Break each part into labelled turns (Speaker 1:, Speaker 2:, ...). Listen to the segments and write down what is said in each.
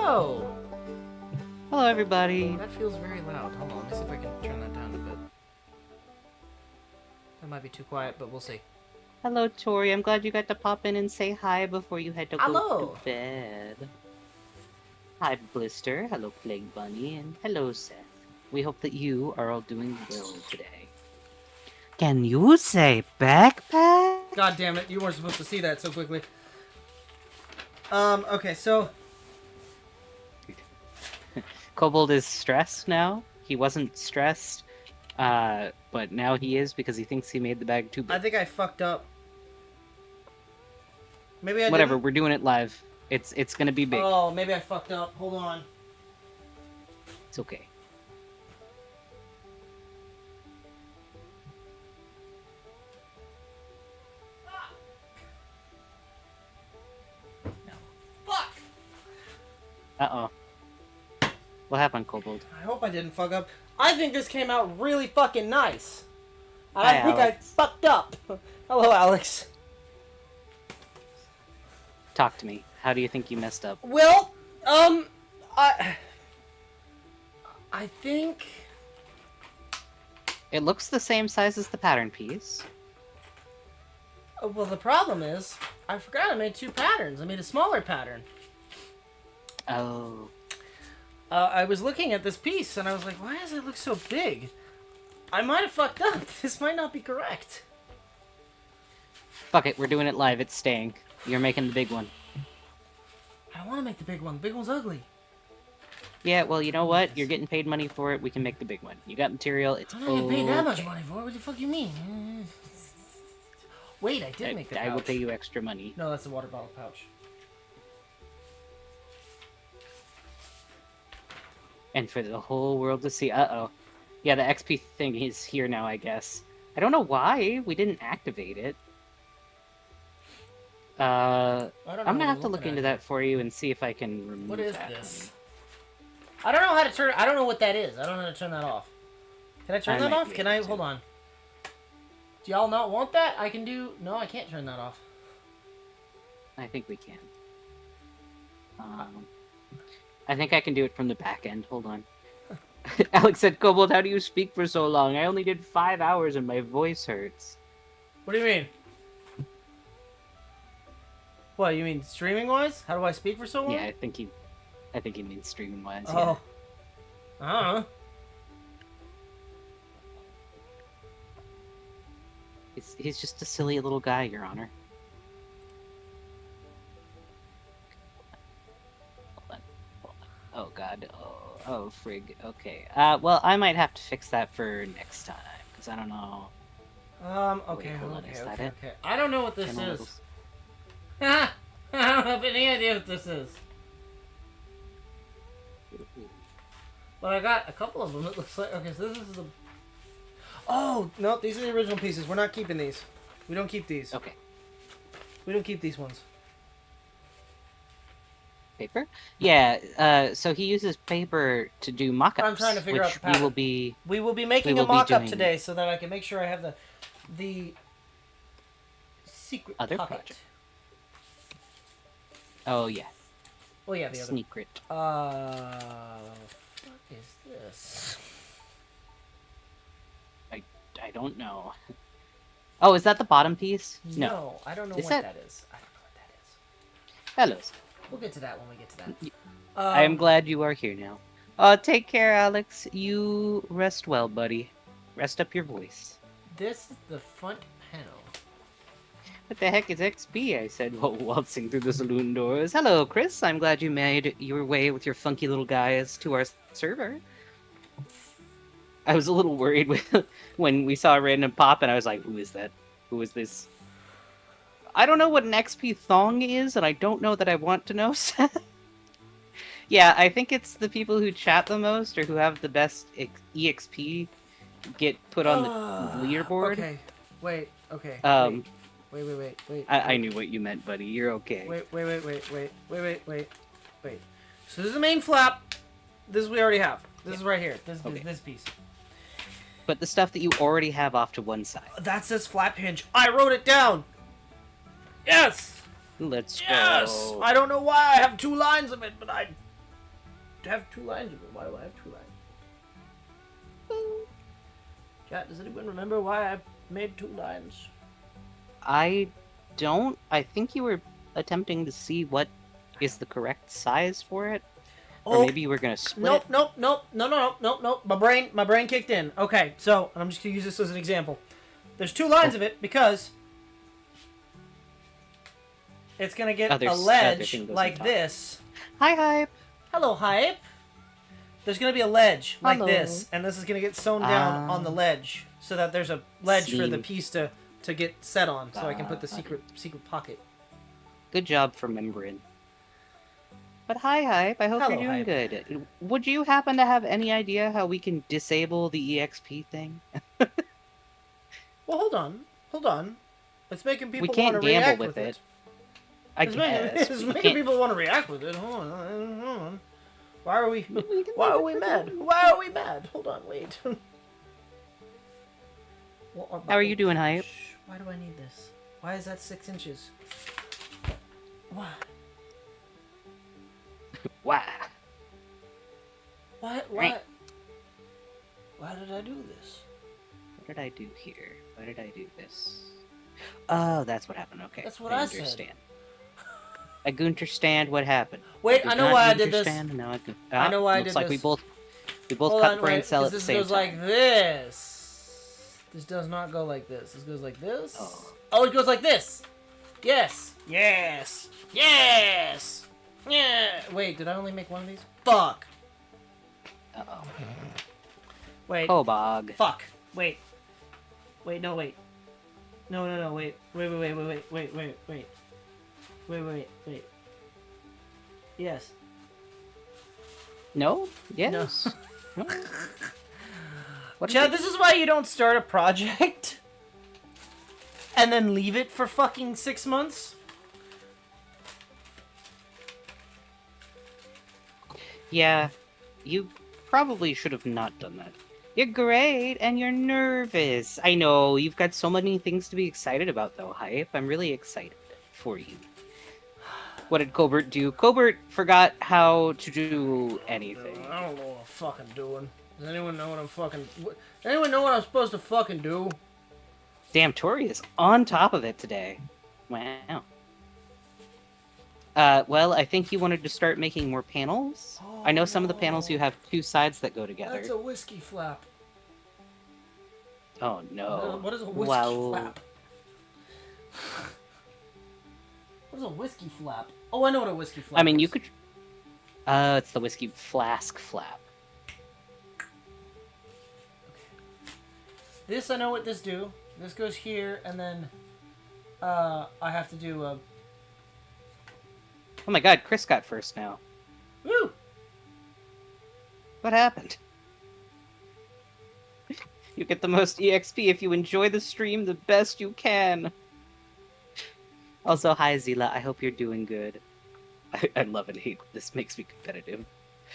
Speaker 1: Hello!
Speaker 2: Hello, everybody.
Speaker 1: That feels very loud. Hold on, let me see if I can turn that down a bit. That might be too quiet, but we'll see.
Speaker 2: Hello, Tori. I'm glad you got to pop in and say hi before you had to go
Speaker 1: Hello!
Speaker 2: to bed. Hi, Blister. Hello, Plague Bunny. And hello, Seth. We hope that you are all doing well today. Can you say backpack?
Speaker 1: God damn it, you weren't supposed to see that so quickly. Okay, so...
Speaker 2: Kobold is stressed now. He wasn't stressed, but now he is because he thinks he made the bag too big.
Speaker 1: I think I fucked up. Maybe I
Speaker 2: Whatever,
Speaker 1: didn't?
Speaker 2: we're doing it live. It's gonna be big.
Speaker 1: Oh, maybe I fucked up. Hold on.
Speaker 2: It's okay.
Speaker 1: Fuck!
Speaker 2: Uh-oh. What happened, Kobold?
Speaker 1: I hope I didn't fuck up. I think this came out really fucking nice. And
Speaker 2: Hi,
Speaker 1: I think
Speaker 2: Alex.
Speaker 1: I fucked up. Hello, Alex.
Speaker 2: Talk to me. How do you think you messed up?
Speaker 1: Well, I think...
Speaker 2: It looks the same size as the pattern piece.
Speaker 1: Well, the problem is, I forgot I made two patterns. I made a smaller pattern.
Speaker 2: Oh.
Speaker 1: I was looking at this piece, and I was like, why does it look so big? I might have fucked up. This might not be correct.
Speaker 2: Fuck it, we're doing it live. It's staying. You're making the big one.
Speaker 1: I don't want to make the big one. The big one's ugly.
Speaker 2: Yeah, well, you know what? You're getting paid money for it. We can make the big one. You got material. It's
Speaker 1: I'm not getting paid that much money for it. What the fuck you mean? Wait, I did make the pouch.
Speaker 2: I will pay you extra money.
Speaker 1: No, that's a water bottle pouch.
Speaker 2: And for the whole world to see. Uh-oh. Yeah, the XP thing is here now, I guess. I don't know why we didn't activate it. I'm gonna have to look into that for you and see if I can remove
Speaker 1: What is
Speaker 2: that.
Speaker 1: this? I don't know how to turn... I don't know what that is. I don't know how to turn that off. Can I turn that off? Can I... Hold on. Do y'all not want that? I can do... No, I can't turn that off.
Speaker 2: I think we can. I think I can do it from the back end. Hold on. Alex said, Kobold, how do you speak for so long? I only did 5 hours and my voice hurts.
Speaker 1: What do you mean? What, you mean streaming-wise? How do I speak for so long?
Speaker 2: Yeah, I think he means streaming-wise.
Speaker 1: Oh. I don't know.
Speaker 2: Yeah. He's just a silly little guy, Your Honor. Hold on. Oh, God. Oh, frig. Okay. Well, I might have to fix that for next time, because I don't know.
Speaker 1: Okay,
Speaker 2: Wait, hold on, is that it?
Speaker 1: okay. I don't know what this
Speaker 2: Camera
Speaker 1: is.
Speaker 2: levels.
Speaker 1: I don't have any idea what this is. But I got a couple of them. It looks like... Okay, so this is the... Oh! No, these are the original pieces. We're not keeping these. We don't keep these.
Speaker 2: Okay.
Speaker 1: We don't keep these ones.
Speaker 2: Paper? Yeah, so he uses paper to do mock-ups.
Speaker 1: I'm trying to figure out the pattern. We will be making a mock-up today so that I can make sure I have the secret
Speaker 2: other
Speaker 1: pocket.
Speaker 2: project. Oh, yeah.
Speaker 1: Oh, yeah, the other.
Speaker 2: Secret.
Speaker 1: What is this?
Speaker 2: I don't know. Oh, is that the bottom piece?
Speaker 1: No, I don't know what that is. I don't know what that is.
Speaker 2: Hello.
Speaker 1: We'll get to that when we get to that.
Speaker 2: I am glad you are here now. Take care, Alex. You rest well, buddy. Rest up your voice.
Speaker 1: This is the front panel.
Speaker 2: What the heck is XP? I said while waltzing through the saloon doors. Hello, Chris. I'm glad you made your way with your funky little guys to our server. I was a little worried when we saw a random pop, and I was like, who is that? Who is this? I don't know what an XP thong is, and I don't know that I want to know. Yeah, I think it's the people who chat the most or who have the best EXP get put on the leaderboard.
Speaker 1: Okay. Wait. Okay. Wait.
Speaker 2: I knew what you meant, buddy. You're okay.
Speaker 1: Wait. So this is the main flap. This we already have. This is right here. This piece.
Speaker 2: Put the stuff that you already have off to one side.
Speaker 1: That says flap hinge. I wrote it down. Yes.
Speaker 2: Let's
Speaker 1: Yes.
Speaker 2: go.
Speaker 1: I don't know why I have 2 lines of it, but I have 2 lines of it. Why do I have 2 lines? Chat, does anyone remember why I made 2 lines?
Speaker 2: I don't. I think you were attempting to see what is the correct size for it. Or maybe you were gonna split.
Speaker 1: Nope. My brain kicked in. Okay, so I'm just gonna use this as an example. There's 2 lines of it because it's gonna get a ledge like this.
Speaker 2: Hi, Hype.
Speaker 1: Hello, Hype. There's gonna be a ledge like this, and this is gonna get sewn down on the ledge, so that there's a ledge for the piece to get set on, so I can put the secret pocket.
Speaker 2: Good job for remembering. But hi, Hype. I hope
Speaker 1: Hello,
Speaker 2: you're doing
Speaker 1: Hype.
Speaker 2: good. Would you happen to have any idea how we can disable the EXP thing?
Speaker 1: Well, hold on. It's making people
Speaker 2: We can't
Speaker 1: want to react
Speaker 2: gamble
Speaker 1: with
Speaker 2: with
Speaker 1: it.
Speaker 2: it. I guess.
Speaker 1: It's making people want to react with it. Hold on. Why are we mad? Why are we mad? Hold on, wait.
Speaker 2: How are you doing, Hype?
Speaker 1: Why do I need this? Why is that 6 inches? Why?
Speaker 2: Wow.
Speaker 1: Why?
Speaker 2: Right.
Speaker 1: Why did I do this?
Speaker 2: What did I do here? Why did I do this? Oh, that's what happened. Okay.
Speaker 1: That's what I said.
Speaker 2: understand. I understand what happened.
Speaker 1: Wait, I know why I did this.
Speaker 2: Now
Speaker 1: I know why I did
Speaker 2: looks like
Speaker 1: this.
Speaker 2: we both cut brain cell at the
Speaker 1: this
Speaker 2: same
Speaker 1: goes
Speaker 2: time.
Speaker 1: like this. This does not go like this. This goes like this. Oh, it goes like this. Yes. Yes. Yes. Yeah. Wait, did I only make one of these? Fuck.
Speaker 2: Uh-oh.
Speaker 1: Wait.
Speaker 2: Kobold.
Speaker 1: Fuck. Wait. Wait, no, wait. No, wait. Wait. Yes.
Speaker 2: No? Yes.
Speaker 1: No.
Speaker 2: No? What
Speaker 1: Chad, this is why you don't start a project and then leave it for fucking 6 months.
Speaker 2: Yeah, you probably should have not done that. You're great, and you're nervous. I know, you've got so many things to be excited about, though, Hype. I'm really excited for you. What did Kobold do? Kobold forgot how to do anything.
Speaker 1: I don't know what I'm fucking doing. Does anyone know what I'm fucking... Anyone know what I'm supposed to fucking do?
Speaker 2: Damn, Tori is on top of it today. Wow. Well, I think you wanted to start making more panels.
Speaker 1: Oh,
Speaker 2: I know some of the panels you have 2 sides that go together.
Speaker 1: That's a whiskey flap.
Speaker 2: Oh no.
Speaker 1: What is a whiskey flap? What is a whiskey flap? Oh, I know what a whiskey flap is.
Speaker 2: I mean, you could... it's the whiskey flask flap.
Speaker 1: This, I know what this do. This goes here, and then I have to do a...
Speaker 2: Oh my god, Chris got first now.
Speaker 1: Woo!
Speaker 2: What happened? You get the most EXP if you enjoy the stream the best you can. Also, hi Zila, I hope you're doing good. I love and hate this makes me competitive.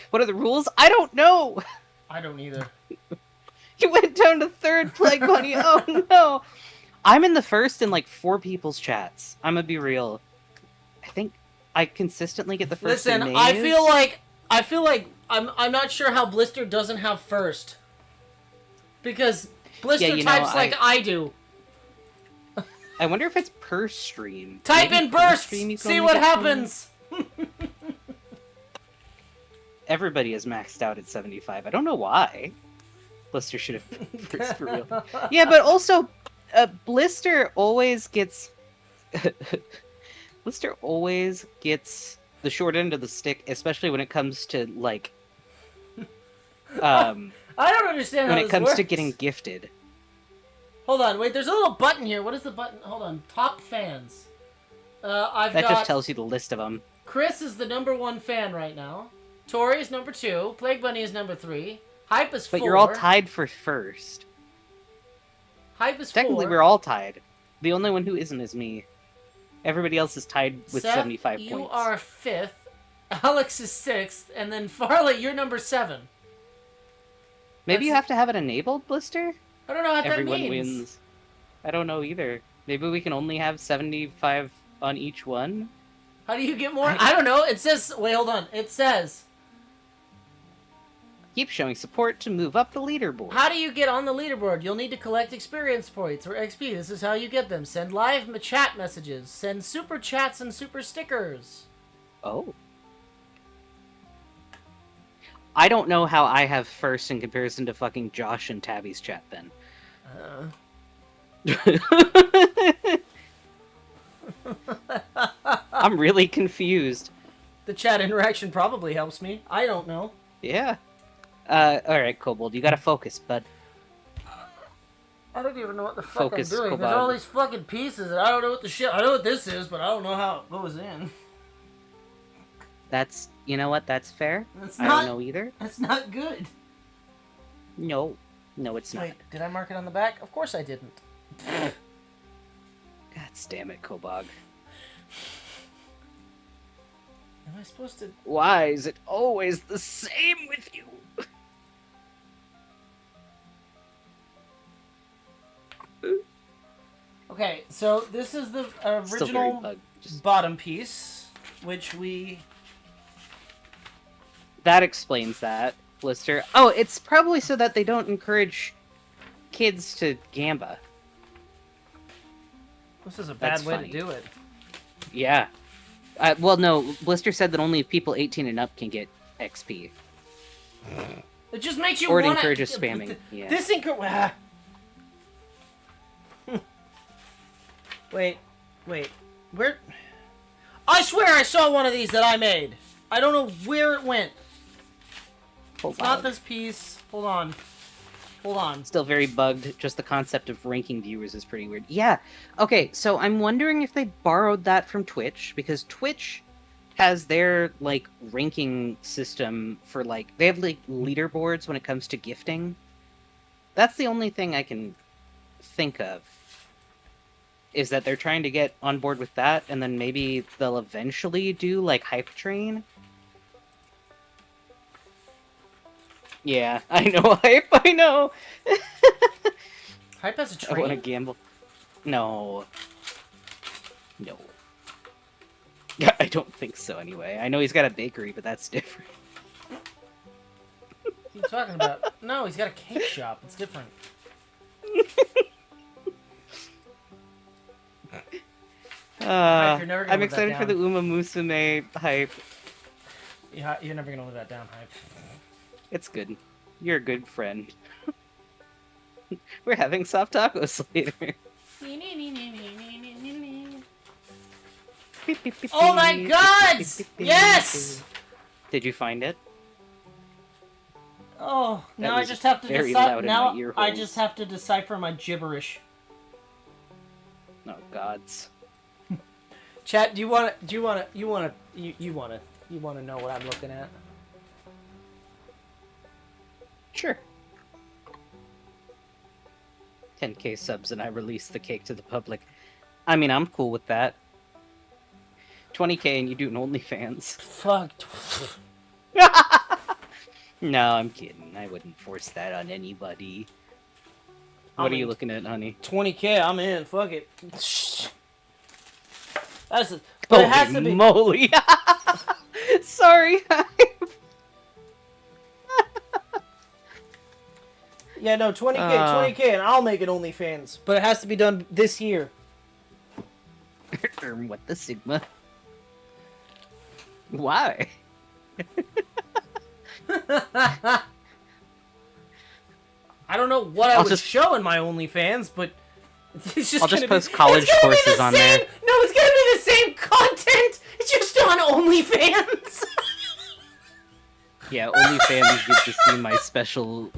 Speaker 2: What are the rules? I don't know!
Speaker 1: I don't either.
Speaker 2: You went down to 3rd, Plague Bunny. Oh no! I'm in the 1st in like 4 people's chats. I'm gonna be real. I think I consistently get the first.
Speaker 1: Listen,
Speaker 2: in
Speaker 1: I
Speaker 2: names.
Speaker 1: feel like I'm not sure how Blister doesn't have first. Because Blister types like I do.
Speaker 2: I wonder if it's per stream.
Speaker 1: Type
Speaker 2: Maybe
Speaker 1: in
Speaker 2: per
Speaker 1: burst.
Speaker 2: stream you can
Speaker 1: See
Speaker 2: only
Speaker 1: what
Speaker 2: get
Speaker 1: happens.
Speaker 2: Everybody is maxed out at 75. I don't know why. Blister should have first for real. Yeah, but also, Blister always gets. Blister always gets the short end of the stick, especially when it comes to like.
Speaker 1: I don't understand how
Speaker 2: when it
Speaker 1: this
Speaker 2: comes
Speaker 1: works.
Speaker 2: to getting gifted.
Speaker 1: Hold on, wait. There's a little button here. What is the button? Hold on. Top fans. That
Speaker 2: just tells you the list of them.
Speaker 1: Chris is the #1 fan right now. Tori's #2. Plague Bunny is #3. Hype is 4.
Speaker 2: But you're all tied for first.
Speaker 1: Hype is 4.
Speaker 2: Technically, we're all tied. The only one who isn't is me. Everybody else is tied with
Speaker 1: Seth,
Speaker 2: 75
Speaker 1: you
Speaker 2: points.
Speaker 1: are 5th. Alex is 6th. And then Farley, you're #7.
Speaker 2: Maybe you have to have it enabled, Blister?
Speaker 1: I don't know what
Speaker 2: Everyone
Speaker 1: that means.
Speaker 2: wins. I don't know either. Maybe we can only have 75 on each one?
Speaker 1: How do you get more? I don't know. It says... Wait, hold on. It says...
Speaker 2: Keep showing support to move up the leaderboard.
Speaker 1: How do you get on the leaderboard? You'll need to collect experience points or XP. This is how you get them. Send live chat messages. Send super chats and super stickers.
Speaker 2: Oh. I don't know how I have first in comparison to fucking Josh and Tabby's chat then. I'm really confused.
Speaker 1: The chat interaction probably helps me. I don't know.
Speaker 2: Yeah. Alright, Kobold, you gotta focus, bud.
Speaker 1: I don't even know what the fuck
Speaker 2: Focus,
Speaker 1: I'm doing.
Speaker 2: Kobold.
Speaker 1: There's all these fucking pieces and I don't know what the shit... I know what this is, but I don't know how it goes in.
Speaker 2: That's... You know what? That's fair.
Speaker 1: That's
Speaker 2: I
Speaker 1: not...
Speaker 2: don't know either.
Speaker 1: That's not good.
Speaker 2: No. No, it's not.
Speaker 1: Wait, did I mark it on the back? Of course I didn't.
Speaker 2: God damn it, Kobog.
Speaker 1: Am I supposed to...
Speaker 2: Why is it always the same with you?
Speaker 1: Okay, so this is the
Speaker 2: Still very
Speaker 1: original
Speaker 2: bugged. Just...
Speaker 1: bottom piece, which we...
Speaker 2: That explains that, Blister. Oh, it's probably so that they don't encourage kids to gamba.
Speaker 1: This is a
Speaker 2: That's
Speaker 1: bad way
Speaker 2: funny.
Speaker 1: to do it.
Speaker 2: Yeah. Well, no, Blister said that only people 18 and up can get XP.
Speaker 1: It just makes you
Speaker 2: Or it
Speaker 1: wanna...
Speaker 2: encourages spamming. Yeah.
Speaker 1: This encourages... Wait. Where... I swear I saw one of these that I made. I don't know where it went.
Speaker 2: Hold
Speaker 1: It's
Speaker 2: on.
Speaker 1: not this piece. Hold on.
Speaker 2: Still very bugged. Just the concept of ranking viewers is pretty weird. Yeah. Okay, so I'm wondering if they borrowed that from Twitch, because Twitch has their, like, ranking system for, like... They have, like, leaderboards when it comes to gifting. That's the only thing I can think of. Is that they're trying to get on board with that, and then maybe they'll eventually do, like, Hype Train. Yeah, I know, Hype, I know!
Speaker 1: Hype has a
Speaker 2: I want to
Speaker 1: train?
Speaker 2: gamble. No. No. I don't think so, anyway. I know he's got a bakery, but that's different.
Speaker 1: What are you talking about? No, he's got a cake shop. It's different. Hype, you're never gonna
Speaker 2: I'm
Speaker 1: live that
Speaker 2: excited for the
Speaker 1: down.
Speaker 2: Uma Musume hype.
Speaker 1: Yeah, you're never gonna live that down, Hype.
Speaker 2: It's good. You're a good friend. We're having soft tacos later.
Speaker 1: Oh my god! Yes!
Speaker 2: Did you find it?
Speaker 1: Oh, now
Speaker 2: That
Speaker 1: I
Speaker 2: was
Speaker 1: just have to
Speaker 2: very
Speaker 1: decide.
Speaker 2: loud in
Speaker 1: Now
Speaker 2: my ear
Speaker 1: I
Speaker 2: holes.
Speaker 1: just have to decipher my gibberish.
Speaker 2: Oh gods.
Speaker 1: Chat, you wanna know what I'm looking at?
Speaker 2: Sure. 10k subs and I release the cake to the public. I mean, I'm cool with that. 20k and you do an OnlyFans.
Speaker 1: Fuck.
Speaker 2: No, I'm kidding. I wouldn't force that on anybody. What are you looking at, honey?
Speaker 1: 20k, I'm in. Fuck it. That's a, but it has to
Speaker 2: Holy
Speaker 1: be.
Speaker 2: moly! Sorry.
Speaker 1: Yeah, no, 20k, and I'll make it OnlyFans. But it has to be done this year.
Speaker 2: What the Sigma? Why?
Speaker 1: I don't know what I
Speaker 2: I'll
Speaker 1: would
Speaker 2: just-
Speaker 1: show in my OnlyFans, but it's just
Speaker 2: I'll just
Speaker 1: gonna
Speaker 2: post
Speaker 1: be,
Speaker 2: college
Speaker 1: it's gonna be
Speaker 2: courses
Speaker 1: the
Speaker 2: on
Speaker 1: same,
Speaker 2: there.
Speaker 1: No, it's gonna be the same content. It's just on OnlyFans.
Speaker 2: Yeah, OnlyFans get to see my special.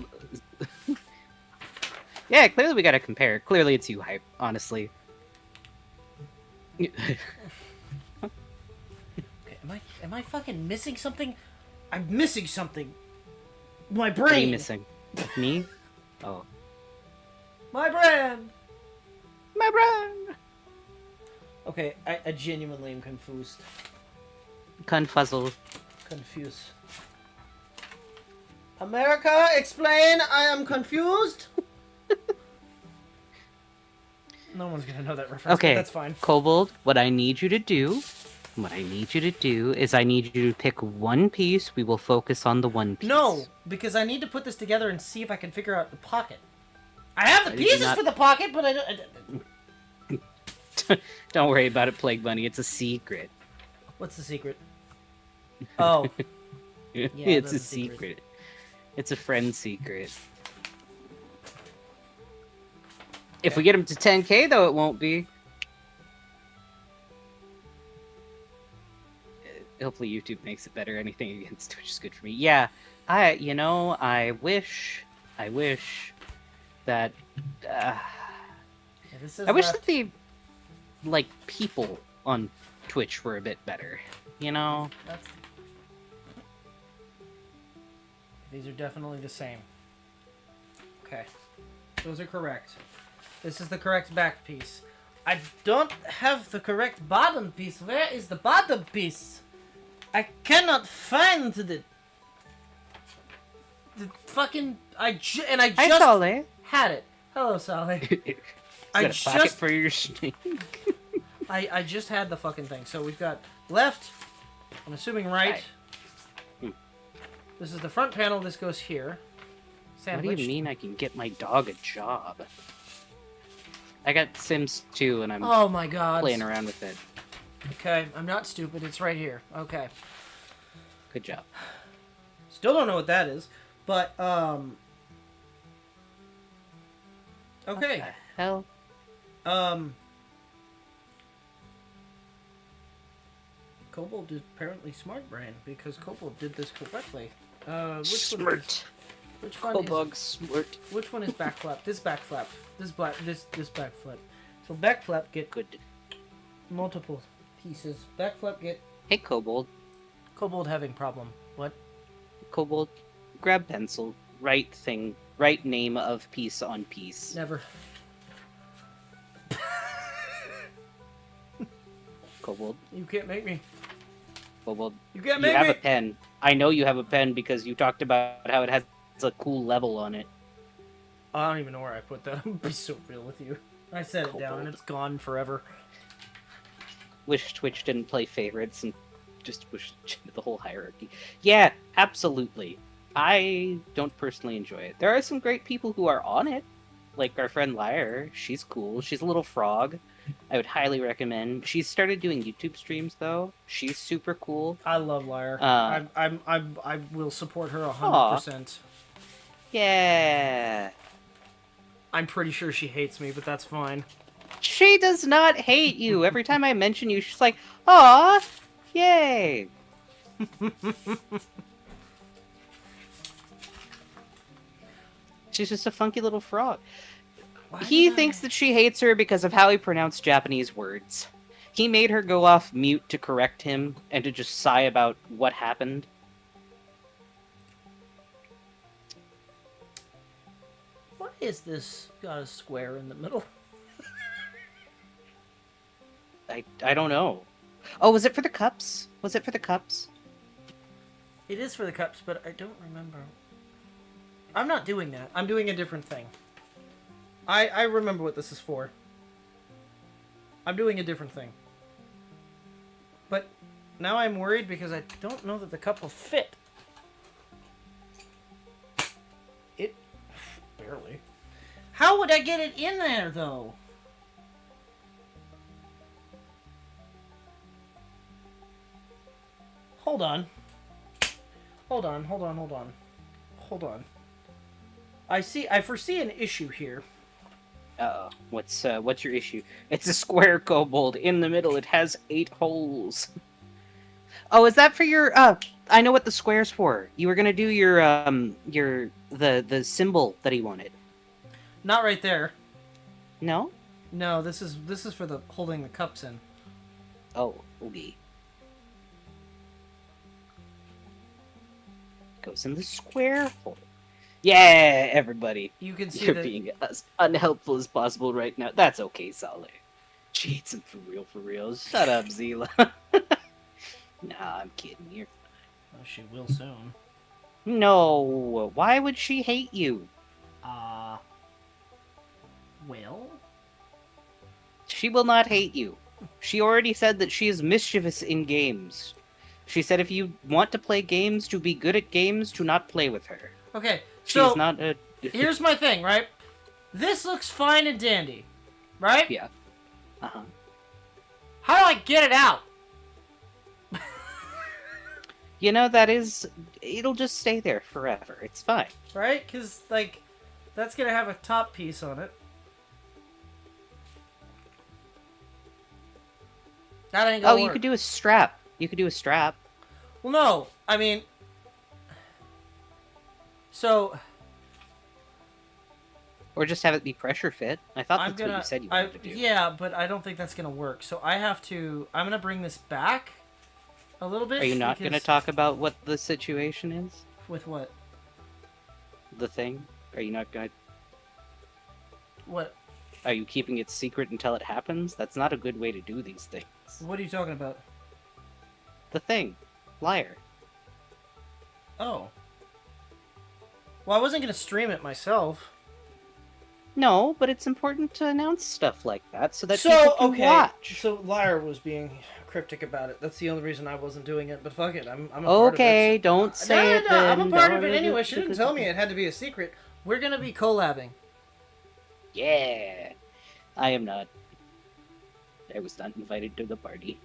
Speaker 2: Yeah, clearly we gotta compare. Clearly it's you, Hype. Honestly.
Speaker 1: Okay, am I fucking missing something? I'm missing something. My brain.
Speaker 2: What are you missing? Me? Oh.
Speaker 1: My brain.
Speaker 2: My brain!
Speaker 1: Okay, I genuinely am confused.
Speaker 2: Confuzzle.
Speaker 1: Confused. America, explain. I am confused. No one's gonna know that reference.
Speaker 2: Okay,
Speaker 1: But that's fine.
Speaker 2: Kobold, what I need you to do What I need you to do is I need you to pick one piece. We will focus on the one piece.
Speaker 1: No, because I need to put this together and see if I can figure out the pocket. I have the
Speaker 2: Why did you
Speaker 1: pieces
Speaker 2: not-
Speaker 1: for the pocket, but I don't...
Speaker 2: Don't worry about it, Plague Bunny. It's a secret.
Speaker 1: What's the secret? Oh.
Speaker 2: It's
Speaker 1: that's
Speaker 2: a
Speaker 1: a secret.
Speaker 2: secret. It's a friend secret. If we get him to 10k, though, it won't be. Hopefully YouTube makes it better. Anything against Twitch is good for me. Yeah, I wish that,
Speaker 1: Yeah, this is
Speaker 2: I wish
Speaker 1: left.
Speaker 2: that the, like, people on Twitch were a bit better, you know?
Speaker 1: That's... These are definitely the same. Okay. Those are correct. This is the correct back piece. I don't have the correct bottom piece. Where is the bottom piece? I cannot find the fucking... I just
Speaker 2: Hi, Sole.
Speaker 1: had it. Hello, Sally. I
Speaker 2: Got a pocket
Speaker 1: just...
Speaker 2: for your snake.
Speaker 1: I just had the fucking thing. So we've got left, I'm assuming right. This is the front panel. This goes here. Sandwich.
Speaker 2: What do you mean I can get my dog a job? I got Sims 2 and I'm
Speaker 1: Oh my god.
Speaker 2: playing around with it.
Speaker 1: Okay, I'm not stupid. It's right here. Okay.
Speaker 2: Good job.
Speaker 1: Still don't know what that is, but okay.
Speaker 2: What the hell?
Speaker 1: Kobold is apparently smart brain because Kobold did this correctly. Which
Speaker 2: Smart.
Speaker 1: Which one
Speaker 2: Kobold smart.
Speaker 1: Which one is back flap? This back flap. This back flap. So back flap get
Speaker 2: Good.
Speaker 1: multiple pieces. Back flap get
Speaker 2: Hey, Kobold.
Speaker 1: Kobold having problem. What?
Speaker 2: Kobold, grab pencil. Right thing. Right name of piece on piece.
Speaker 1: Never.
Speaker 2: Kobold.
Speaker 1: You can't make me.
Speaker 2: Kobold.
Speaker 1: You can't
Speaker 2: You
Speaker 1: make
Speaker 2: have
Speaker 1: me.
Speaker 2: a pen. I know you have a pen because you talked about how it has a cool level on it.
Speaker 1: I don't even know where I put that. I'm gonna be so real with you. I set it down and
Speaker 2: Kobold.
Speaker 1: it's gone forever.
Speaker 2: Wish Twitch didn't play favorites and just wish the whole hierarchy. Yeah, absolutely. I don't personally enjoy it. There are some great people who are on it, like our friend Lyre. She's cool. She's a little frog. I would highly recommend. She's started doing YouTube streams though. She's super cool.
Speaker 1: I love Lyre. I will support her 100%.
Speaker 2: Yeah.
Speaker 1: I'm pretty sure she hates me, but that's fine.
Speaker 2: She does not hate you. Every time I mention you, she's like, "Aw, yay." She's just a funky little frog. He thinks that she hates her because of how he pronounced Japanese words. He made her go off mute to correct him and to just sigh about what happened.
Speaker 1: Why is this got a square in the middle?
Speaker 2: I don't know. Oh, was it for the cups? Was it for the cups?
Speaker 1: It is for the cups, but I don't remember. I'm not doing that. I'm doing a different thing. I remember what this is for. I'm doing a different thing. But now I'm worried because I don't know that the cup will fit. It... barely. How would I get it in there, though? Hold on. Hold on. I foresee an issue here.
Speaker 2: Uh-oh. What's your issue? It's a square kobold. In the middle, it has 8 holes. Oh, is that for your, I know what the square's for. You were gonna do your, the symbol that he wanted.
Speaker 1: Not right there.
Speaker 2: No?
Speaker 1: No, this is for the holding the cups in.
Speaker 2: Oh, okay. Goes in the square hole. Yeah, everybody.
Speaker 1: You can see
Speaker 2: You're
Speaker 1: that
Speaker 2: being as unhelpful as possible right now. That's okay, Saleh. She hates him for real. Shut up, Zila. Nah, I'm kidding. You're fine.
Speaker 1: oh, she will soon.
Speaker 2: No, why would she hate you?
Speaker 1: Well,
Speaker 2: She will not hate you. She already said that she is mischievous in games. She said if you want to play games, to be good at games, to not play with her.
Speaker 1: Okay,
Speaker 2: She's
Speaker 1: so
Speaker 2: not a...
Speaker 1: here's my thing, right? This looks fine and dandy, right?
Speaker 2: Yeah. Uh-huh.
Speaker 1: How do I get it out?
Speaker 2: You know, that is... It'll just stay there forever. It's fine.
Speaker 1: Right? Because, like, that's going to have a top piece on it. That ain't gonna work.
Speaker 2: You could do a strap. You could do a strap.
Speaker 1: Well, no. I mean... So...
Speaker 2: Or just have it be pressure fit. I thought that's what you said you wanted to do.
Speaker 1: Yeah, but I don't think that's going to work. So I have to... I'm going to bring this back a little bit.
Speaker 2: Are you not going to talk about what the situation is?
Speaker 1: With what?
Speaker 2: The thing? Are you not going to...
Speaker 1: What?
Speaker 2: Are you keeping it secret until it happens? That's not a good way to do these things.
Speaker 1: What are you talking about?
Speaker 2: The thing. Liar.
Speaker 1: Oh. Well, I wasn't going to stream it myself.
Speaker 2: No, but it's important to announce stuff like that so that people can watch.
Speaker 1: So Liar was being cryptic about it. That's the only reason I wasn't doing it. But fuck it, I'm a part of it.
Speaker 2: Okay, don't say it then.
Speaker 1: I'm a part of it anyway. She didn't tell me it had to be a secret. We're gonna be collabing.
Speaker 2: Yeah. I am not. I was not invited to the party.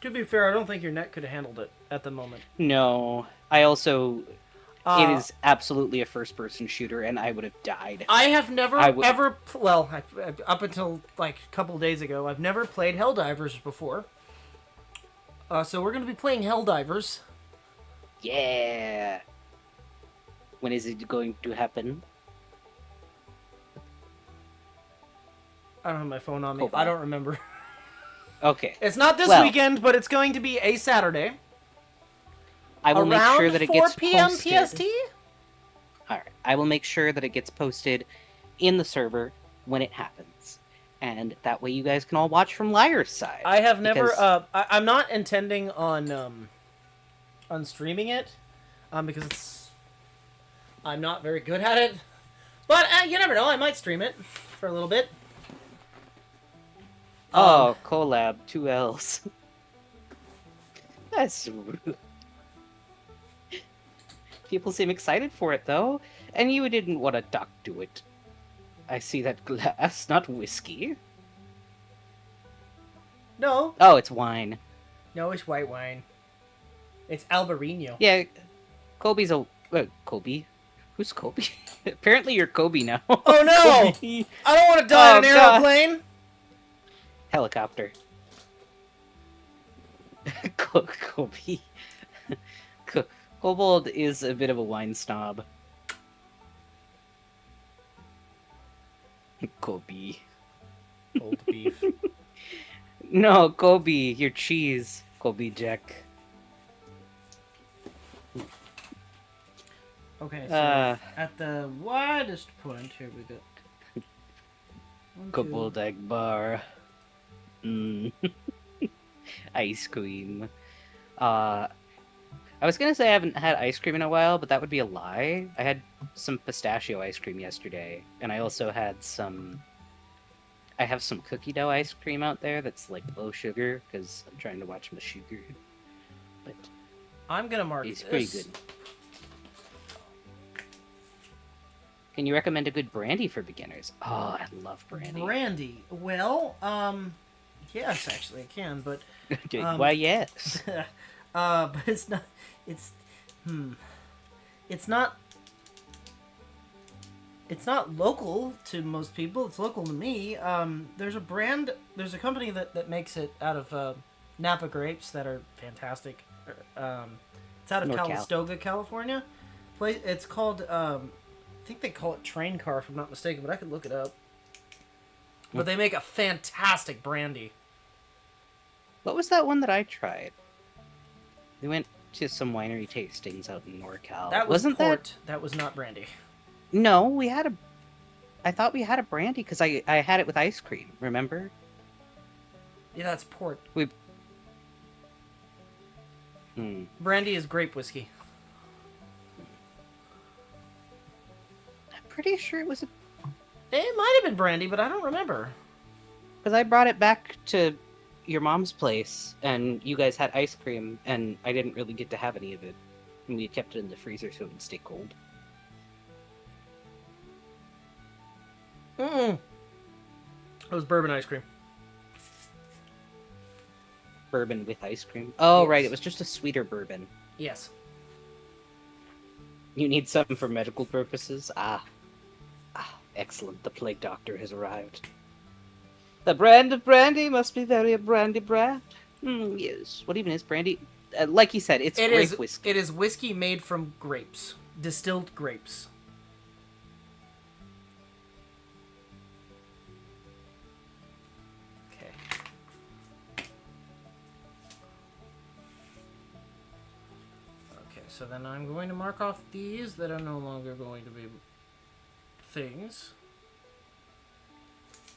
Speaker 1: To be fair, I don't think your net could have handled it at the moment.
Speaker 2: No. I also... it is absolutely a first-person shooter, and I would have died.
Speaker 1: I have never, ever... Well, up until, like, a couple days ago, I've never played Helldivers before. So we're going to be playing Helldivers.
Speaker 2: Yeah! When is it going to happen?
Speaker 1: I don't have my phone on me.
Speaker 2: Kobold.
Speaker 1: I don't remember.
Speaker 2: Okay.
Speaker 1: It's not this weekend, but it's going to be a Saturday.
Speaker 2: I will make sure that it gets
Speaker 1: 4 p.m.
Speaker 2: posted.
Speaker 1: PST?
Speaker 2: Alright. I will make sure that it gets posted in the server when it happens. And that way you guys can all watch from Liar's side.
Speaker 1: I have never... I'm not intending on streaming it. Because it's... I'm not very good at it. But you never know. I might stream it for a little bit.
Speaker 2: Oh, collab. 2 L's. That's rude. People seem excited for it, though. And you didn't want to duck to it. I see that glass, not whiskey.
Speaker 1: No.
Speaker 2: Oh, it's wine.
Speaker 1: No, it's white wine. It's Albarino.
Speaker 2: Yeah, Kobe's a... Kobe? Who's Kobe? Apparently you're Kobe now.
Speaker 1: Oh, no!
Speaker 2: Kobe.
Speaker 1: I don't want to die in an aeroplane!
Speaker 2: Helicopter. Kobe. Kobold is a bit of a wine snob. Kobe.
Speaker 1: Old beef.
Speaker 2: No, Kobe, your cheese. Kobe Jack.
Speaker 1: Okay, so at the widest point, here we go.
Speaker 2: Kobold egg bar. Ice cream. I was gonna say I haven't had ice cream in a while, but that would be a lie. I had some pistachio ice cream yesterday, and I also had some... I have some cookie dough ice cream out there that's like low sugar, because I'm trying to watch my sugar. But
Speaker 1: I'm gonna mark
Speaker 2: it's
Speaker 1: this.
Speaker 2: pretty good. Can you recommend a good brandy for beginners? Oh, I love brandy.
Speaker 1: Brandy? Well, yes, actually I can, but...
Speaker 2: Why, yes.
Speaker 1: But it's not... It's not... It's not local to most people. It's local to me. There's a brand... There's a company that makes it out of Napa grapes that are fantastic. It's out of Calistoga, California. It's called... I think they call it Train Car, if I'm not mistaken, but I could look it up. But they make a fantastic brandy.
Speaker 2: What was that one that I tried? We went to some winery tastings out in NorCal.
Speaker 1: That was
Speaker 2: Wasn't
Speaker 1: port. That was not brandy.
Speaker 2: No, we had a... I thought we had a brandy because I had it with ice cream, remember?
Speaker 1: Yeah, that's port.
Speaker 2: Hmm.
Speaker 1: Brandy is grape whiskey.
Speaker 2: I'm pretty sure it was a...
Speaker 1: It might have been brandy, but I don't remember.
Speaker 2: Because I brought it back to your mom's place, and you guys had ice cream, and I didn't really get to have any of it. And we kept it in the freezer so it would stay cold.
Speaker 1: It was bourbon ice cream.
Speaker 2: Bourbon with ice cream? Oh,
Speaker 1: Yes.
Speaker 2: right, it was just a sweeter bourbon.
Speaker 1: Yes.
Speaker 2: You need something for medical purposes? Ah, excellent. The plague doctor has arrived. The brand of brandy must be very a brandy brand. Yes. What even is brandy? Like you said, it's grape whiskey.
Speaker 1: It is whiskey made from grapes. Distilled grapes. Okay. Okay, so then I'm going to mark off these that are no longer going to be things.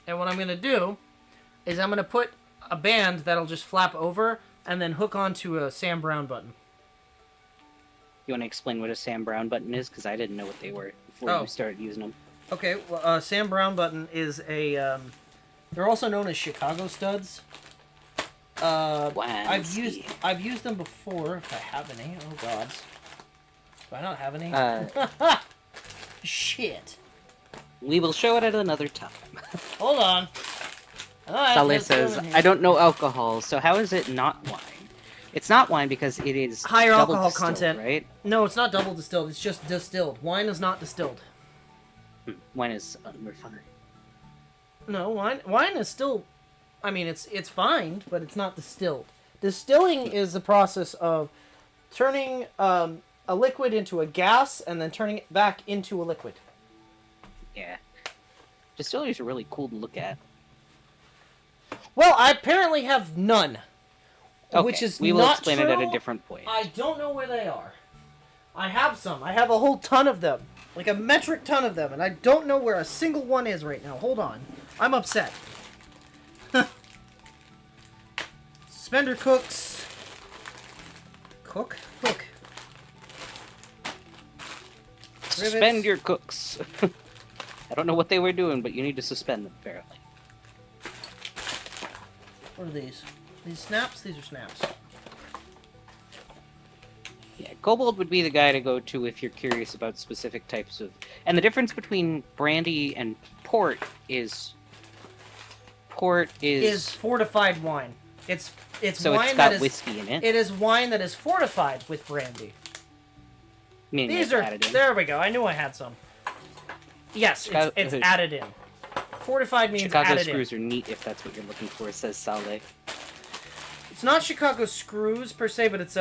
Speaker 1: And what I'm going to do is I'm going to put a band that'll just flap over and then hook onto a Sam Brown button.
Speaker 2: You want to explain what a Sam Brown button is? Because I didn't know what they were before you started using them.
Speaker 1: Okay, well, Sam Brown button is a... they're also known as Chicago studs. I've used them before, if I have any. Oh, God. Do I not have any? Shit.
Speaker 2: We will show it at another time.
Speaker 1: Hold on.
Speaker 2: Sully says, I don't know alcohol, so how is it not wine? It's not wine because it is
Speaker 1: higher
Speaker 2: double
Speaker 1: alcohol
Speaker 2: distilled,
Speaker 1: content,
Speaker 2: right?
Speaker 1: No, it's not double distilled. It's just distilled. Wine is not distilled.
Speaker 2: Wine is unrefined.
Speaker 1: No, wine is still... I mean, it's fine, but it's not distilled. Distilling is the process of turning a liquid into a gas and then turning it back into a liquid.
Speaker 2: Yeah. Distilleries are really cool to look at.
Speaker 1: Well, I apparently have none.
Speaker 2: Okay,
Speaker 1: which is
Speaker 2: we will
Speaker 1: not
Speaker 2: explain
Speaker 1: true.
Speaker 2: it at a different point.
Speaker 1: I don't know where they are. I have some. I have a whole ton of them. Like a metric ton of them. And I don't know where a single one is right now. Hold on. I'm upset. Suspender cooks. Cook? Hook.
Speaker 2: Suspend your cooks. I don't know what they were doing, but you need to suspend them, apparently.
Speaker 1: What are these? These snaps? These are snaps.
Speaker 2: Yeah, Kobold would be the guy to go to if you're curious about specific types of... And the difference between brandy and port is... Port
Speaker 1: is fortified wine. It's
Speaker 2: so
Speaker 1: wine
Speaker 2: it's got
Speaker 1: that is
Speaker 2: whiskey in it.
Speaker 1: It is wine that is fortified with brandy.
Speaker 2: Meaning
Speaker 1: These are
Speaker 2: added in.
Speaker 1: there we go. I knew I had some. Yes, it's added in. Fortified means
Speaker 2: Chicago
Speaker 1: added in.
Speaker 2: screws are neat if that's what you're looking for, says Saleh.
Speaker 1: It's not Chicago screws per se, but it's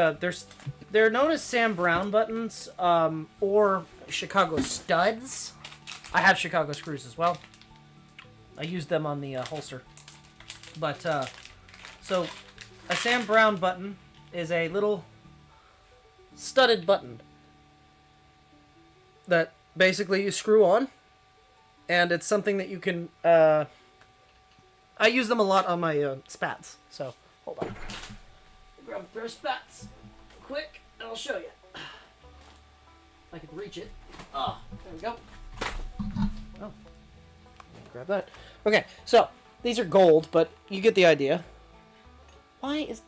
Speaker 1: they're known as Sam Brown buttons or Chicago studs. I have Chicago screws as well. I used them on the holster. But so a Sam Brown button is a little studded button that basically you screw on, and it's something that you can I use them a lot on my spats. So hold on, grab a pair of spats quick and I'll show you. I can reach it. Oh, there we go. Oh, grab that. Okay, so these are gold, but you get the idea. Why is...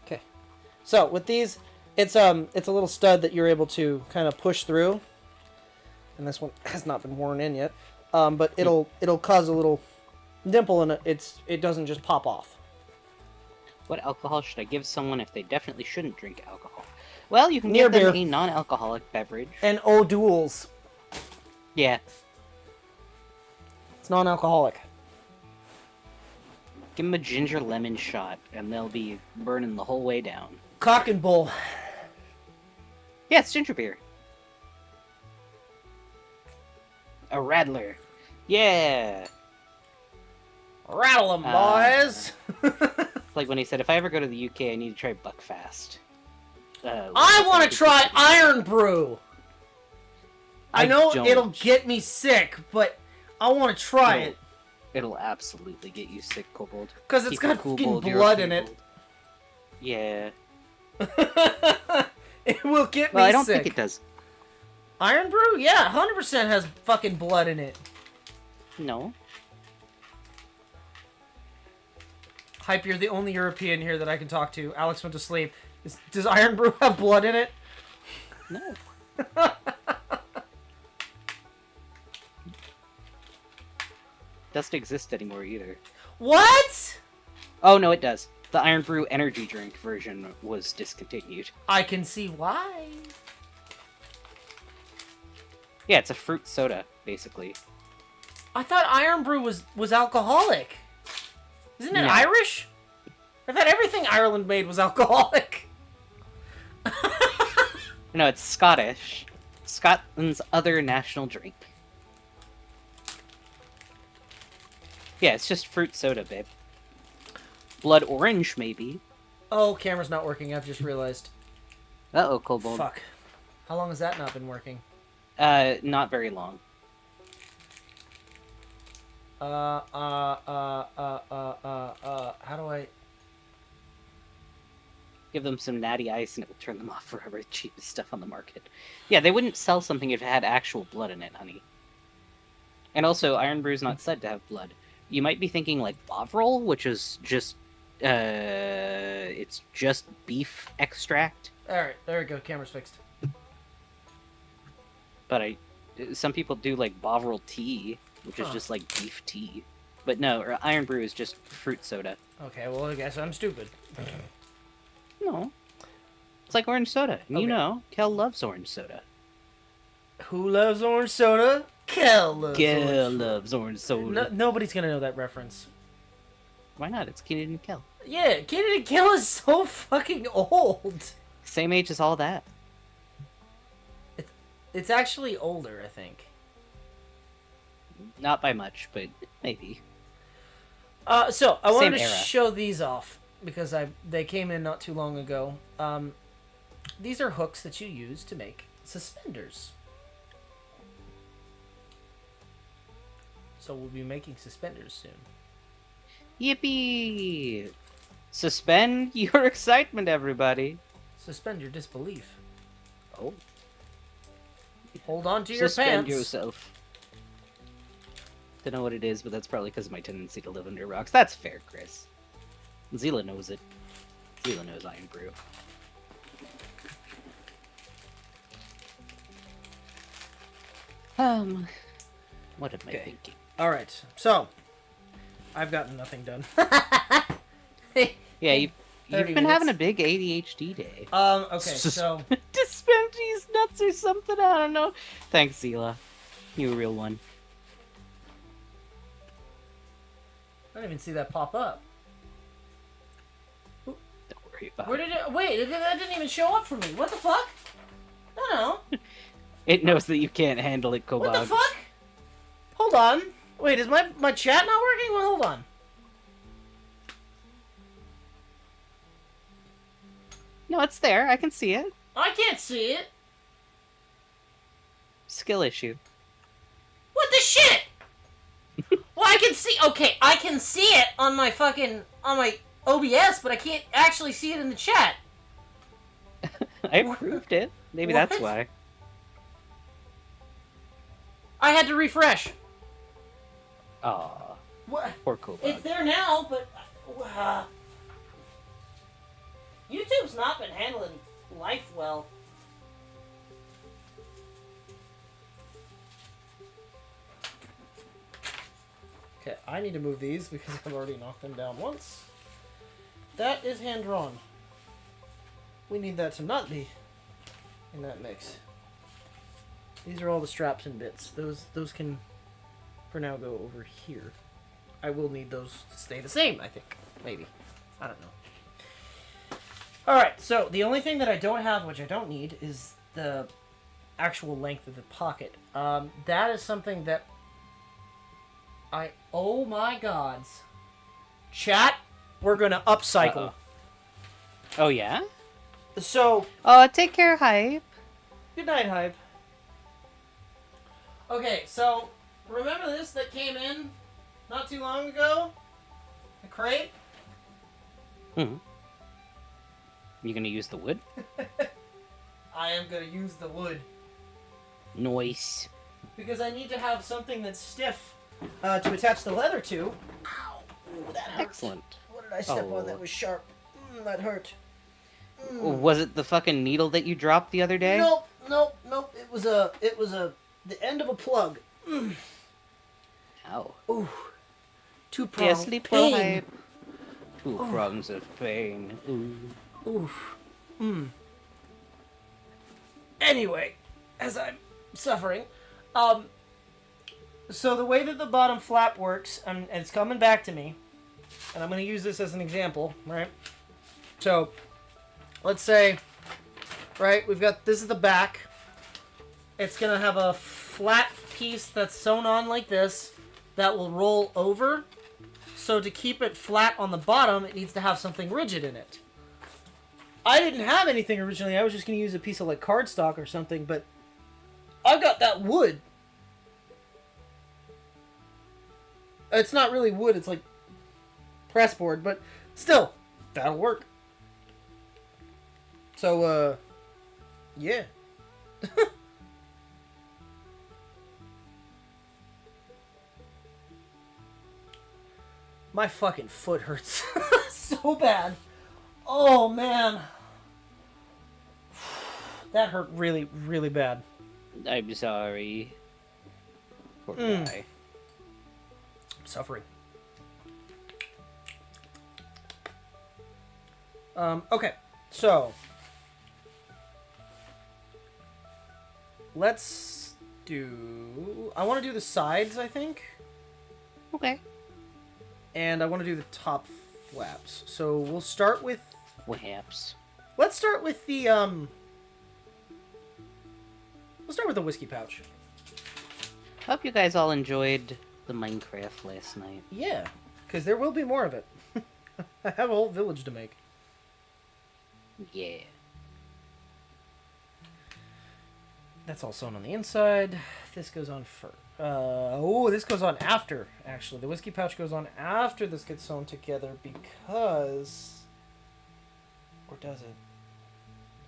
Speaker 1: Okay. So, with these, it's a little stud that you're able to kind of push through. And this one has not been worn in yet. But it'll cause a little dimple and it doesn't just pop off.
Speaker 2: What alcohol should I give someone if they definitely shouldn't drink alcohol? Well, you can
Speaker 1: Near
Speaker 2: give them
Speaker 1: beer.
Speaker 2: a non-alcoholic beverage.
Speaker 1: And O'Doul's.
Speaker 2: Yeah.
Speaker 1: It's non-alcoholic.
Speaker 2: Give them a ginger lemon shot, and they'll be burning the whole way down.
Speaker 1: Cock and bull.
Speaker 2: Yeah, it's ginger beer. A Radler. Yeah!
Speaker 1: Rattle them, boys!
Speaker 2: Like when he said, if I ever go to the UK, I need to try Buckfast.
Speaker 1: I want to try Iron Brew! I know it'll get me sick, but I want to try it.
Speaker 2: It'll absolutely get you sick, Kobold.
Speaker 1: Because it's got fucking blood in it.
Speaker 2: Yeah.
Speaker 1: It will get me sick.
Speaker 2: Well, I don't think it does.
Speaker 1: Iron Brew? Yeah, 100% has fucking blood in it.
Speaker 2: No.
Speaker 1: Hype, you're the only European here that I can talk to. Alex went to sleep. Does Iron Brew have blood in it?
Speaker 2: No. Doesn't exist anymore either.
Speaker 1: What?
Speaker 2: Oh, no, it does. The Iron Brew energy drink version was discontinued.
Speaker 1: I can see why.
Speaker 2: Yeah, it's a fruit soda, basically.
Speaker 1: I thought Iron Brew was alcoholic. Isn't it
Speaker 2: No.
Speaker 1: Irish? I thought everything Ireland made was alcoholic.
Speaker 2: No, it's Scottish. Scotland's other national drink. Yeah, it's just fruit soda, babe. Blood orange, maybe.
Speaker 1: Oh, camera's not working. I've just realized.
Speaker 2: Uh-oh, Kobold.
Speaker 1: Fuck. How long has that not been working?
Speaker 2: Not very long.
Speaker 1: How do I...
Speaker 2: Give them some natty ice and it will turn them off forever. The cheapest stuff on the market. Yeah, they wouldn't sell something if it had actual blood in it, honey. And also, Iron Brew's not said to have blood. You might be thinking like Bovril, which is just it's just beef extract.
Speaker 1: Alright, there we go. Camera's fixed.
Speaker 2: But some people do like Bovril tea, which is just like beef tea. But no, Iron Brew is just fruit soda.
Speaker 1: Okay, well, I guess I'm stupid.
Speaker 2: No. It's like orange soda. And you
Speaker 1: Okay.
Speaker 2: know, Kel loves orange soda.
Speaker 1: Who loves orange soda? Kel loves
Speaker 2: Kel
Speaker 1: orange
Speaker 2: loves orange soda.
Speaker 1: soda. Nobody's gonna know that reference.
Speaker 2: Why not? It's Keenan and Kel.
Speaker 1: Yeah, Keenan and Kel is so fucking old.
Speaker 2: Same age as all that.
Speaker 1: It's actually older, I think.
Speaker 2: Not by much, but maybe.
Speaker 1: So I wanted to
Speaker 2: Same era.
Speaker 1: show these off because they came in not too long ago. These are hooks that you use to make suspenders. So we'll be making suspenders soon.
Speaker 2: Yippee! Suspend your excitement, everybody.
Speaker 1: Suspend your disbelief.
Speaker 2: Oh.
Speaker 1: Hold on to your
Speaker 2: Suspend
Speaker 1: pants.
Speaker 2: yourself. Don't know what it is, but that's probably because of my tendency to live under rocks. That's fair, Chris. Zila knows it. Zila knows Iron Brew. What am I thinking?
Speaker 1: All right. So I've gotten nothing done.
Speaker 2: Yeah, you've
Speaker 1: 30
Speaker 2: been having a
Speaker 1: minutes.
Speaker 2: big ADHD day.
Speaker 1: Okay. So
Speaker 2: Suspend these nuts or something. I don't know. Thanks, Zila. You a real one.
Speaker 1: I didn't even see that pop up.
Speaker 2: Don't worry about
Speaker 1: Where
Speaker 2: it.
Speaker 1: did it? Wait, that didn't even show up for me. What the fuck? No.
Speaker 2: It knows that you can't handle it, Kobold.
Speaker 1: What the fuck? Hold on. Wait, is my chat not working? Well, hold on.
Speaker 2: No, it's there. I can see it.
Speaker 1: I can't see it.
Speaker 2: Skill issue.
Speaker 1: What the shit? Well, I can see. Okay, I can see it on my OBS, but I can't actually see it in the chat.
Speaker 2: I approved it. Maybe
Speaker 1: What?
Speaker 2: that's why.
Speaker 1: I had to refresh.
Speaker 2: Aw,
Speaker 1: What?
Speaker 2: poor Kobold.
Speaker 1: It's there now, but YouTube's not been handling life well. Okay, I need to move these because I've already knocked them down once. That is hand drawn. We need that to not be in that mix. These are all the straps and bits. Those can, for now, go over here. I will need those to stay the same, I think. Maybe. I don't know. Alright, so the only thing that I don't have, which I don't need, is the actual length of the pocket. That is something that oh my gods. Chat, we're gonna upcycle.
Speaker 2: Oh, yeah?
Speaker 1: So,
Speaker 2: Take care, Hype.
Speaker 1: good night, Hype. Okay, so, remember this that came in not too long ago? The crate?
Speaker 2: Hmm. You gonna use the wood?
Speaker 1: I am gonna use the wood.
Speaker 2: Nice.
Speaker 1: Because I need to have something that's stiff to attach the leather to. Ow! Ooh, that hurt.
Speaker 2: Excellent.
Speaker 1: What did I stepped on
Speaker 2: Oh.
Speaker 1: that was sharp. That hurt.
Speaker 2: Was it the fucking needle that you dropped the other day?
Speaker 1: Nope. It was the end of a plug.
Speaker 2: Ow.
Speaker 1: Ooh. Two
Speaker 2: Yeah,
Speaker 1: prongs.
Speaker 2: sleep
Speaker 1: Pain.
Speaker 2: well, hype. 2 prongs of pain. Ooh.
Speaker 1: Oof. Anyway, as I'm suffering, so the way that the bottom flap works, and it's coming back to me, and I'm going to use this as an example, right? So, let's say, right, this is the back. It's going to have a flat piece that's sewn on like this that will roll over. So to keep it flat on the bottom, it needs to have something rigid in it. I didn't have anything originally. I was just going to use a piece of like cardstock or something, but I've got that wood. It's not really wood, it's like pressboard, but still, that'll work. So, yeah. My fucking foot hurts so bad. Oh, man. That hurt really, really bad.
Speaker 2: I'm sorry. Poor guy.
Speaker 1: Suffering. Okay, so let's do... I want to do the sides, I think.
Speaker 2: Okay.
Speaker 1: And I want to do the top flaps. So we'll start with...
Speaker 2: Perhaps.
Speaker 1: Let's start with the, Let's start with the whiskey pouch.
Speaker 2: Hope you guys all enjoyed the Minecraft last night.
Speaker 1: Yeah, because there will be more of it. I have a whole village to make.
Speaker 2: Yeah.
Speaker 1: That's all sewn on the inside. This goes on first. This goes on after, actually. The whiskey pouch goes on after this gets sewn together because... Or does it?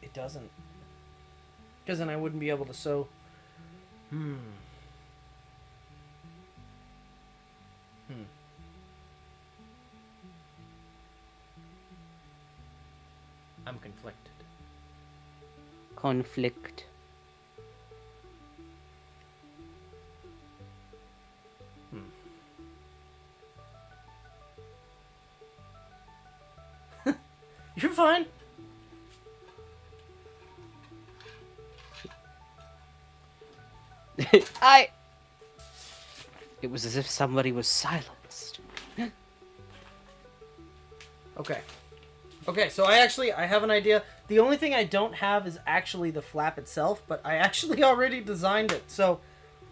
Speaker 1: It doesn't. Because then I wouldn't be able to sew... I'm conflicted.
Speaker 2: Conflict.
Speaker 1: You're fine.
Speaker 2: It was as if somebody was silenced.
Speaker 1: Okay. Okay, so I have an idea. The only thing I don't have is actually the flap itself, but I actually already designed it. So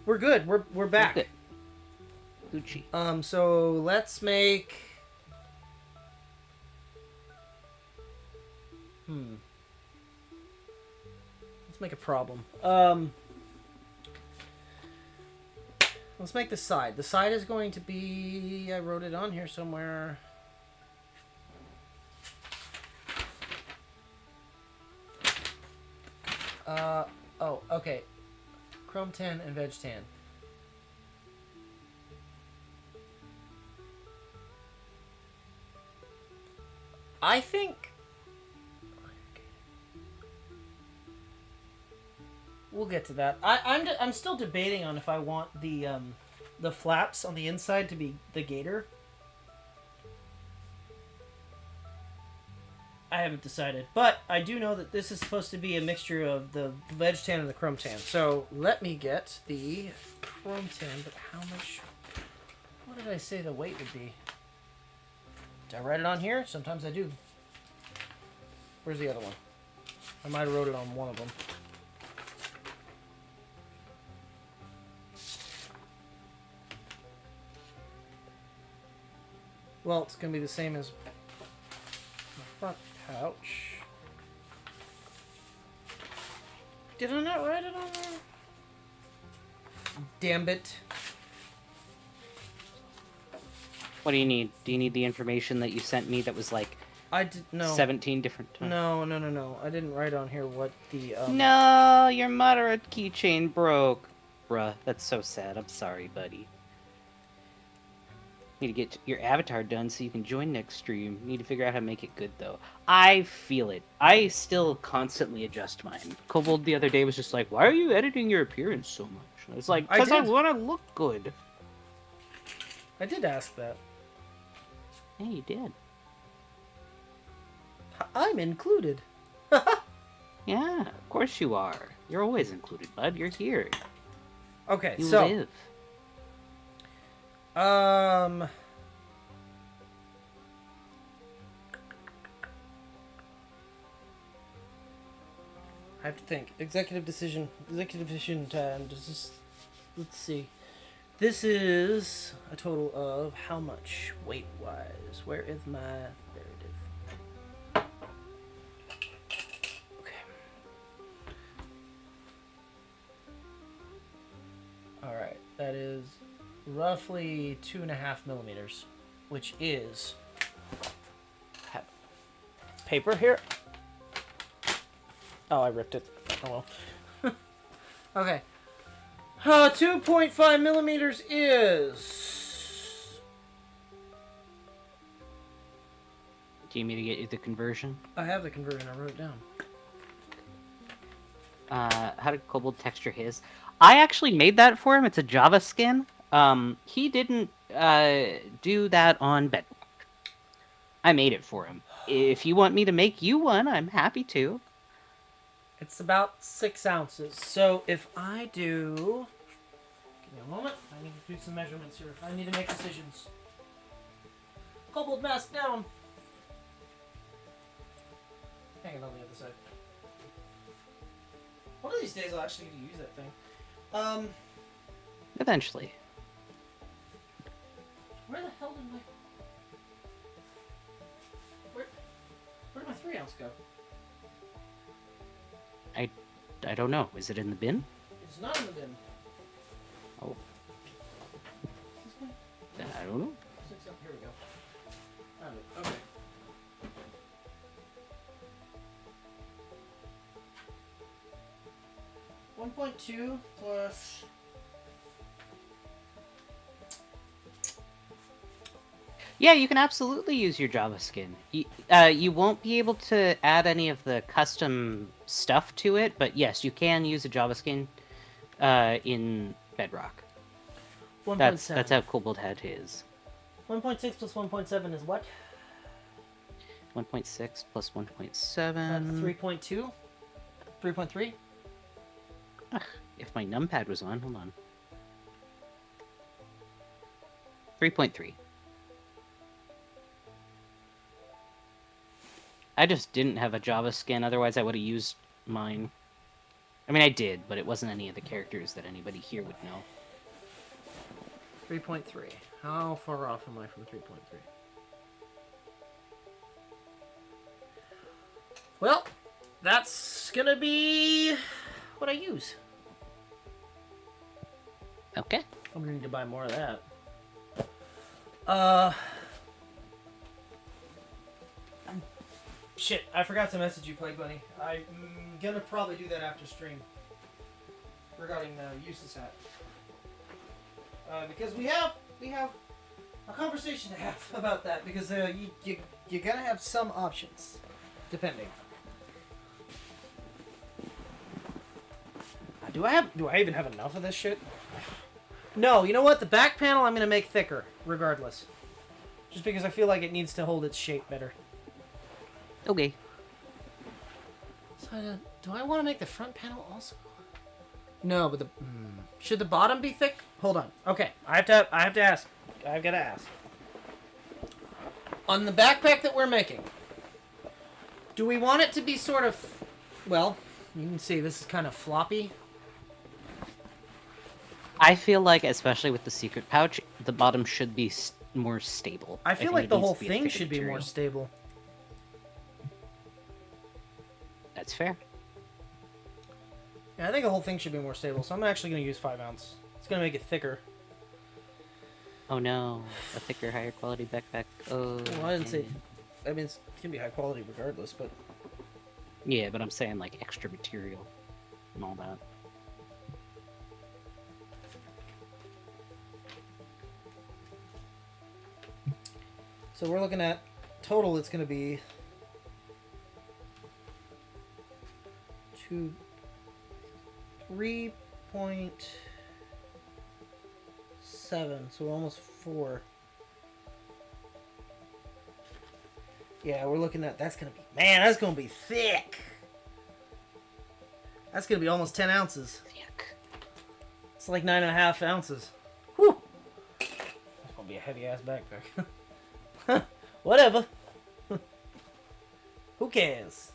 Speaker 1: we're good. We're back.
Speaker 2: Okay. Gucci.
Speaker 1: So let's make... Let's make a problem. Let's make the side. The side is going to be... I wrote it on here somewhere. Oh, okay. Chrome tan and veg tan. I think... We'll get to that. I'm still debating on if I want the flaps on the inside to be the gator. I haven't decided, but I do know that this is supposed to be a mixture of the veg tan and the chrome tan. So let me get the chrome tan. But how much? What did I say the weight would be? Did I write it on here? Sometimes I do. Where's the other one? I might have wrote it on one of them. Well, it's going to be the same as the front pouch. Did I not write it on there? Damn it.
Speaker 2: What do you need? Do you need the information that you sent me that was like
Speaker 1: I did no
Speaker 2: 17 different times?
Speaker 1: No. I didn't write on here what the
Speaker 2: No, your moderate keychain broke. Bruh, that's so sad. I'm sorry, buddy. Need to get your avatar done so you can join next stream. Need to figure out how to make it good, though. I feel it. I still constantly adjust mine. Kobold the other day was just like, why are you editing your appearance so much? I was like, because I want to look good.
Speaker 1: I did ask that.
Speaker 2: Yeah, you did.
Speaker 1: I'm included.
Speaker 2: Yeah, of course you are. You're always included, bud. You're here.
Speaker 1: Okay,
Speaker 2: You
Speaker 1: so...
Speaker 2: live.
Speaker 1: I have to think. Executive decision time. Let's see. This is a total of how much weight-wise? Where is my... There it is. Okay. Alright, that is roughly 2.5 millimeters, which is... paper here. Oh, I ripped it. Oh well. Okay. 2.5 millimeters is...
Speaker 2: Do you need me to get you the conversion?
Speaker 1: I have the conversion. I wrote it down.
Speaker 2: How did Kobold texture his? I actually made that for him. It's a Java skin. He didn't do that on Bedrock. I made it for him. If you want me to make you one, I'm happy to.
Speaker 1: It's about 6 ounces. So if I do... Give me a moment. I need to do some measurements here. I need to make decisions. Kobold mask down. Hang it on the other side. One of these days I'll actually need to use that thing.
Speaker 2: Eventually.
Speaker 1: Where the hell did my... Where did my 3 ounce go?
Speaker 2: I don't know. Is it in the bin?
Speaker 1: It's not in the bin.
Speaker 2: Oh.
Speaker 1: Is this one?
Speaker 2: I don't know.
Speaker 1: 6 ounce. Here we go. Found it. Okay. .2 plus...
Speaker 2: Yeah, you can absolutely use your Java skin. You won't be able to add any of the custom stuff to it, but yes, you can use a Java skin in Bedrock.
Speaker 1: 1.7.
Speaker 2: That's how Kobold had his.
Speaker 1: 1.6 plus 1.7 is what?
Speaker 2: 1.6 plus 1.7...
Speaker 1: 3.2? 3.3?
Speaker 2: If my numpad was on, hold on. 3.3. I just didn't have a Java skin, otherwise I would have used mine. I mean, I did, but it wasn't any of the characters that anybody here would know.
Speaker 1: 3.3. How far off am I from 3.3? Well, that's gonna be what I use.
Speaker 2: Okay.
Speaker 1: I'm gonna need to buy more of that. Shit, I forgot to message you, Plague Bunny. I'm gonna probably do that after stream. Regarding the useless hat. Because we have a conversation to have about that, because you're gonna have some options, depending. Do I even have enough of this shit? No, you know what? The back panel I'm gonna make thicker, regardless. Just because I feel like it needs to hold its shape better.
Speaker 2: Okay.
Speaker 1: So, do I want to make the front panel also? No, but should the bottom be thick? Hold on. Okay, I have to ask. I've got to ask. On the backpack that we're making, do we want it to be sort of, well, you can see this is kind of floppy.
Speaker 2: I feel like, especially with the secret pouch, the bottom should be more stable.
Speaker 1: I feel
Speaker 2: think
Speaker 1: like
Speaker 2: it
Speaker 1: the
Speaker 2: needs
Speaker 1: whole
Speaker 2: to be a
Speaker 1: thing
Speaker 2: thicker
Speaker 1: should be more
Speaker 2: material.
Speaker 1: stable.
Speaker 2: That's fair.
Speaker 1: Yeah, I think the whole thing should be more stable, so I'm actually going to use 5 ounce. It's going to make it thicker.
Speaker 2: Oh no, a thicker, higher quality backpack. Oh.
Speaker 1: Well, I didn't say... I mean, it's going to be high quality regardless, but...
Speaker 2: Yeah, but I'm saying like extra material and all that.
Speaker 1: So we're looking at total. It's going to be 3.7. So almost 4. Yeah, we're looking at, that's going to be, man, that's going to be thick. That's going to be almost 10 ounces.
Speaker 2: Thick.
Speaker 1: It's like 9.5 ounces. Whew. That's going to be a heavy ass backpack. Whatever. Who cares?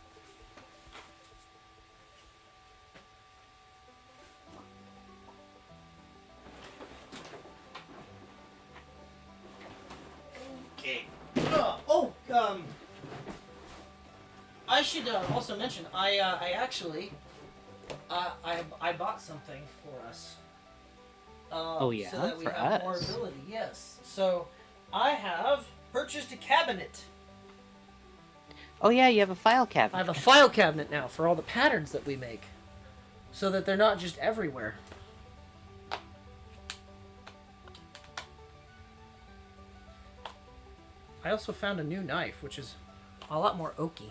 Speaker 1: Okay. I should also mention I actually I bought something for us.
Speaker 2: Oh yeah,
Speaker 1: so that we
Speaker 2: for
Speaker 1: have more
Speaker 2: us.
Speaker 1: ability. Yes. So I have purchased a cabinet.
Speaker 2: Oh yeah, you have a file cabinet.
Speaker 1: I have a file cabinet now for all the patterns that we make, so that they're not just everywhere. I also found a new knife, which is a lot more oaky.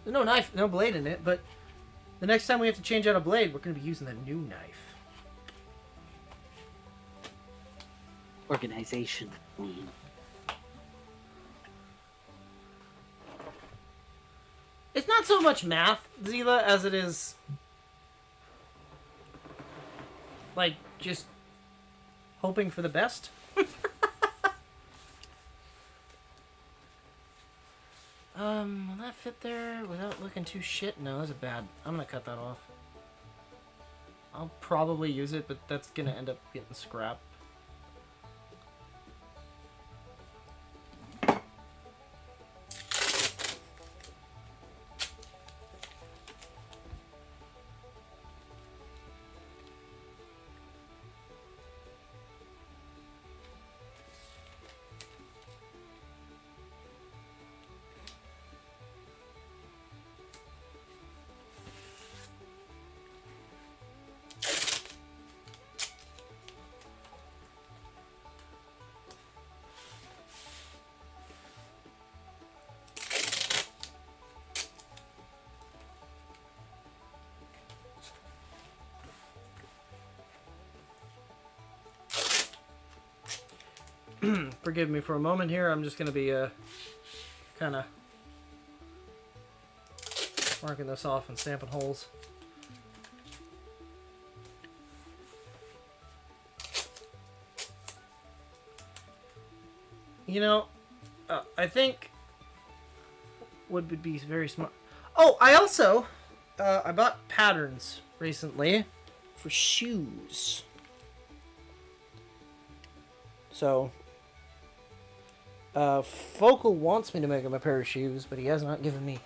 Speaker 1: There's no knife, no blade in it, but the next time we have to change out a blade, we're going to be using the new knife.
Speaker 2: Organization.
Speaker 1: It's not so much math, Zila, as it is like just hoping for the best. Will that fit there without looking too shit? No, that's bad. I'm gonna cut that off. I'll probably use it, but that's gonna end up getting scrapped. Forgive me for a moment here. I'm just going to be kind of marking this off and stamping holes. You know, I think would be very smart. Oh, I also I bought patterns recently for shoes. So Focal wants me to make him a pair of shoes, but he has not given me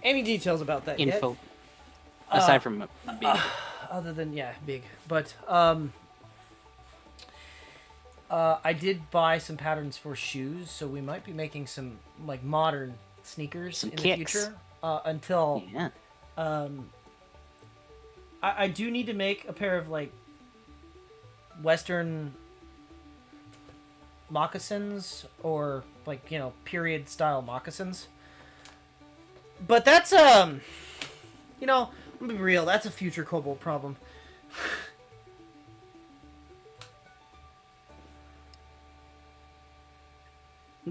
Speaker 1: any details about that yet.
Speaker 2: Info. Aside from big.
Speaker 1: Other than, yeah, big. But I did buy some patterns for shoes, so we might be making some like modern sneakers
Speaker 2: Some
Speaker 1: in
Speaker 2: kicks.
Speaker 1: the future. Until
Speaker 2: Yeah.
Speaker 1: I do need to make a pair of like Western moccasins, or like, you know, period style moccasins. But that's you know, I'm gonna be real, that's a future Kobold problem.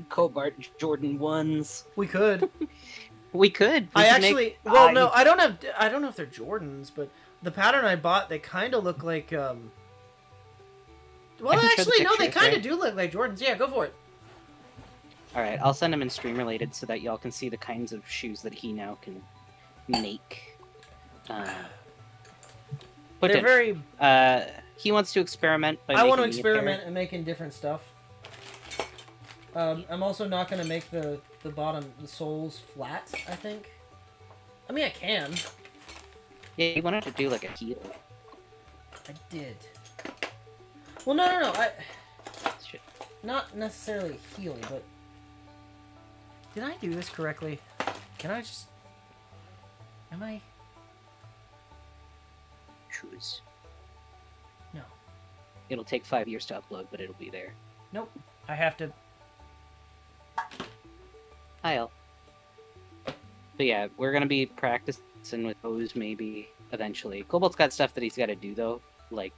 Speaker 2: Cobart Jordan 1s.
Speaker 1: We could.
Speaker 2: We could.
Speaker 1: I
Speaker 2: could
Speaker 1: actually,
Speaker 2: make-
Speaker 1: well, no, I don't know if they're Jordans, but the pattern I bought, they kind of look like well,
Speaker 2: I can show the
Speaker 1: actually, no, they
Speaker 2: picture,
Speaker 1: kind of
Speaker 2: right?
Speaker 1: do look like Jordans. Yeah, go for it.
Speaker 2: All right, I'll send them in stream related so that y'all can see the kinds of shoes that he now can make.
Speaker 1: They're very.
Speaker 2: He wants to experiment. By
Speaker 1: I want to
Speaker 2: making me a pair.
Speaker 1: experiment and making different stuff. I'm also not going to make the bottom, the soles flat, I think. I mean, I can.
Speaker 2: Yeah, he wanted to do like a heel.
Speaker 1: I did. Well, no.
Speaker 2: Shit.
Speaker 1: Not necessarily heely, but... Did I do this correctly? Can I just... Am I...
Speaker 2: Shoes.
Speaker 1: No.
Speaker 2: it'll take 5 years to upload, but it'll be there.
Speaker 1: Nope. I have to...
Speaker 2: Hi, El. But yeah, we're gonna be practicing with those maybe eventually. Kobold's got stuff that he's got to do though, like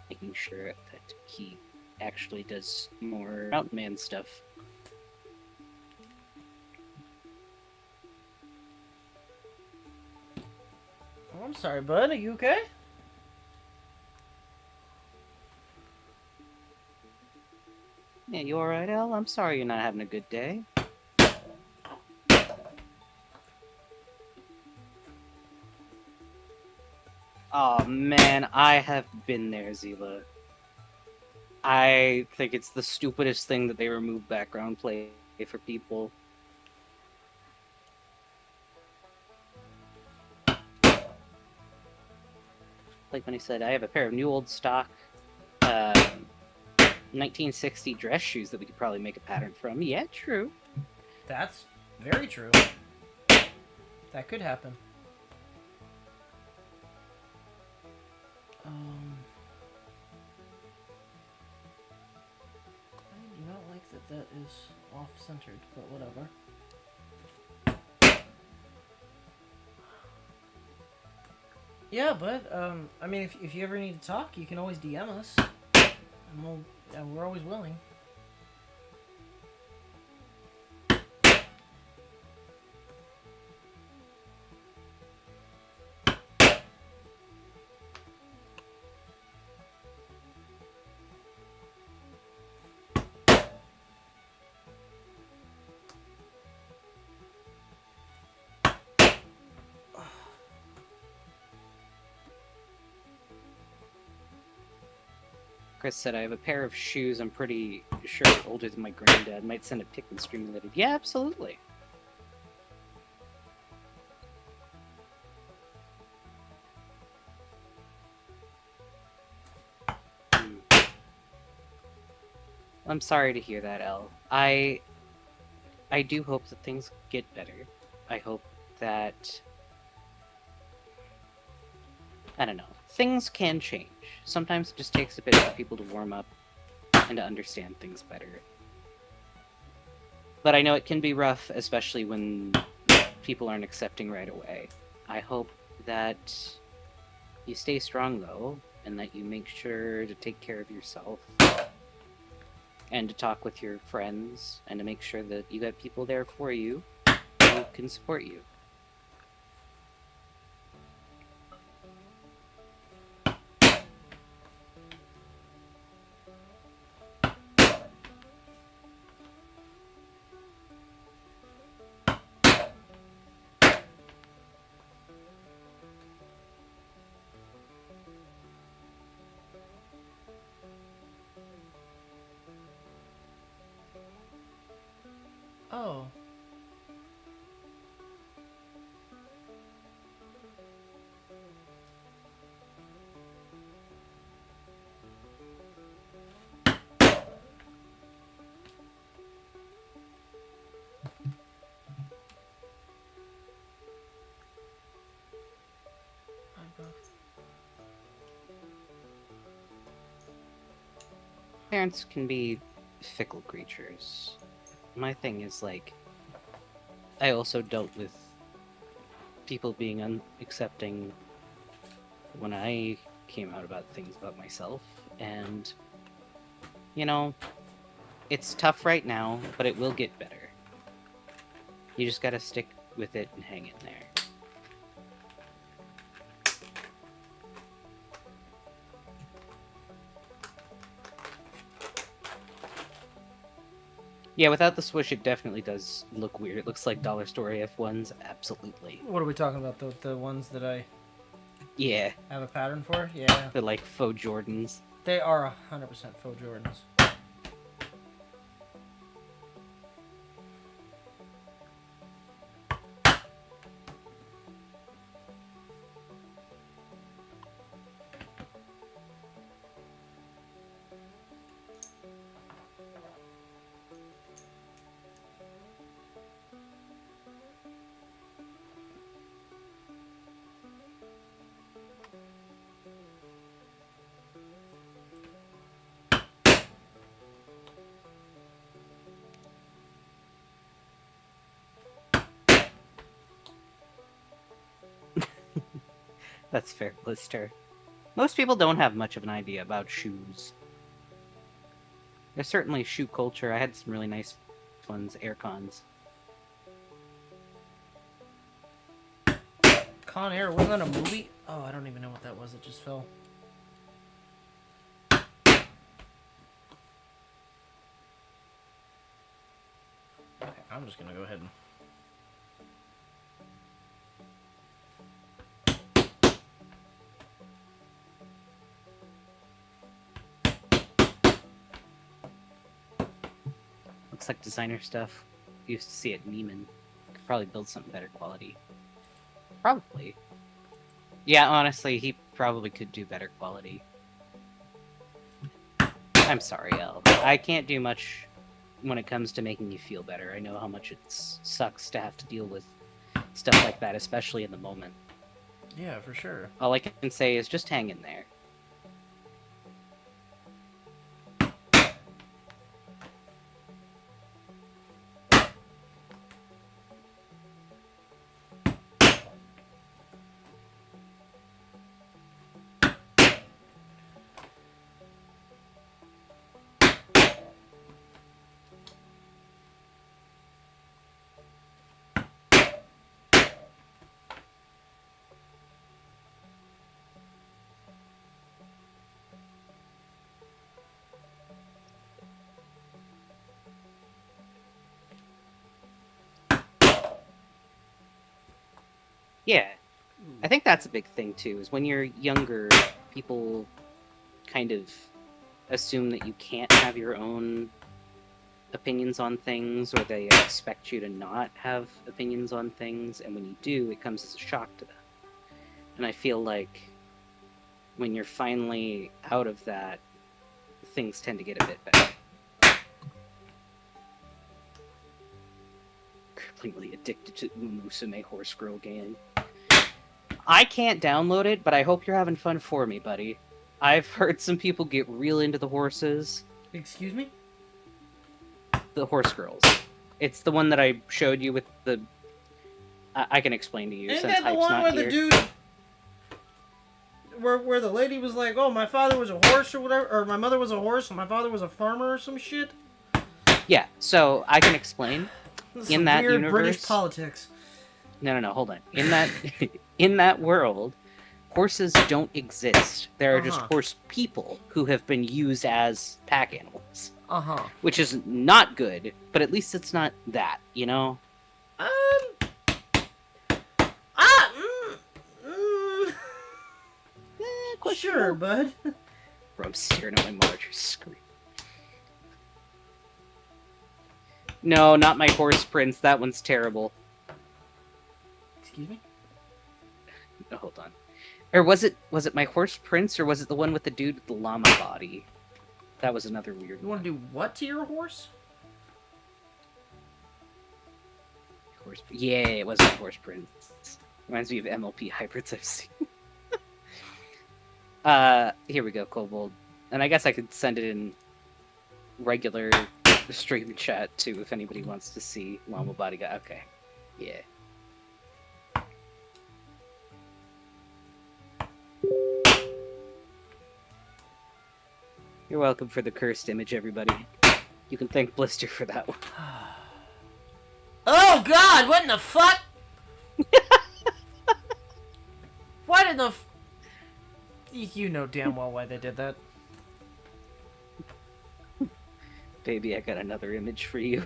Speaker 2: making sure that he actually does more mountain man stuff.
Speaker 1: Oh, I'm sorry, bud. Are you okay?
Speaker 2: Yeah, you alright, El? I'm sorry you're not having a good day. Oh man, I have been there, Zila. I think it's the stupidest thing that they remove background play for people. Like when he said, I have a pair of new old stock 1960 dress shoes that we could probably make a pattern from. Yeah, true.
Speaker 1: That's very true. That could happen. I do not like that that is off-centered, but whatever. Yeah, but, I mean, if you ever need to talk, you can always DM us. And we're always willing.
Speaker 2: Chris said, I have a pair of shoes I'm pretty sure are older than my granddad. Might send a pic and stream related. Yeah, absolutely. I'm sorry to hear that, El. I do hope that things get better. I hope that... I don't know. Things can change. Sometimes it just takes a bit for people to warm up and to understand things better. But I know it can be rough, especially when people aren't accepting right away. I hope that you stay strong, though, and that you make sure to take care of yourself. And to talk with your friends, and to make sure that you got people there for you who can support you.
Speaker 1: Oh.
Speaker 2: Parents can be fickle creatures. My thing is, like, I also dealt with people being unaccepting when I came out about things about myself, and, you know, it's tough right now, but it will get better. You just gotta stick with it and hang in there. Yeah, without the swoosh, it definitely does look weird. It looks like Dollar Store AF1s, absolutely.
Speaker 1: What are we talking about? The ones that I
Speaker 2: Yeah,
Speaker 1: have a pattern for? Yeah.
Speaker 2: they're like faux Jordans.
Speaker 1: They are 100% faux Jordans.
Speaker 2: That's fair, Blister. Most people don't have much of an idea about shoes. There's certainly shoe culture. I had some really nice ones, Aircons.
Speaker 1: Con Air, wasn't that a movie? Oh, I don't even know what that was. It just fell. Okay, I'm just gonna go ahead and...
Speaker 2: Looks like designer stuff. Used to see it in Neiman. Could probably build something better quality. Probably. Yeah, honestly, he probably could do better quality. I'm sorry, Elle. I can't do much when it comes to making you feel better. I know how much it sucks to have to deal with stuff like that, especially in the moment.
Speaker 1: Yeah, for sure.
Speaker 2: All I can say is just hang in there. Yeah, I think that's a big thing too, is when you're younger, people kind of assume that you can't have your own opinions on things, or they expect you to not have opinions on things, and when you do, it comes as a shock to them. And I feel like when you're finally out of that, things tend to get a bit better. Cripplingly addicted to Umusume Horse Girl game. I can't download it, but I hope you're having fun for me, buddy. I've heard some people get real into the horses.
Speaker 1: Excuse me?
Speaker 2: The horse girls. It's the one that I showed you with the... I can explain to you.
Speaker 1: Isn't
Speaker 2: since
Speaker 1: that the
Speaker 2: Hype's
Speaker 1: one
Speaker 2: not
Speaker 1: where
Speaker 2: here.
Speaker 1: the dude... Where the lady was like, oh, my father was a horse or whatever, or my mother was a horse and my father was a farmer or some shit?
Speaker 2: Yeah, so I can explain.
Speaker 1: This is
Speaker 2: In
Speaker 1: some
Speaker 2: that
Speaker 1: weird
Speaker 2: universe...
Speaker 1: British politics.
Speaker 2: No, hold on. In that in that world, horses don't exist. There are just horse people who have been used as pack animals. Which is not good, but at least it's not that, you know?
Speaker 1: Sure, bud.
Speaker 2: Bro, I'm staring at my monitor screen. No, not my horse prince. That one's terrible.
Speaker 1: Excuse me?
Speaker 2: No, hold on. Or was it my horse prince, or was it the one with the dude with the llama body? That was another weird
Speaker 1: You want to do what to your horse?
Speaker 2: Horse. Yeah, it was my horse prince. Reminds me of MLP hybrids I've seen. Here we go, Kobold. And I guess I could send it in regular stream chat too if anybody wants to see llama body guy. Okay. Yeah. You're welcome for the cursed image, everybody. You can thank Blister for that one.
Speaker 1: Oh god, what in the fuck? Why did the... You know damn well why they did that.
Speaker 2: Baby, I got another image for you.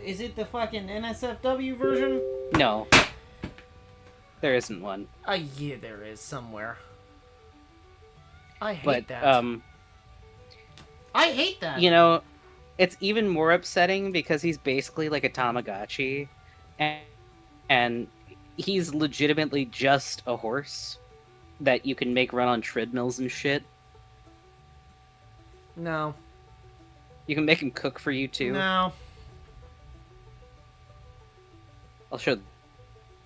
Speaker 1: Is it the fucking NSFW version?
Speaker 2: No. There isn't one.
Speaker 1: Yeah, there is somewhere. I hate that. I hate that.
Speaker 2: You know, it's even more upsetting because he's basically like a Tamagotchi, and he's legitimately just a horse that you can make run on treadmills and shit.
Speaker 1: No.
Speaker 2: You can make him cook for you too.
Speaker 1: No.
Speaker 2: I'll show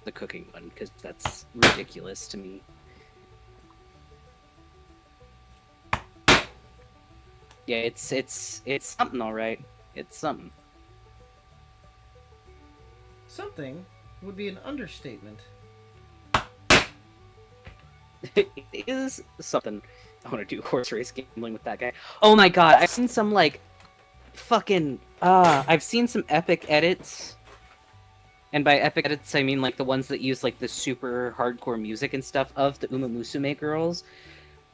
Speaker 2: the cooking one because that's ridiculous to me. Yeah, it's something, all right. It's something.
Speaker 1: Something would be an understatement.
Speaker 2: It is something. I want to do horse race gambling with that guy. Oh my god, I've seen some like fucking I've seen some epic edits. And by epic edits I mean like the ones that use like the super hardcore music and stuff of the Uma Musume girls.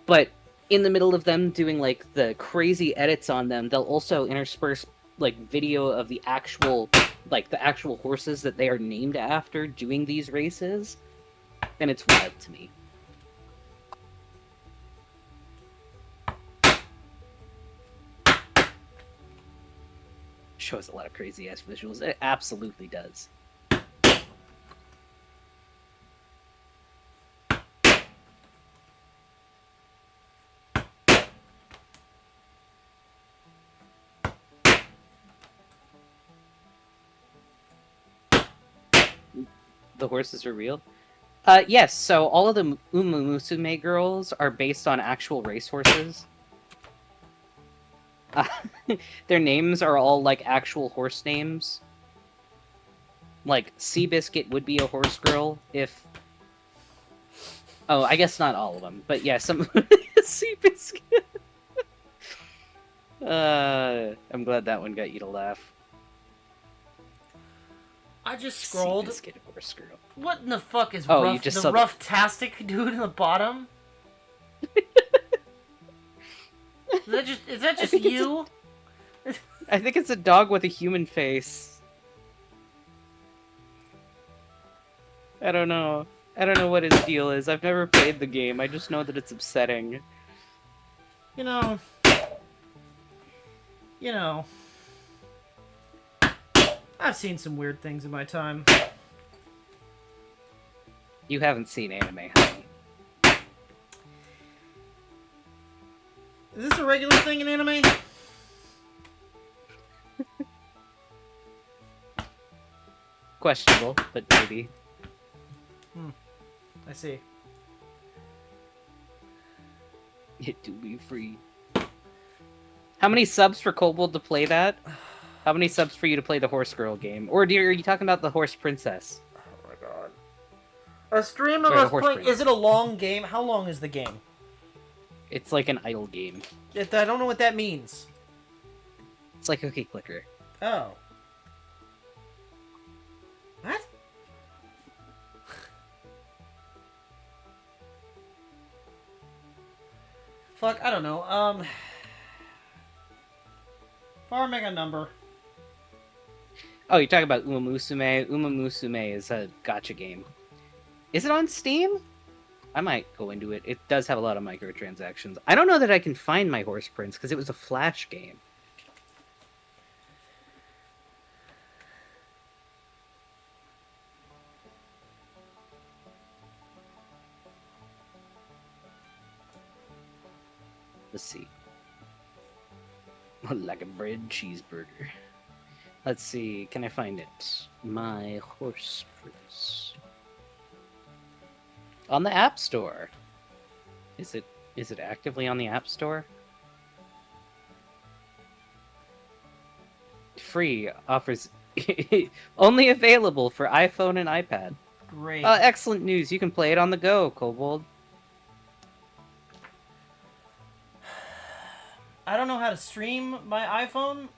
Speaker 2: But in the middle of them doing like the crazy edits on them, they'll also intersperse like video of the actual horses that they are named after doing these races. And it's wild to me. Shows a lot of crazy ass visuals. It absolutely does. The horses are real? Yes, so all of the Uma Musume girls are based on actual racehorses. Their names are all, like, actual horse names. Like, Seabiscuit would be a horse girl if... Oh, I guess not all of them, but yeah, some... Seabiscuit! I'm glad that one got you to laugh.
Speaker 1: I just scrolled.
Speaker 2: Seabiscuit, horse girl.
Speaker 1: What in the fuck is
Speaker 2: rough,
Speaker 1: you just the rough-tastic dude in the bottom? Is that just you?
Speaker 2: I think it's a dog with a human face. I don't know. I don't know what his deal is. I've never played the game. I just know that it's upsetting.
Speaker 1: You know... I've seen some weird things in my time.
Speaker 2: You haven't seen anime, honey.
Speaker 1: Is this a regular thing in anime?
Speaker 2: Questionable, but maybe.
Speaker 1: I see.
Speaker 2: It to be free. How many subs for Kobold to play that? How many subs for you to play the horse girl game? Or are you talking about the horse princess?
Speaker 1: Oh my god. A stream of us playing... Is it a long game? How long is the game?
Speaker 2: It's like an idle game.
Speaker 1: I don't know what that means.
Speaker 2: It's like Cookie Clicker.
Speaker 1: Oh. What? Fuck, I don't know. Far make a number.
Speaker 2: Oh, you're talking about Uma Musume? Uma Musume is a gacha game. Is it on Steam? I might go into it. It does have a lot of microtransactions. I don't know that I can find my horse prince because it was a Flash game. Let's see. Like a bread cheeseburger. Let's see. Can I find it? My horse prince. On the App Store. Is it actively on the App Store? Free offers only available for iPhone and iPad.
Speaker 1: Great.
Speaker 2: Excellent news. You can play it on the go, Kobold.
Speaker 1: I don't know how to stream my iPhone.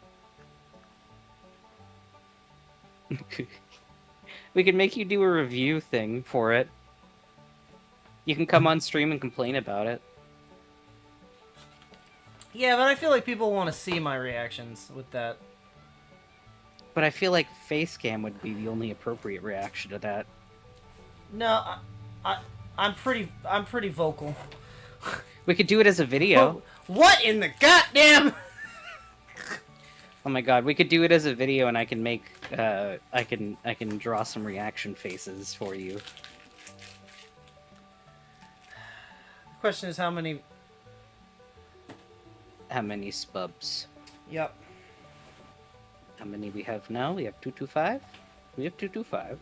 Speaker 2: We can make you do a review thing for it. You can come on stream and complain about it.
Speaker 1: Yeah, but I feel like people want to see my reactions with that.
Speaker 2: But I feel like Facecam would be the only appropriate reaction to that.
Speaker 1: No, I'm pretty vocal.
Speaker 2: We could do it as a video.
Speaker 1: What in the goddamn?
Speaker 2: Oh my god, we could do it as a video, and I can make I can draw some reaction faces for you.
Speaker 1: The question is how many
Speaker 2: spubs?
Speaker 1: Yep.
Speaker 2: How many we have now? We have 225. We have 225.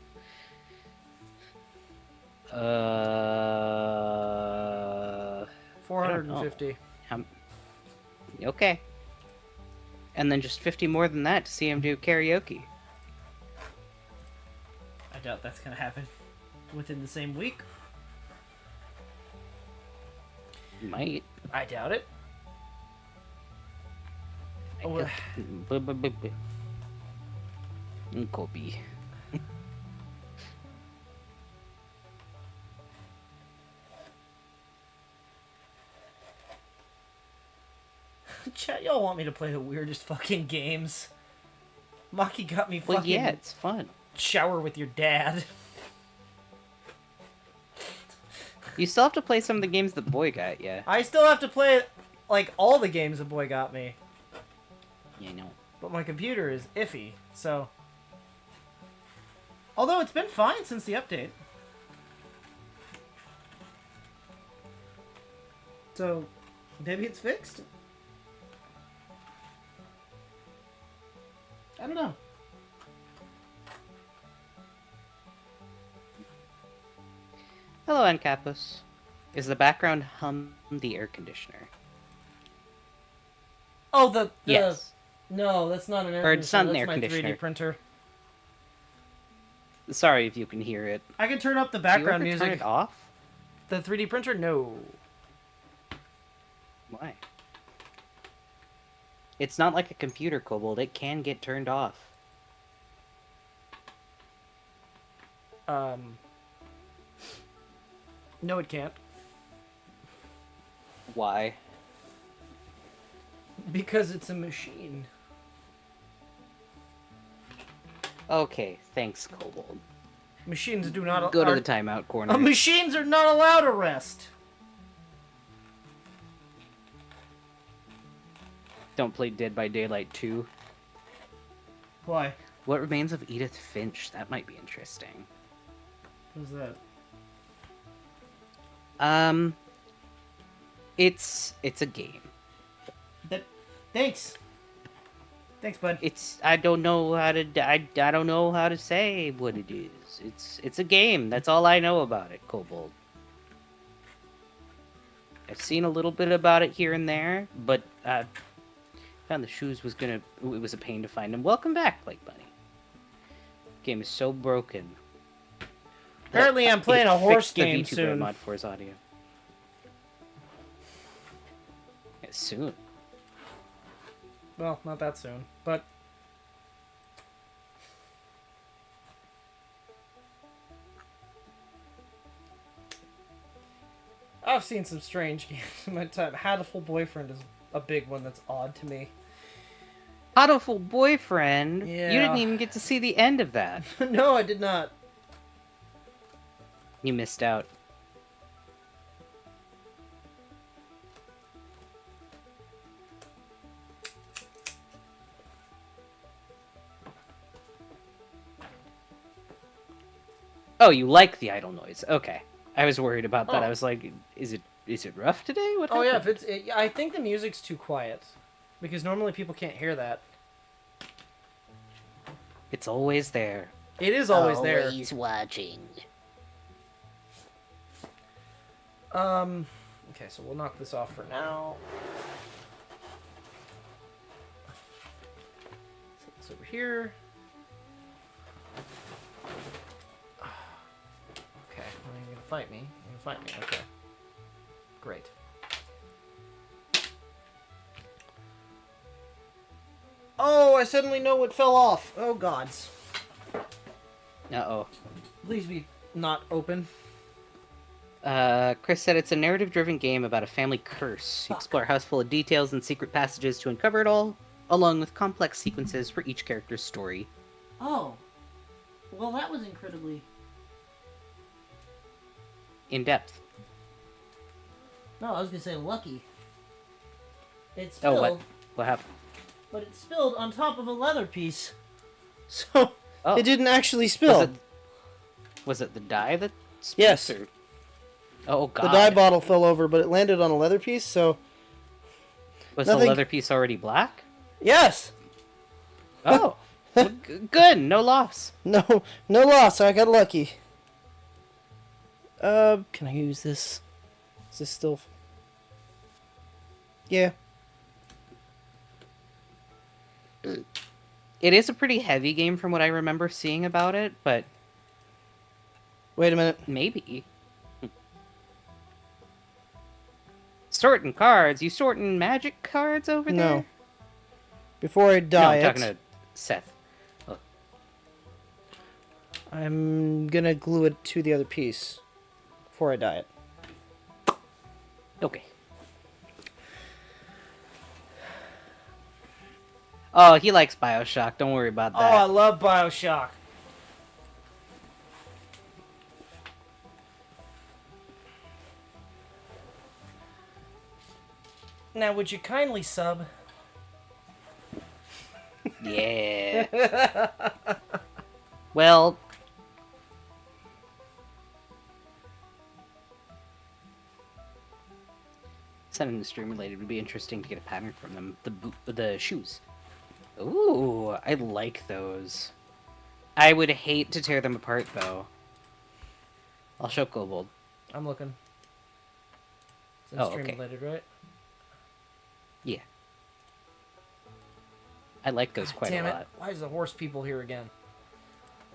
Speaker 1: 450.
Speaker 2: Okay. And then just 50 more than that to see him do karaoke.
Speaker 1: I doubt that's gonna happen within the same week.
Speaker 2: Might.
Speaker 1: I doubt it.
Speaker 2: Kobe.
Speaker 1: Chat, y'all want me to play the weirdest fucking games. Maki got me fucking...
Speaker 2: Well, yeah, it's fun.
Speaker 1: Shower with your dad.
Speaker 2: You still have to play some of the games that Boy got, yeah.
Speaker 1: I still have to play, like, all the games the boy got me.
Speaker 2: Yeah, I know.
Speaker 1: But my computer is iffy, so... Although it's been fine since the update. So, maybe it's fixed? I don't know.
Speaker 2: Hello, Ancapus. Is the background hum the air conditioner?
Speaker 1: Oh, the
Speaker 2: Yes.
Speaker 1: No, that's not an air
Speaker 2: Or
Speaker 1: conditioner.
Speaker 2: it's not an
Speaker 1: That's
Speaker 2: air
Speaker 1: my
Speaker 2: conditioner.
Speaker 1: 3D printer.
Speaker 2: Sorry if you can hear it.
Speaker 1: I can turn up the
Speaker 2: Do you ever
Speaker 1: background
Speaker 2: turn
Speaker 1: music.
Speaker 2: it off?
Speaker 1: The 3D printer? No.
Speaker 2: Why? It's not like a computer, Kobold. It can get turned off.
Speaker 1: No, it can't.
Speaker 2: Why?
Speaker 1: Because it's a machine.
Speaker 2: Okay, thanks, Kobold.
Speaker 1: Machines do not...
Speaker 2: Go to the timeout corner.
Speaker 1: Machines are not allowed to rest.
Speaker 2: Don't play Dead by Daylight 2.
Speaker 1: Why?
Speaker 2: What remains of Edith Finch? That might be interesting.
Speaker 1: What's that?
Speaker 2: It's a game.
Speaker 1: Thanks. Thanks, bud.
Speaker 2: I don't know how to say what it is. It's a game. That's all I know about it, Kobold. I've seen a little bit about it here and there, but found the shoes it was a pain to find them. Welcome back, Blake Bunny. Game is so broken.
Speaker 1: Apparently I'm playing a horse game
Speaker 2: the VTuber
Speaker 1: soon.
Speaker 2: mod for his audio. Yeah, soon.
Speaker 1: Well, not that soon, but... I've seen some strange games in my time. Hatful Boyfriend is a big one that's odd to me.
Speaker 2: Hatful Boyfriend?
Speaker 1: Yeah.
Speaker 2: You didn't even get to see the end of that.
Speaker 1: No, I did not.
Speaker 2: You missed out. Oh, you like the idle noise. Okay. I was worried about that.
Speaker 1: Oh.
Speaker 2: I was like, is it rough today? What
Speaker 1: Oh yeah,
Speaker 2: happened?
Speaker 1: I think the music's too quiet. Because normally people can't hear that.
Speaker 2: It's always there.
Speaker 1: It is always there.
Speaker 2: Always watching.
Speaker 1: Okay, so we'll knock this off for now. Set this over here. Okay, well, you're gonna fight me. You're gonna fight me, okay. Great. Oh, I suddenly know what fell off. Oh, gods.
Speaker 2: Uh-oh.
Speaker 1: Please be not open.
Speaker 2: Chris said it's a narrative-driven game about a family curse. You explore a house full of details and secret passages to uncover it all, along with complex sequences for each character's story.
Speaker 1: Oh. Well, that was incredibly...
Speaker 2: In-depth.
Speaker 1: No, I was gonna say lucky. It
Speaker 2: Oh,
Speaker 1: spilled,
Speaker 2: what happened?
Speaker 1: but it spilled on top of a leather piece. So,
Speaker 2: Oh.
Speaker 1: it didn't actually spill.
Speaker 2: Was it the dye that spilled?
Speaker 1: Yes.
Speaker 2: Or... Oh, God.
Speaker 1: The dye bottle fell over, but it landed on a leather piece, so...
Speaker 2: Was
Speaker 1: nothing...
Speaker 2: the leather piece already black?
Speaker 1: Yes!
Speaker 2: Oh. Well, good. No loss.
Speaker 1: No loss. I got lucky. Can I use this? Is this still... Yeah.
Speaker 2: It is a pretty heavy game from what I remember seeing about it, but...
Speaker 1: Wait a minute.
Speaker 2: Maybe. Sorting cards? You sorting magic cards over there?
Speaker 1: No. Before I
Speaker 2: No,
Speaker 1: dye
Speaker 2: I'm talking
Speaker 1: it,
Speaker 2: to Seth. Oh,
Speaker 1: I'm gonna glue it to the other piece before I dye it.
Speaker 2: okay. Oh, he likes Bioshock. Don't worry about
Speaker 1: Oh, I
Speaker 2: that.
Speaker 1: love Bioshock. Now, would you kindly sub?
Speaker 2: Yeah. Well, something stream related would be interesting to get a pattern from them. The shoes. Ooh, I like those. I would hate to tear them apart though. I'll show Kobold.
Speaker 1: I'm looking. It's
Speaker 2: Oh,
Speaker 1: stream
Speaker 2: okay.
Speaker 1: related, right?
Speaker 2: Yeah. I like those
Speaker 1: God
Speaker 2: quite
Speaker 1: damn
Speaker 2: a
Speaker 1: it.
Speaker 2: lot.
Speaker 1: Why is the horse people here again?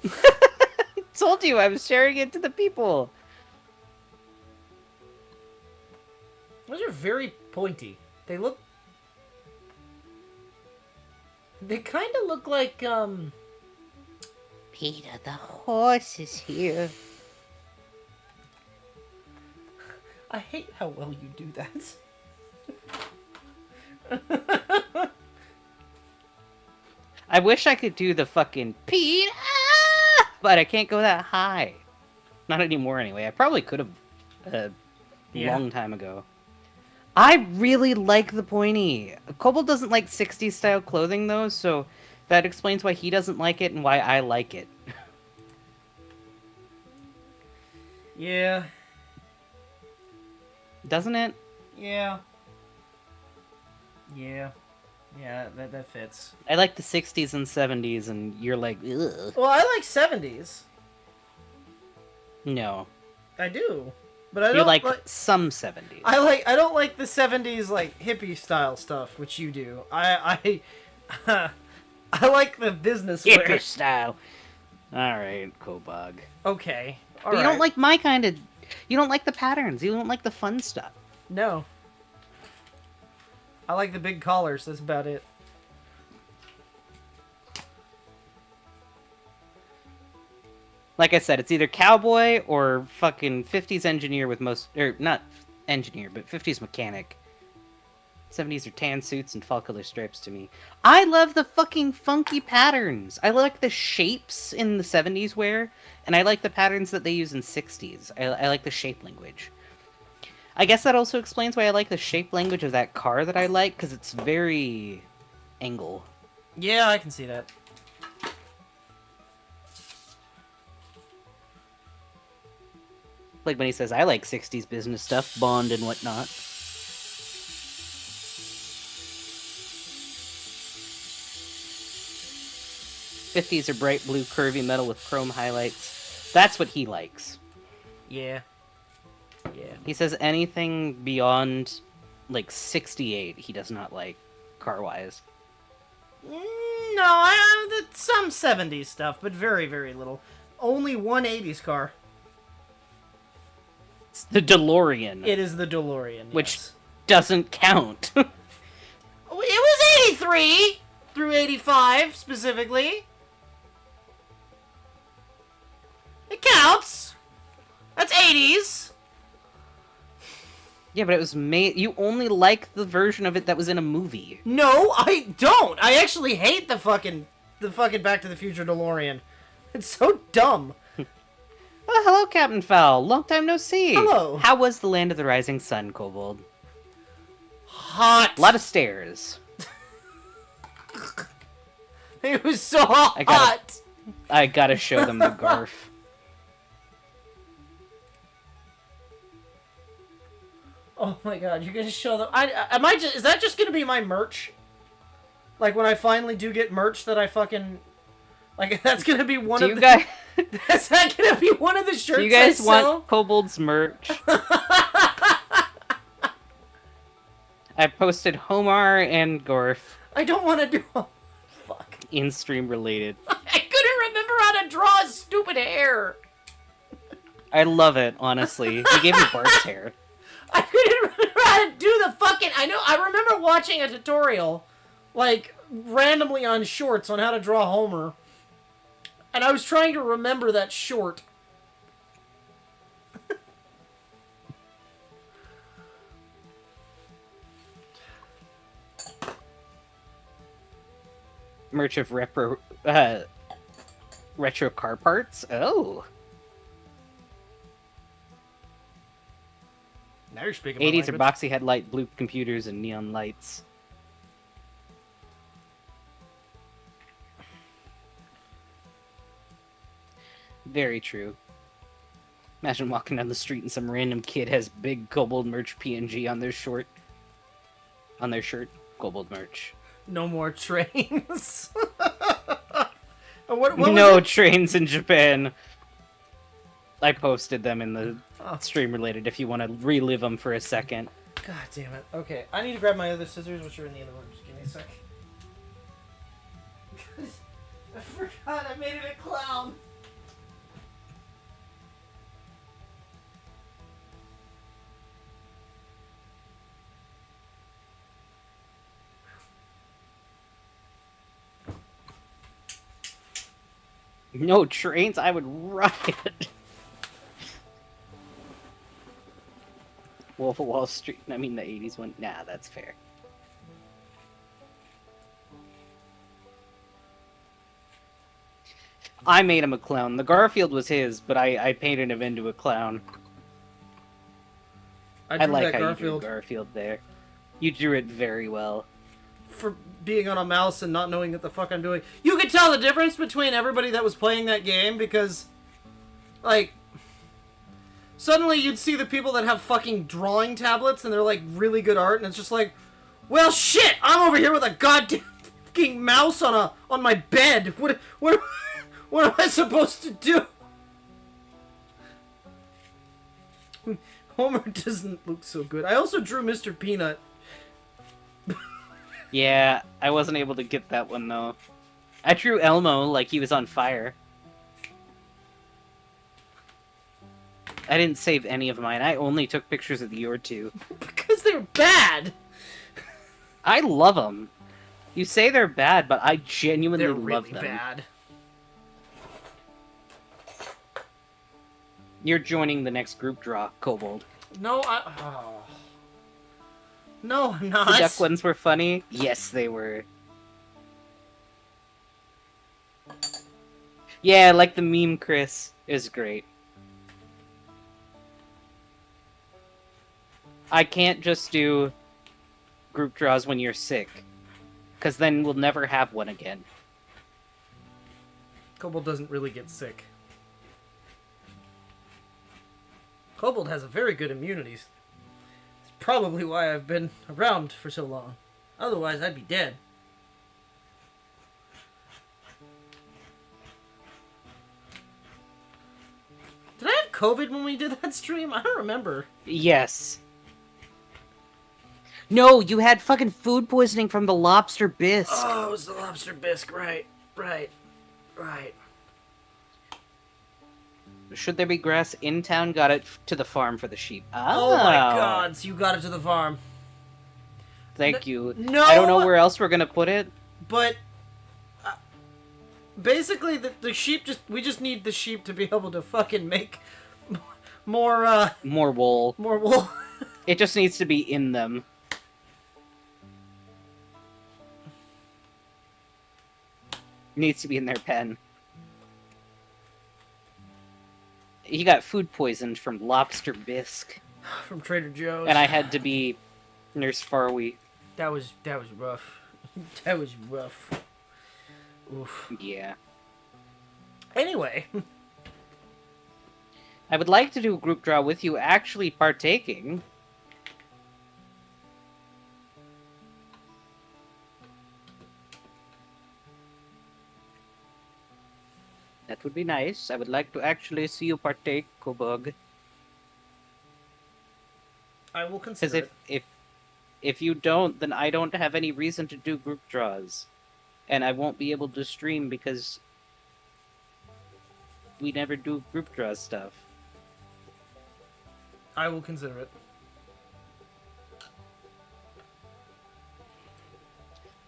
Speaker 2: I told you I was sharing it to the people.
Speaker 1: Those are very pointy. They look... They kind of look like,
Speaker 2: Peter, the horse is here.
Speaker 1: I hate how well you do that.
Speaker 2: I wish I could do the fucking Peter, but I can't go that high. Not anymore, anyway. I probably could have a long time ago. I really like the pointy. Kobold doesn't like 60s style clothing, though, so that explains why he doesn't like it and why I like it.
Speaker 1: Yeah.
Speaker 2: Doesn't it?
Speaker 1: Yeah. Yeah. Yeah, that fits.
Speaker 2: I like the 60s and 70s, and you're like, ugh.
Speaker 1: Well, I like 70s.
Speaker 2: No.
Speaker 1: I do. But I don't
Speaker 2: You like some 70s.
Speaker 1: I don't like the 70s like hippie style stuff, which you do. I like the business wear.
Speaker 2: Hippie style. Alright, Kobog.
Speaker 1: Okay.
Speaker 2: But you don't like my kind of... You don't like the patterns. You don't like the fun stuff.
Speaker 1: No. I like the big collars, that's about it.
Speaker 2: Like I said, it's either cowboy or fucking 50s engineer with most... Or, not engineer, but 50s mechanic. 70s are tan suits and fall color stripes to me. I love the fucking funky patterns. I like the shapes in the 70s wear, and I like the patterns that they use in 60s. I like the shape language. I guess that also explains why I like the shape language of that car that I like, because it's very angle.
Speaker 1: Yeah, I can see that.
Speaker 2: Like when he says, I like 60s business stuff, Bond and whatnot. '50s are bright blue curvy metal with chrome highlights. That's what he likes.
Speaker 1: Yeah. Yeah.
Speaker 2: He says anything beyond, like, 68 he does not like, car-wise.
Speaker 1: No, some 70s stuff, but very, very little. Only one 80s car.
Speaker 2: It's the DeLorean.
Speaker 1: It is the DeLorean,
Speaker 2: Which
Speaker 1: yes.
Speaker 2: doesn't count.
Speaker 1: It was 83 through 85, specifically. It counts. That's 80s.
Speaker 2: Yeah, but it was made... You only like the version of it that was in a movie.
Speaker 1: No, I don't. I actually hate the fucking Back to the Future DeLorean. It's so dumb.
Speaker 2: Oh, hello, Captain Fowl. Long time no see.
Speaker 1: Hello.
Speaker 2: How was the Land of the Rising Sun, Kobold?
Speaker 1: Hot.
Speaker 2: A lot of stairs.
Speaker 1: It was so hot.
Speaker 2: I gotta show them the Garf.
Speaker 1: Oh my god, you're gonna show them. Is that just gonna be my merch? Like when I finally do get merch that I fucking... Like, that's gonna be one of the...
Speaker 2: Guys...
Speaker 1: Is that gonna be one of the shirts
Speaker 2: Do you guys
Speaker 1: I sell?
Speaker 2: want Kobold's merch? I posted Homar and Gorf.
Speaker 1: I don't want to do... Oh, fuck.
Speaker 2: In-stream related.
Speaker 1: I couldn't remember how to draw his stupid hair.
Speaker 2: I love it, honestly. He gave me Bart's hair.
Speaker 1: I couldn't remember how to do the fucking... I remember watching a tutorial, like, randomly on shorts on how to draw Homer. And I was trying to remember that short.
Speaker 2: Merch of retro car parts. Oh.
Speaker 1: Now you're speaking
Speaker 2: 80s are
Speaker 1: my language.
Speaker 2: boxy headlight, blue computers, and neon lights. Very true. Imagine walking down the street and some random kid has big Kobold merch PNG on their shirt. On their shirt, Kobold merch.
Speaker 1: No more trains. what was
Speaker 2: No
Speaker 1: it?
Speaker 2: trains in Japan. I posted them in the stream related if you want to relive them for a second.
Speaker 1: God damn it. Okay, I need to grab my other scissors, which are in the other room. Just give me a sec. I forgot I made it a clown.
Speaker 2: No trains, I would riot. Wolf of Wall Street. I mean, the 80s one. Nah, that's fair. I made him a clown. The Garfield was his, but I painted him into a clown. I like how you drew Garfield there. You drew it very well.
Speaker 1: For being on a mouse and not knowing what the fuck I'm doing. You could tell the difference between everybody that was playing that game because, like, suddenly you'd see the people that have fucking drawing tablets and they're like really good art and it's just like, well shit, I'm over here with a goddamn fucking mouse on my bed. What am I supposed to do? Homer doesn't look so good. I also drew Mr. Peanut.
Speaker 2: Yeah, I wasn't able to get that one though. I drew Elmo like he was on fire. I didn't save any of mine. I only took pictures of your two.
Speaker 1: Because they're bad.
Speaker 2: I love them. You say they're bad, but I genuinely
Speaker 1: They're
Speaker 2: love
Speaker 1: really
Speaker 2: them.
Speaker 1: bad.
Speaker 2: You're joining the next group draw, Kobold.
Speaker 1: No, No, I'm not.
Speaker 2: The duck ones were funny? Yes, they were. Yeah, like the meme, Chris. Is great. I can't just do group draws when you're sick, because then we'll never have one again.
Speaker 1: Kobold doesn't really get sick. Kobold has a very good immunity. It's probably why I've been around for so long. Otherwise, I'd be dead. Did I have COVID when we did that stream? I don't remember.
Speaker 2: Yes. No, you had fucking food poisoning from the lobster bisque.
Speaker 1: Oh, it was the lobster bisque. Right.
Speaker 2: Should there be grass in town? Got it to the farm for the sheep.
Speaker 1: Oh my god, so you got it to the farm.
Speaker 2: Thank you.
Speaker 1: No!
Speaker 2: I don't know where else we're gonna put it.
Speaker 1: But basically, the sheep we just need the sheep to be able to fucking make more
Speaker 2: More wool.
Speaker 1: more wool.
Speaker 2: It just needs to be in them. Needs to be in their pen. He got food poisoned from lobster bisque.
Speaker 1: From Trader Joe's.
Speaker 2: And I had to be Nurse Farley.
Speaker 1: That was rough. That was rough. Oof.
Speaker 2: Yeah.
Speaker 1: Anyway.
Speaker 2: I would like to do a group draw with you actually partaking. That would be nice. I would like to actually see you partake, Kobold.
Speaker 1: I will consider
Speaker 2: Because if you don't, then I don't have any reason to do group draws. And I won't be able to stream because we never do group draw stuff.
Speaker 1: I will consider it.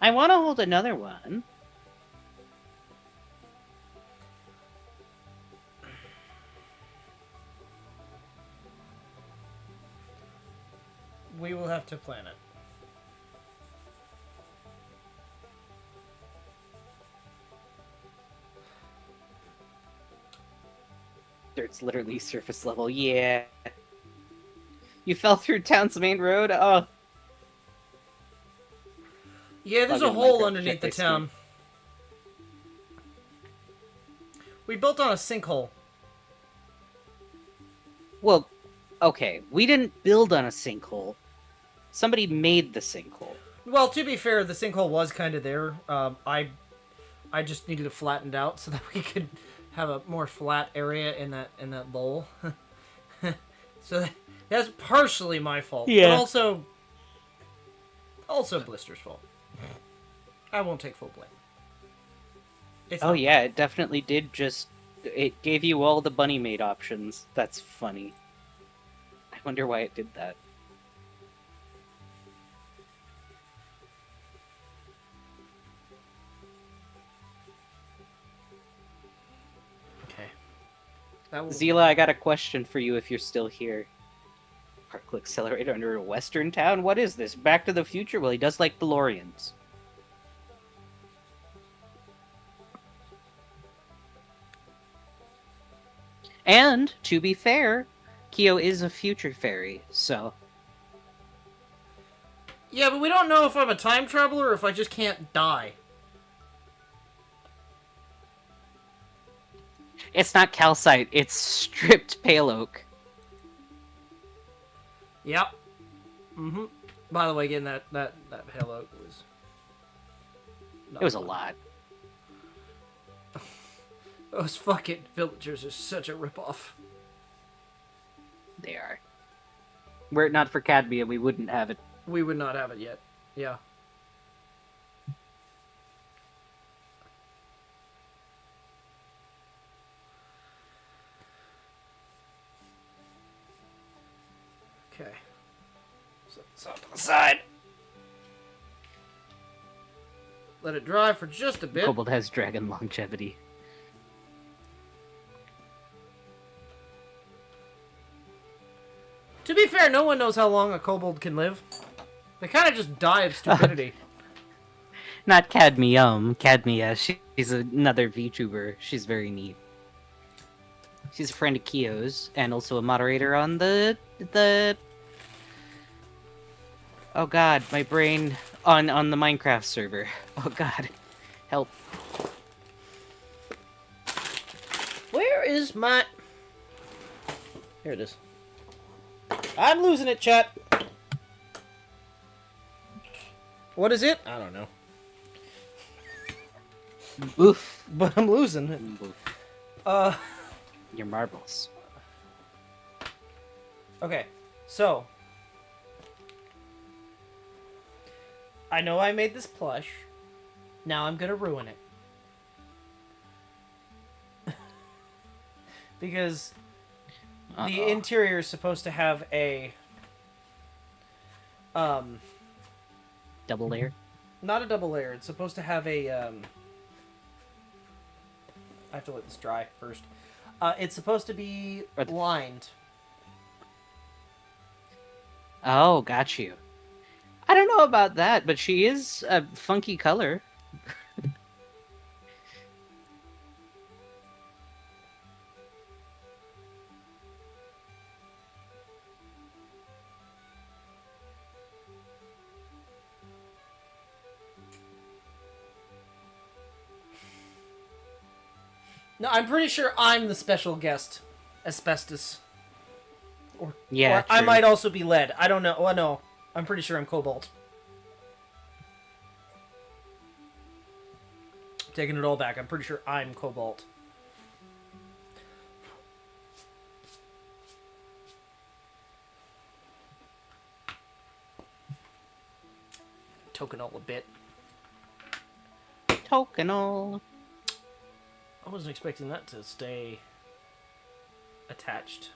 Speaker 2: I want to hold another one.
Speaker 1: We will have to plan it.
Speaker 2: Dirt's literally surface level. Yeah. You fell through town's main road? Oh.
Speaker 1: Yeah, there's a hole underneath the town. We built on a sinkhole.
Speaker 2: Well, okay. We didn't build on a sinkhole. Somebody made the sinkhole.
Speaker 1: Well, to be fair, the sinkhole was kind of there. I just needed it flattened out so that we could have a more flat area in that bowl. So that's partially my fault,
Speaker 2: yeah.
Speaker 1: But also Blister's fault. I won't take full blame.
Speaker 2: Yeah, it definitely did. It gave you all the bunny maid options. That's funny. I wonder why it did that. Zila, I got a question for you if you're still here. Particle accelerator under a western town? What is this? Back to the Future? Well, he does like DeLoreans. And, to be fair, Kyo is a future fairy, so...
Speaker 1: Yeah, but we don't know if I'm a time traveler or if I just can't die.
Speaker 2: It's not calcite, it's stripped pale oak.
Speaker 1: Yep. Mm-hmm. By the way, getting that pale oak was...
Speaker 2: It was fun. A lot.
Speaker 1: Those fucking villagers are such a ripoff.
Speaker 2: They are. Were it not for cadmium, we wouldn't have it.
Speaker 1: We would not have it yet. Yeah. Okay. Set this off to the side. Let it dry for just a bit.
Speaker 2: Kobold has dragon longevity.
Speaker 1: To be fair, no one knows how long a kobold can live. They kind of just die of stupidity.
Speaker 2: Not Cadmium. Cadmia. She's another VTuber. She's very neat. She's a friend of Kyo's, and also a moderator on the... Oh god, my brain... On the Minecraft server. Oh god. Help.
Speaker 1: Where is my... Here it is. I'm losing it, chat. What is it? I don't know.
Speaker 2: Oof.
Speaker 1: But I'm losing it.
Speaker 2: Oof. Your marbles.
Speaker 1: Okay, so... I know I made this plush. Now I'm gonna ruin it. Because... the interior is supposed to have a...
Speaker 2: Double layer?
Speaker 1: Not a double layer. It's supposed to have a... I have to let this dry first. It's supposed to be lined.
Speaker 2: Oh, got you. I don't know about that, but she is a funky color.
Speaker 1: No, I'm pretty sure I'm the special guest. Asbestos. Or I might also be lead. I don't know. Oh, no. I'm pretty sure I'm Kobold. Taking it all back. I'm pretty sure I'm Cobalt. Tokenol a bit.
Speaker 2: Tokenol.
Speaker 1: I wasn't expecting that to stay attached.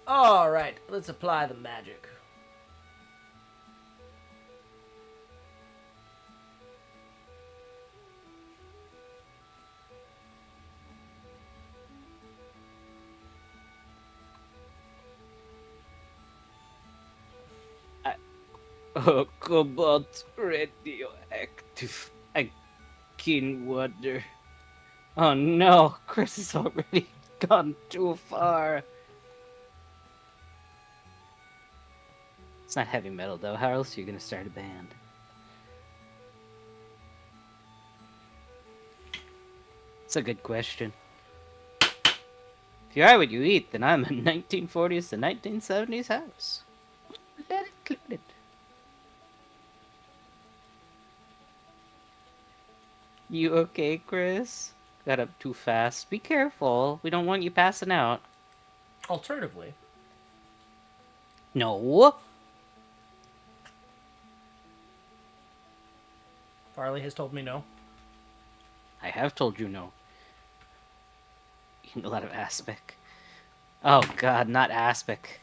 Speaker 1: Alright, let's apply the magic.
Speaker 2: Oh, Kobold radioactive. I can wonder. Oh no, Chris has already gone too far. It's not heavy metal though. How else are you gonna start a band? It's a good question. If you are what you eat, then I'm a 1940s to 1970s house. Let it clip it. You okay, Chris? Got up too fast. Be careful. We don't want you passing out.
Speaker 1: Alternatively,
Speaker 2: No.
Speaker 1: Farley has told me no.
Speaker 2: I have told you no. Eating a lot of aspic. Oh god, not aspic.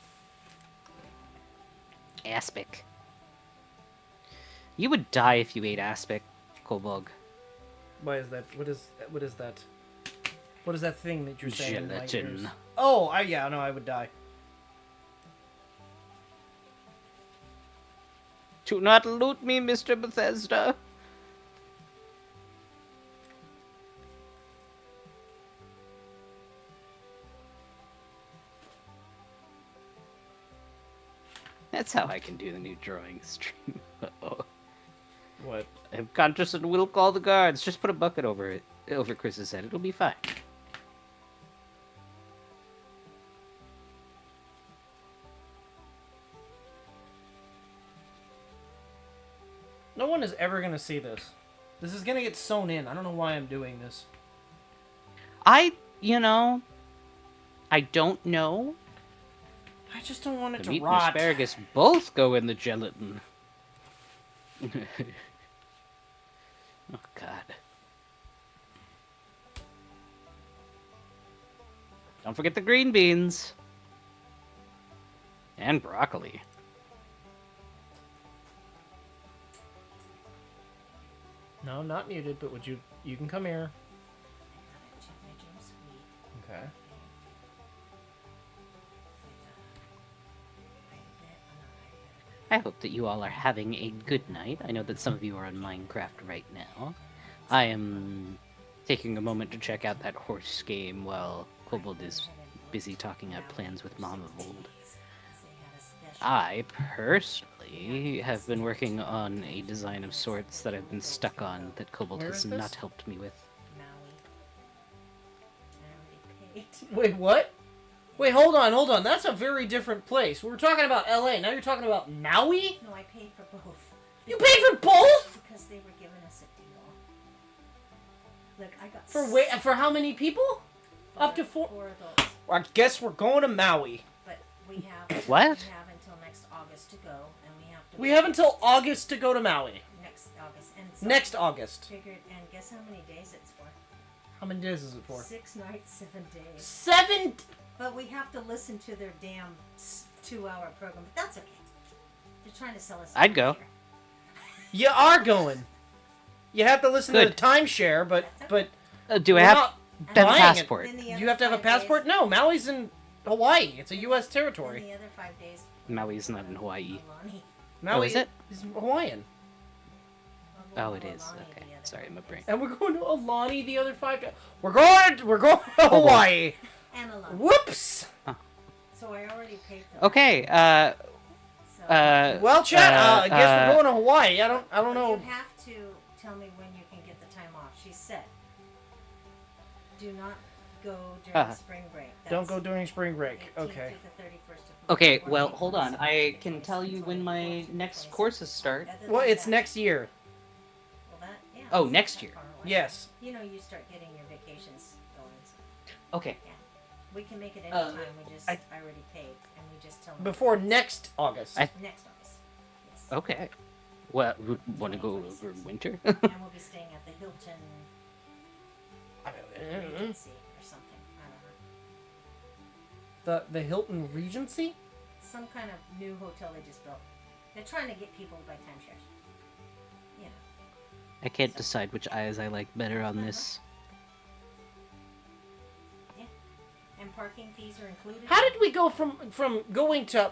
Speaker 2: Aspic. You would die if you ate aspic, Kobold.
Speaker 1: Why is that? What is that? What is that thing that you're saying?
Speaker 2: Gelatin.
Speaker 1: In my ears? Oh, I would die.
Speaker 2: Do not loot me, Mr. Bethesda. That's how I can do the new drawing stream. Uh-oh.
Speaker 1: What?
Speaker 2: I'm conscious and will call the guards. Just put a bucket over it, over Chris's head. It'll be fine.
Speaker 1: No one is ever gonna see this. This is gonna get sewn in. I don't know why I'm doing this.
Speaker 2: I don't know.
Speaker 1: I just don't want it
Speaker 2: The
Speaker 1: to
Speaker 2: meat and
Speaker 1: rot.
Speaker 2: asparagus both go in the gelatin. Oh, God. Don't forget the green beans. And broccoli.
Speaker 1: No, not muted, but would you can come here. Okay.
Speaker 2: I hope that you all are having a good night. I know that some of you are on Minecraft right now. I am taking a moment to check out that horse game while Kobold is busy talking out plans with Mama Bold. I, personally, have been working on a design of sorts that I've been stuck on that Kobold
Speaker 1: Where
Speaker 2: has
Speaker 1: is this?
Speaker 2: not helped me with.
Speaker 1: Wait, what? Wait, hold on. That's a very different place. We were talking about LA. Now you're talking about Maui?
Speaker 3: No, I paid for both.
Speaker 1: You paid for both?
Speaker 3: Because they were giving us a deal. Look, I got
Speaker 1: For how many people? Up to 4?
Speaker 3: 4 adults.
Speaker 1: I guess we're going to Maui.
Speaker 3: But we have
Speaker 2: What?
Speaker 3: We have until next August to go, and we have to.
Speaker 1: We have until August to go to Maui.
Speaker 3: next August. And so
Speaker 1: Next August.
Speaker 3: Figured, and guess how many days it's for?
Speaker 1: How many days is it for?
Speaker 3: 6 nights, 7 days.
Speaker 1: 7?
Speaker 3: But we have to listen to their damn 2-hour program. But that's okay. They're trying to sell us.
Speaker 2: I'd go.
Speaker 3: here.
Speaker 1: You are going. You have to listen to
Speaker 2: Good.
Speaker 1: the timeshare, but
Speaker 2: Do I
Speaker 1: we're
Speaker 2: have
Speaker 1: not
Speaker 2: to have a
Speaker 1: buying it.
Speaker 2: passport?
Speaker 3: Then the
Speaker 1: Do
Speaker 3: other
Speaker 1: you have to have a
Speaker 3: 5 days-
Speaker 1: passport? No, Maui's in Hawaii. It's a U.S.
Speaker 3: then
Speaker 1: territory.
Speaker 3: the other 5 days.
Speaker 2: Maui's not in Hawaii.
Speaker 3: Alani.
Speaker 1: Maui
Speaker 2: is it?
Speaker 1: is Hawaiian.
Speaker 2: Oh, it is.
Speaker 3: Alani
Speaker 2: Okay.
Speaker 3: the other
Speaker 2: Sorry,
Speaker 3: 5
Speaker 2: my brain.
Speaker 3: days.
Speaker 1: And we're going to Alani the other 5 days. We're going to Hawaii.
Speaker 3: And Alani.
Speaker 1: Whoops.
Speaker 3: So I already paid for that.
Speaker 2: Okay.
Speaker 3: So
Speaker 1: Well, Chad, I guess we're
Speaker 2: uh,
Speaker 1: going to Hawaii. I don't know.
Speaker 3: You have to tell me when you can get the time off. She said, "Do not go during spring break."
Speaker 1: Don't go during spring break.
Speaker 3: 18th
Speaker 1: Okay.
Speaker 3: to the 31st of
Speaker 2: Okay,
Speaker 3: March, or
Speaker 2: well,
Speaker 3: May
Speaker 2: hold on.
Speaker 3: 26th.
Speaker 2: I can tell you when my next courses start.
Speaker 3: Other than
Speaker 1: Well, it's
Speaker 3: that-
Speaker 1: next year.
Speaker 3: Well, that, yeah,
Speaker 2: Oh,
Speaker 3: it's
Speaker 2: next
Speaker 3: not
Speaker 2: year.
Speaker 3: far away.
Speaker 1: Yes.
Speaker 3: You know, you start getting your vacations going. So
Speaker 2: Okay.
Speaker 3: we can make it any
Speaker 2: Uh,
Speaker 3: time. We just
Speaker 1: I
Speaker 3: already paid, and we just tell them
Speaker 1: Before next August.
Speaker 3: next August. Yes.
Speaker 2: Okay. Well, want to go over winter?
Speaker 3: And we'll be staying at the Hilton
Speaker 1: Mm-hmm.
Speaker 3: Regency or something. I don't know.
Speaker 1: The Hilton Regency?
Speaker 3: Some kind of new hotel they just built. They're trying to get people to buy timeshares. You know.
Speaker 2: I can't decide which eyes I like better on this.
Speaker 3: And parking fees are included.
Speaker 1: How did we go from going to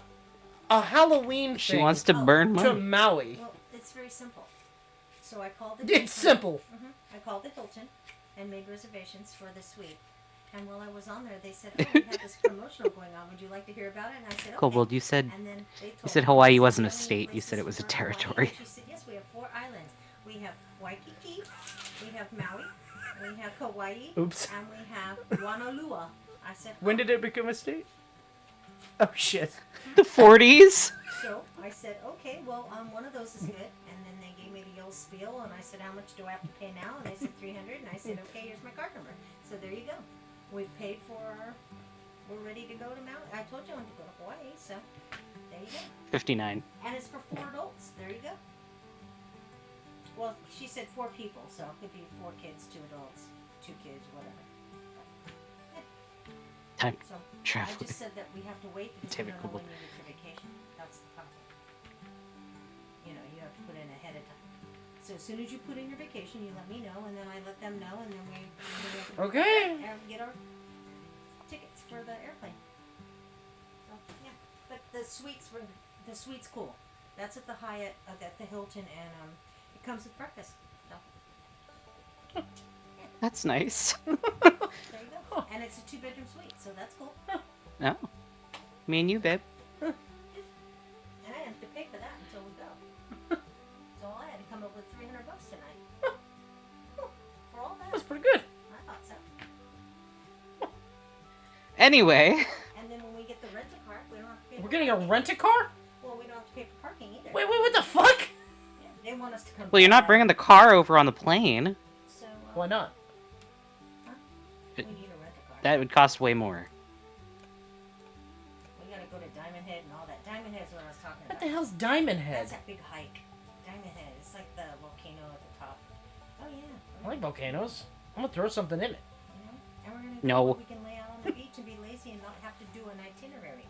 Speaker 1: a Halloween thing
Speaker 2: She wants to burn
Speaker 1: to
Speaker 2: money.
Speaker 1: Maui.
Speaker 3: Well, it's very simple. So I called the
Speaker 1: It's simple.
Speaker 3: I called the Hilton and made reservations for the suite. And while I was on there, they said, "Oh, we have this promotional going on. Would you like to hear about it?" And I said, "Okay."
Speaker 2: Kobold, you said
Speaker 3: And then they told
Speaker 2: said
Speaker 3: me,
Speaker 2: Hawaii
Speaker 3: they said,
Speaker 2: wasn't a
Speaker 3: "How many
Speaker 2: state. You said
Speaker 3: places
Speaker 2: it was a
Speaker 3: for Hawaii?"
Speaker 2: territory.
Speaker 3: And she said, "Yes, we have 4 islands. We have Waikiki, we have Maui, we have Kauai,
Speaker 1: Oops.
Speaker 3: and we have Wanalua." I said,
Speaker 1: When did it become a state? Oh shit.
Speaker 2: The 40s?
Speaker 3: So I said, "Okay, well, one of those is good." And then they gave me the old spiel, and I said, "How much do I have to pay now?" And they said, $300. And I said, "Okay, here's my card number." So there you go. We've paid for we're ready to go to Maui. I told you I wanted to go to Hawaii, so there you go.
Speaker 2: 59.
Speaker 3: And it's for 4 adults. There you go. Well, she said 4 people, so it could be 4 kids, 2 adults, 2 kids, whatever.
Speaker 2: Time
Speaker 3: So
Speaker 2: travel.
Speaker 3: I just said that we have to wait because we
Speaker 2: David
Speaker 3: don't know
Speaker 2: Kobold.
Speaker 3: when you get your vacation. That's the problem. You know, you have to put in ahead of time. So as soon as you put in your vacation, you let me know, and then I let them know, and then we
Speaker 1: Okay.
Speaker 3: get our tickets for the airplane. So yeah, but the suite's cool. That's at the Hyatt, at the Hilton, and it comes with breakfast. So
Speaker 2: That's nice.
Speaker 3: there you go. And it's a 2-bedroom suite, so that's cool.
Speaker 2: No. Me and you, babe.
Speaker 3: And I didn't have to pay for that until we go. So I had to come up with $300 tonight. For all that.
Speaker 1: That's pretty good.
Speaker 3: I thought so.
Speaker 2: Anyway.
Speaker 3: And then when we get the rental car, we don't have to pay for
Speaker 1: We're getting a
Speaker 3: parking.
Speaker 1: rent-a-car?
Speaker 3: Well, we don't have to pay for parking either.
Speaker 1: Wait, what the fuck?
Speaker 3: Yeah, they want us to come.
Speaker 2: Well, you're not
Speaker 3: back.
Speaker 2: bringing the car over on the plane.
Speaker 3: So
Speaker 1: Why not?
Speaker 3: we need a rental car.
Speaker 2: That would cost way more.
Speaker 3: We gotta go to Diamond Head and all that. Diamond Head's what I was talking
Speaker 1: What
Speaker 3: about.
Speaker 1: the hell's Diamond Head?
Speaker 3: That's that big hike. Diamond Head. It's like the volcano at the top. Oh yeah.
Speaker 1: I like volcanoes. I'm gonna throw something in it.
Speaker 3: You know? And we're gonna
Speaker 2: No.
Speaker 3: go where we can lay out on the beach and be lazy and not have to do an itinerary.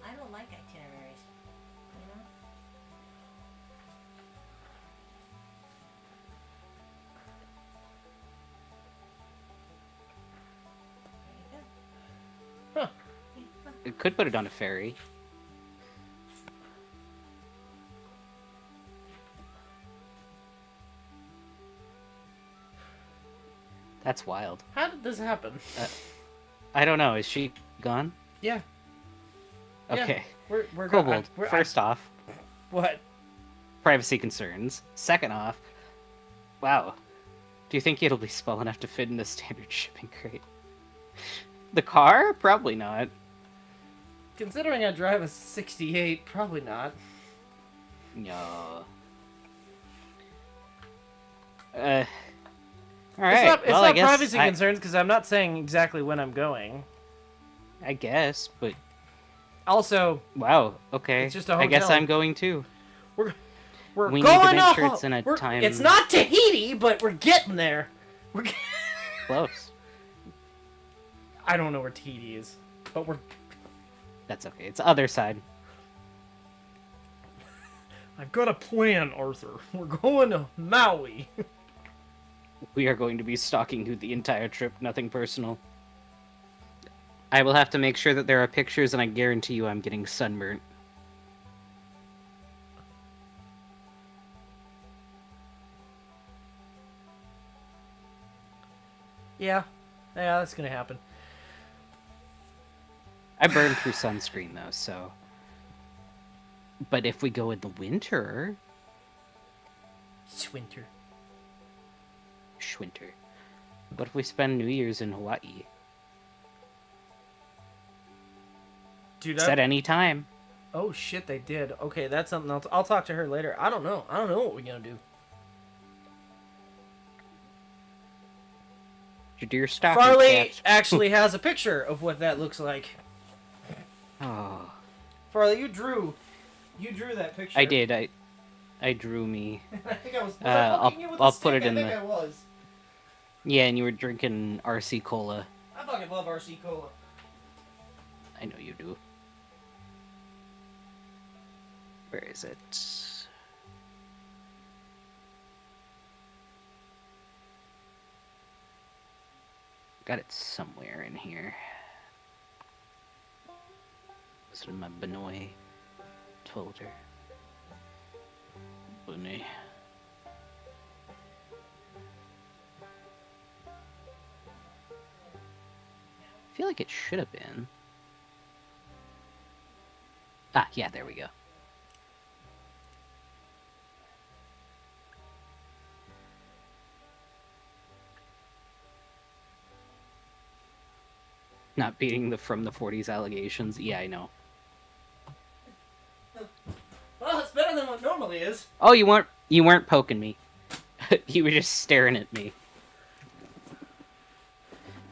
Speaker 3: I don't like itineraries. You know? There you go.
Speaker 1: Huh.
Speaker 3: Yeah.
Speaker 2: It could put it on a ferry. That's wild.
Speaker 1: How did this happen?
Speaker 2: I don't know. Is she gone?
Speaker 1: Yeah. Yeah.
Speaker 2: Okay.
Speaker 1: We're
Speaker 2: Kobold,
Speaker 1: we're-
Speaker 2: first off,
Speaker 1: What?
Speaker 2: privacy concerns. Second off, wow. Do you think it'll be small enough to fit in the standard shipping crate? The car? Probably not.
Speaker 1: Considering I drive a 68, probably not.
Speaker 2: No.
Speaker 1: It's
Speaker 2: Alright,
Speaker 1: not, it's
Speaker 2: well, I
Speaker 1: not
Speaker 2: guess
Speaker 1: privacy concerns because I'm not saying exactly when I'm going.
Speaker 2: I guess, but
Speaker 1: Also,
Speaker 2: wow, okay.
Speaker 1: It's just a
Speaker 2: I guess
Speaker 1: hotel.
Speaker 2: I'm going too.
Speaker 1: we're
Speaker 2: We need to
Speaker 1: going
Speaker 2: make
Speaker 1: off.
Speaker 2: sure it's in a time-
Speaker 1: It's not Tahiti, but we're getting there. We're.
Speaker 2: Close.
Speaker 1: I don't know where Tahiti is, but we're.
Speaker 2: That's okay. It's the other side.
Speaker 1: I've got a plan, Arthur. We're going to Maui.
Speaker 2: We are going to be stalking you the entire trip, nothing personal. I will have to make sure that there are pictures, and I guarantee you I'm getting sunburnt.
Speaker 1: Yeah, that's gonna happen.
Speaker 2: I burn through sunscreen, though, so... But if we go in the winter...
Speaker 1: It's winter.
Speaker 2: Schwinter. What if we spend New Year's in Hawaii?
Speaker 1: Dude,
Speaker 2: Set any time.
Speaker 1: oh shit, they did. Okay, that's something else. I'll talk to her later. I don't know. I don't know what we're gonna do.
Speaker 2: You do your stocking
Speaker 1: Farley
Speaker 2: caps.
Speaker 1: actually has a picture of what that looks like.
Speaker 2: Oh,
Speaker 1: Farley, you drew that picture.
Speaker 2: I did. I drew me.
Speaker 1: I think I was I
Speaker 2: I'll-
Speaker 1: poking you with
Speaker 2: I'll
Speaker 1: a
Speaker 2: put
Speaker 1: stick?
Speaker 2: it in
Speaker 1: I think
Speaker 2: the-
Speaker 1: I was.
Speaker 2: Yeah, and you were drinking RC Cola.
Speaker 1: I fucking love RC Cola.
Speaker 2: I know you do. Where is it? Got it somewhere in here. This is my Benoit folder. Benoit. I feel like it should have been. Ah, yeah, there we go. Not beating the from the 40s allegations. Yeah, I know.
Speaker 1: Well, it's better than what normally is.
Speaker 2: Oh, you weren't poking me. You were just staring at me.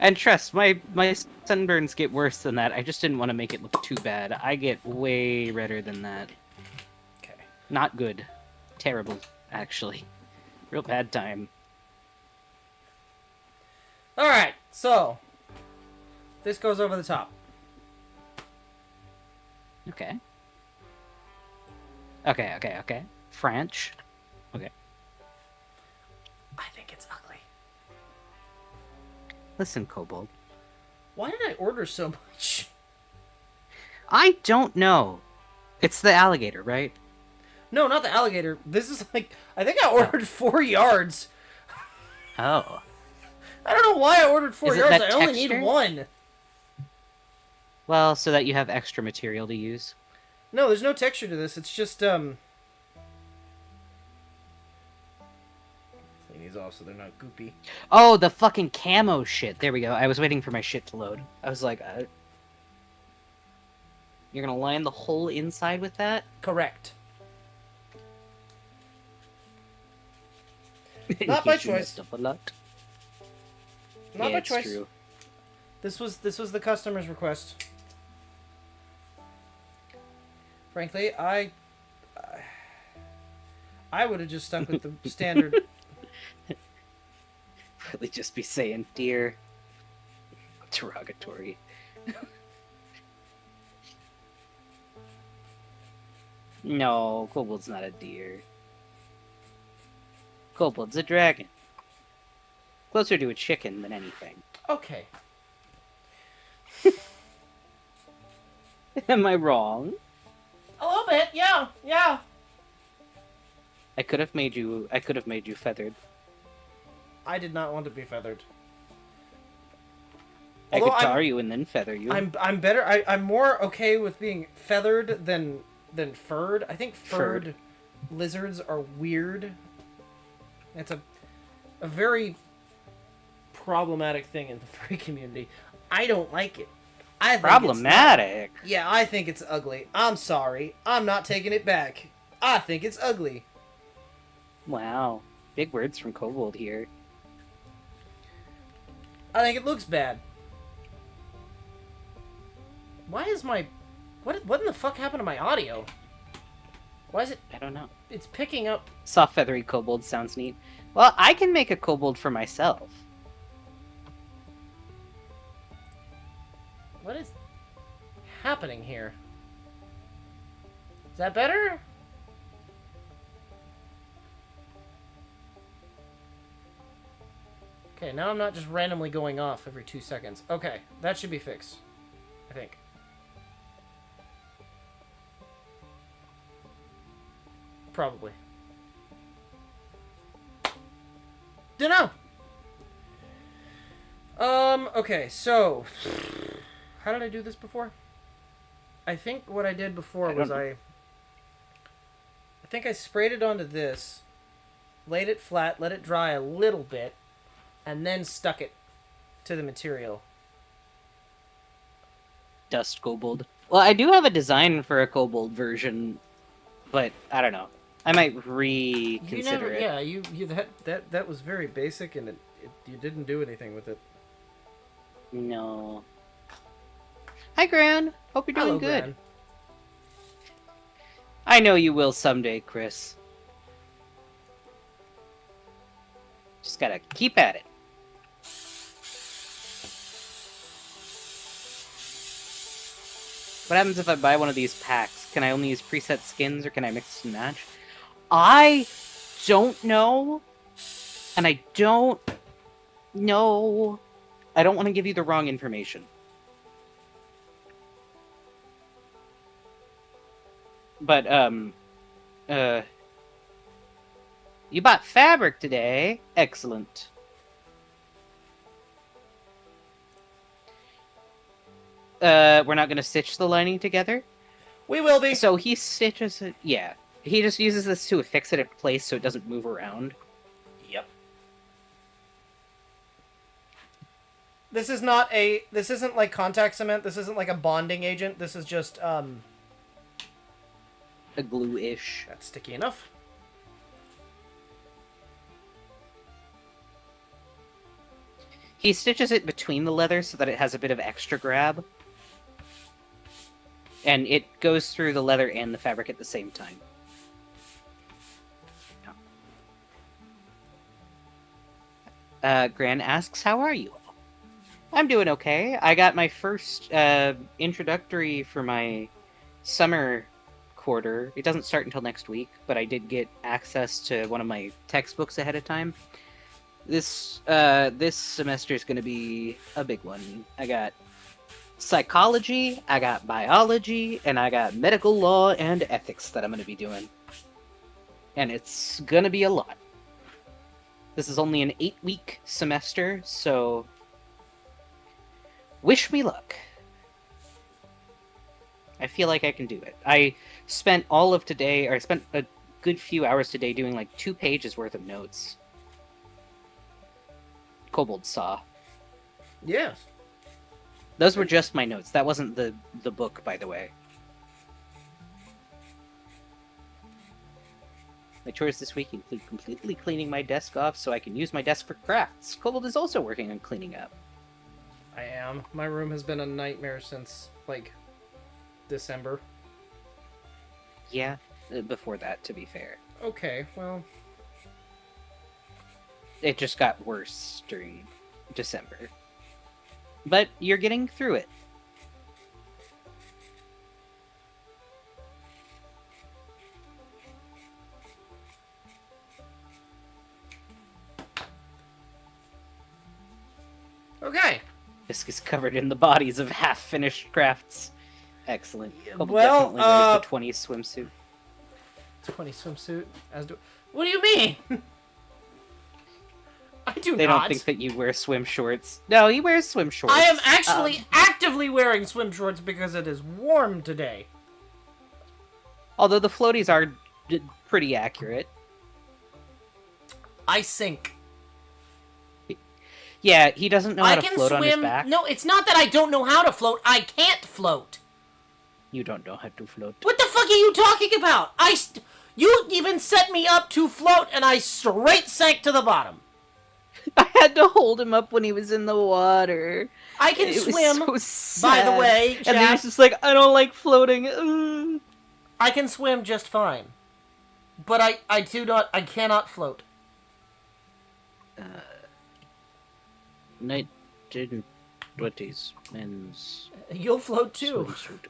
Speaker 2: And trust, my sunburns get worse than that. I just didn't want to make it look too bad. I get way redder than that.
Speaker 1: Okay.
Speaker 2: Not good. Terrible, actually. Real bad time.
Speaker 1: Alright, so. This goes over the top.
Speaker 2: Okay. Okay. French. Okay.
Speaker 1: I think it's ugly.
Speaker 2: Listen, Kobold.
Speaker 1: Why did I order so much?
Speaker 2: I don't know. It's the alligator, right?
Speaker 1: No, not the alligator. This is like, I think I ordered 4 yards.
Speaker 2: Oh.
Speaker 1: I don't know why I ordered 4
Speaker 2: Is it
Speaker 1: yards.
Speaker 2: that
Speaker 1: I only
Speaker 2: texture?
Speaker 1: need 1.
Speaker 2: Well, so that you have extra material to use.
Speaker 1: No, there's no texture to this. It's just, clean these off so they're not goopy.
Speaker 2: Oh, the fucking camo shit. There we go. I was waiting for my shit to load. I was like, you're gonna line the whole inside with that?
Speaker 1: Correct. Not by
Speaker 2: In case you
Speaker 1: choice.
Speaker 2: messed up a lot.
Speaker 1: Not
Speaker 2: Yeah,
Speaker 1: by
Speaker 2: it's
Speaker 1: choice.
Speaker 2: true.
Speaker 1: This was the customer's request. Frankly, I would have just stuck with the standard.
Speaker 2: Really just be saying, dear. Derogatory. No, Kobold's not a deer. Kobold's a dragon. Closer to a chicken than anything.
Speaker 1: Okay.
Speaker 2: Am I wrong?
Speaker 1: A little bit, yeah.
Speaker 2: I could have made you feathered.
Speaker 1: I did not want to be feathered.
Speaker 2: I
Speaker 1: Although
Speaker 2: could tar you and then feather you.
Speaker 1: I'm better. I'm more okay with being feathered than furred. I think furred lizards are weird. It's a very problematic thing in the furry community. I don't like it. I think
Speaker 2: Problematic?
Speaker 1: Yeah, I think it's ugly. I'm sorry. I'm not taking it back. I think it's ugly.
Speaker 2: Wow. Big words from Kobold here.
Speaker 1: I think it looks bad. Why is my... What in the fuck happened to my audio? Why is it...
Speaker 2: I don't know.
Speaker 1: It's picking up...
Speaker 2: Soft feathery kobold sounds neat. Well, I can make a kobold for myself.
Speaker 1: What is happening here? Is that better? Okay, now I'm not just randomly going off every 2 seconds. Okay, that should be fixed. I think. Probably. Dunno! Okay, so... How did I do this before? I think what I did before was I think I sprayed it onto this, laid it flat, let it dry a little bit, and then stuck it to the material.
Speaker 2: Dust kobold. Well, I do have a design for a kobold version, but I don't know. I might reconsider it.
Speaker 1: Yeah, you that was very basic, and you didn't do anything with it.
Speaker 2: No. Hi, Gran. Hope you're doing
Speaker 1: Hello,
Speaker 2: good.
Speaker 1: Gran.
Speaker 2: I know you will someday, Chris. Just gotta keep at it. What happens if I buy one of these packs? Can I only use preset skins, or can I mix and match? I don't know. And I don't know. I don't want to give you the wrong information. But you bought fabric today. Excellent. We're not gonna stitch the lining together.
Speaker 1: We will be.
Speaker 2: So he stitches it. Yeah, he just uses this to affix it in place so it doesn't move around.
Speaker 1: Yep. This is not a. This isn't like contact cement. This isn't like a bonding agent. This is just
Speaker 2: A glue-ish.
Speaker 1: That's sticky enough.
Speaker 2: He stitches it between the leather so that it has a bit of extra grab. And it goes through the leather and the fabric at the same time. Gran asks, how are you? I'm doing okay. I got my first introductory for my summer quarter. It doesn't start until next week, but I did get access to one of my textbooks ahead of time. This semester is going to be a big one. I got psychology, I got biology, and I got medical law and ethics that I'm going to be doing. And it's going to be a lot. This is only an 8-week semester, so wish me luck. I feel like I can do it. I spent all of today, or I spent a good few hours today doing like 2 pages worth of notes. Kobold saw.
Speaker 1: Yes.
Speaker 2: Those were just my notes. That wasn't the book, by the way. My chores this week include completely cleaning my desk off so I can use my desk for crafts. Kobold is also working on cleaning up.
Speaker 1: I am. My room has been a nightmare since, like, December.
Speaker 2: Yeah, before that, to be fair.
Speaker 1: Okay, well...
Speaker 2: It just got worse during December. But you're getting through it.
Speaker 1: Okay.
Speaker 2: This is covered in the bodies of half-finished crafts. Excellent. Kobold
Speaker 1: Well,
Speaker 2: definitely wears the 20 swimsuit.
Speaker 1: 20 swimsuit? What do you mean? I do
Speaker 2: They
Speaker 1: not.
Speaker 2: don't think that you wear swim shorts. No, he wears swim shorts.
Speaker 1: I am actually actively wearing swim shorts because it is warm today.
Speaker 2: Although the floaties are pretty accurate.
Speaker 1: I sink.
Speaker 2: Yeah, he doesn't know how to
Speaker 1: can
Speaker 2: float
Speaker 1: swim.
Speaker 2: on his back.
Speaker 1: No, it's not that I don't know how to float. I can't float.
Speaker 2: You don't know how to float.
Speaker 1: What the fuck are you talking about? You even set me up to float, and I straight sank to the bottom.
Speaker 2: I had to hold him up when he was in the water.
Speaker 1: I can swim,
Speaker 2: was so
Speaker 1: by the
Speaker 2: sad.
Speaker 1: way,
Speaker 2: And he
Speaker 1: Jack.
Speaker 2: was just like, I don't like floating. Ugh.
Speaker 1: I can swim just fine. But I cannot float.
Speaker 2: 1920s men's
Speaker 1: You'll float too.
Speaker 2: swimsuit.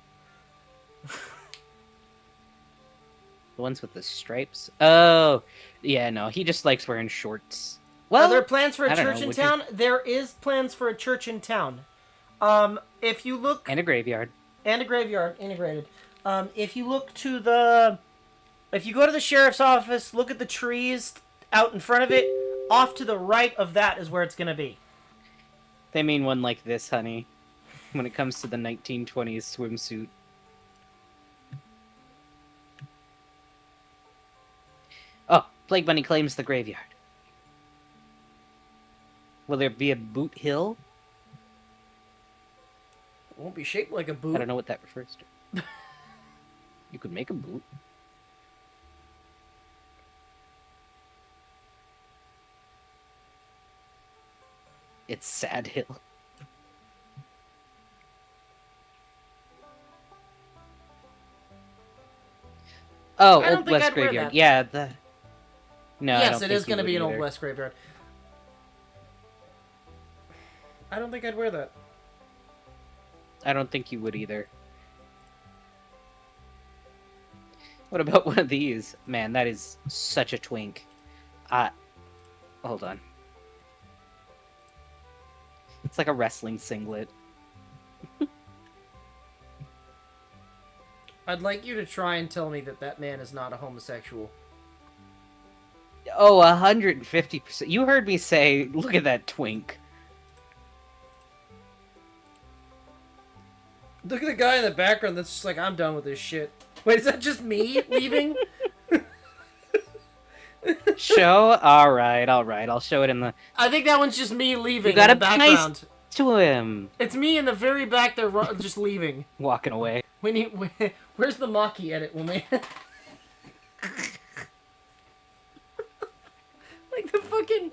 Speaker 2: The ones with the stripes? Oh, yeah, no, he just likes wearing shorts. Well,
Speaker 1: Are there plans for a
Speaker 2: I don't
Speaker 1: church
Speaker 2: know,
Speaker 1: in
Speaker 2: would you-
Speaker 1: town? There is plans for a church in town. If you look...
Speaker 2: And a graveyard.
Speaker 1: And a graveyard, integrated. If you look to the... If you go to the sheriff's office, look at the trees out in front of it, off to the right of that is where it's going to be.
Speaker 2: They mean one like this, honey. When it comes to the 1920s swimsuit. Oh, Plague Bunny claims the graveyard. Will there be a boot hill?
Speaker 1: It won't be shaped like a boot.
Speaker 2: I don't know what that refers to. You could make a boot. It's Sad Hill. Oh,
Speaker 1: I don't
Speaker 2: Old
Speaker 1: think
Speaker 2: West
Speaker 1: I'd wear
Speaker 2: Graveyard.
Speaker 1: that.
Speaker 2: Yeah, the... No, I
Speaker 1: Yes,
Speaker 2: don't
Speaker 1: it
Speaker 2: think
Speaker 1: is
Speaker 2: you
Speaker 1: going to
Speaker 2: would
Speaker 1: be an
Speaker 2: either.
Speaker 1: Old West graveyard. I don't think I'd wear that.
Speaker 2: I don't think you would either. What about one of these? Man, that is such a twink. Hold on. It's like a wrestling singlet.
Speaker 1: I'd like you to try and tell me that that man is not a homosexual.
Speaker 2: Oh, 150%. You heard me say, look at that twink.
Speaker 1: Look at the guy in the background that's just like, I'm done with this shit. Wait, is that just me leaving?
Speaker 2: Show? Alright. I'll show it in the...
Speaker 1: I think that one's just me leaving
Speaker 2: You gotta
Speaker 1: in the
Speaker 2: be
Speaker 1: background.
Speaker 2: nice to him.
Speaker 1: It's me in the very back there just leaving.
Speaker 2: Walking away.
Speaker 1: We need... Where's the Maki edit when we... Like the fucking...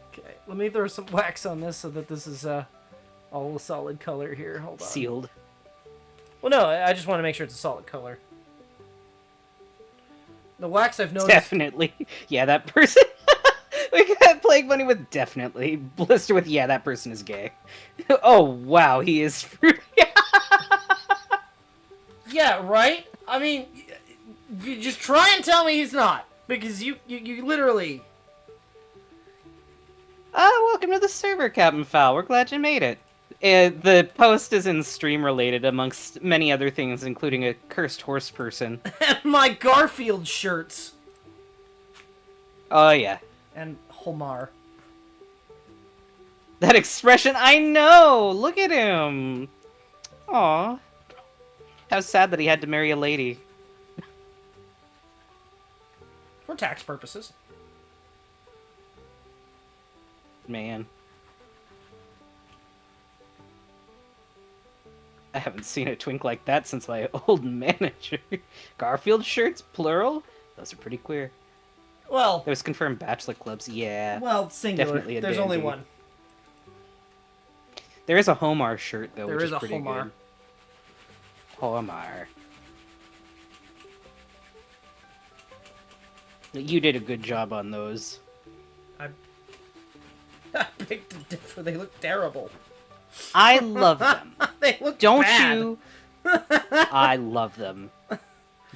Speaker 1: Okay, let me throw some wax on this so that this is all a solid color here. Hold on.
Speaker 2: Sealed.
Speaker 1: Well, no, I just want to make sure it's a solid color. The wax I've noticed...
Speaker 2: Definitely. Yeah, that person... We got Plague Bunny with definitely. Blister with, yeah, that person is gay. Oh, wow, he is fruity.
Speaker 1: Yeah, right? I mean, you just try and tell me he's not. Because you literally...
Speaker 2: Welcome to the server, Captain Fowl. We're glad you made it. The post is in stream related, amongst many other things, including a cursed horse person.
Speaker 1: And my Garfield shirts.
Speaker 2: Oh, yeah.
Speaker 1: And Homar.
Speaker 2: That expression, I know! Look at him! Aw. How sad that he had to marry a lady.
Speaker 1: For tax purposes.
Speaker 2: Man. I haven't seen a twink like that since my old manager. Garfield shirts, plural? Those are pretty queer.
Speaker 1: Well...
Speaker 2: There's confirmed bachelor clubs, yeah.
Speaker 1: Well, singular.
Speaker 2: Definitely a
Speaker 1: There's only
Speaker 2: dandy.
Speaker 1: one.
Speaker 2: There is a Homar shirt, though,
Speaker 1: There
Speaker 2: which
Speaker 1: is
Speaker 2: is
Speaker 1: a
Speaker 2: pretty
Speaker 1: Homar.
Speaker 2: good. Homar. You did a good job on those.
Speaker 1: I picked a different... They look terrible.
Speaker 2: I love them.
Speaker 1: They look
Speaker 2: Don't
Speaker 1: bad.
Speaker 2: you? I love them.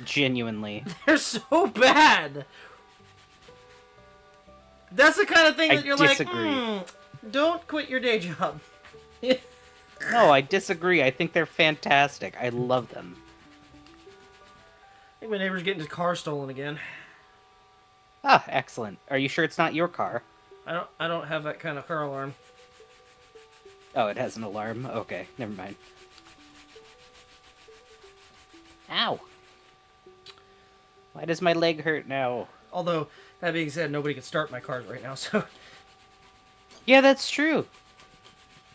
Speaker 2: Genuinely.
Speaker 1: They're so bad. That's the kind of thing
Speaker 2: I
Speaker 1: that you're
Speaker 2: disagree.
Speaker 1: like, don't quit your day job.
Speaker 2: No, I disagree. I think they're fantastic. I love them.
Speaker 1: I think my neighbor's getting his car stolen again.
Speaker 2: Ah, excellent. Are you sure it's not your car?
Speaker 1: I don't have that kind of car alarm.
Speaker 2: Oh, it has an alarm? Okay, never mind. Ow! Why does my leg hurt now?
Speaker 1: Although, that being said, nobody can start my cars right now, so...
Speaker 2: Yeah, that's true.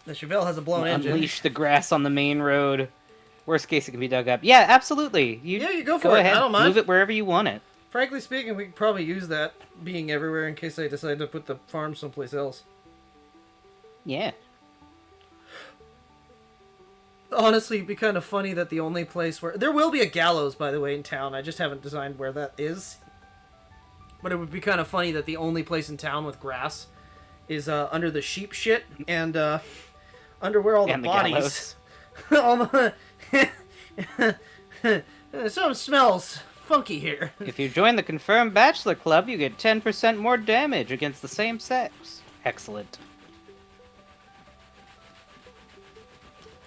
Speaker 1: The Chevelle has a blown engine.
Speaker 2: Unleash the grass on the main road. Worst case, it can be dug up. Yeah, absolutely.
Speaker 1: Yeah, you go for
Speaker 2: go
Speaker 1: it.
Speaker 2: ahead.
Speaker 1: I don't mind.
Speaker 2: Move it wherever you want it.
Speaker 1: Frankly speaking, we could probably use that being everywhere in case I decide to put the farm someplace else.
Speaker 2: Yeah.
Speaker 1: Honestly, it'd be kind of funny that the only place where... There will be a gallows, by the way, in town. I just haven't designed where that is. But it would be kind of funny that the only place in town with grass is under the sheep shit and under where all the bodies... all the... Something smells funky here.
Speaker 2: If you join the confirmed bachelor club, you get 10% more damage against the same sex. Excellent.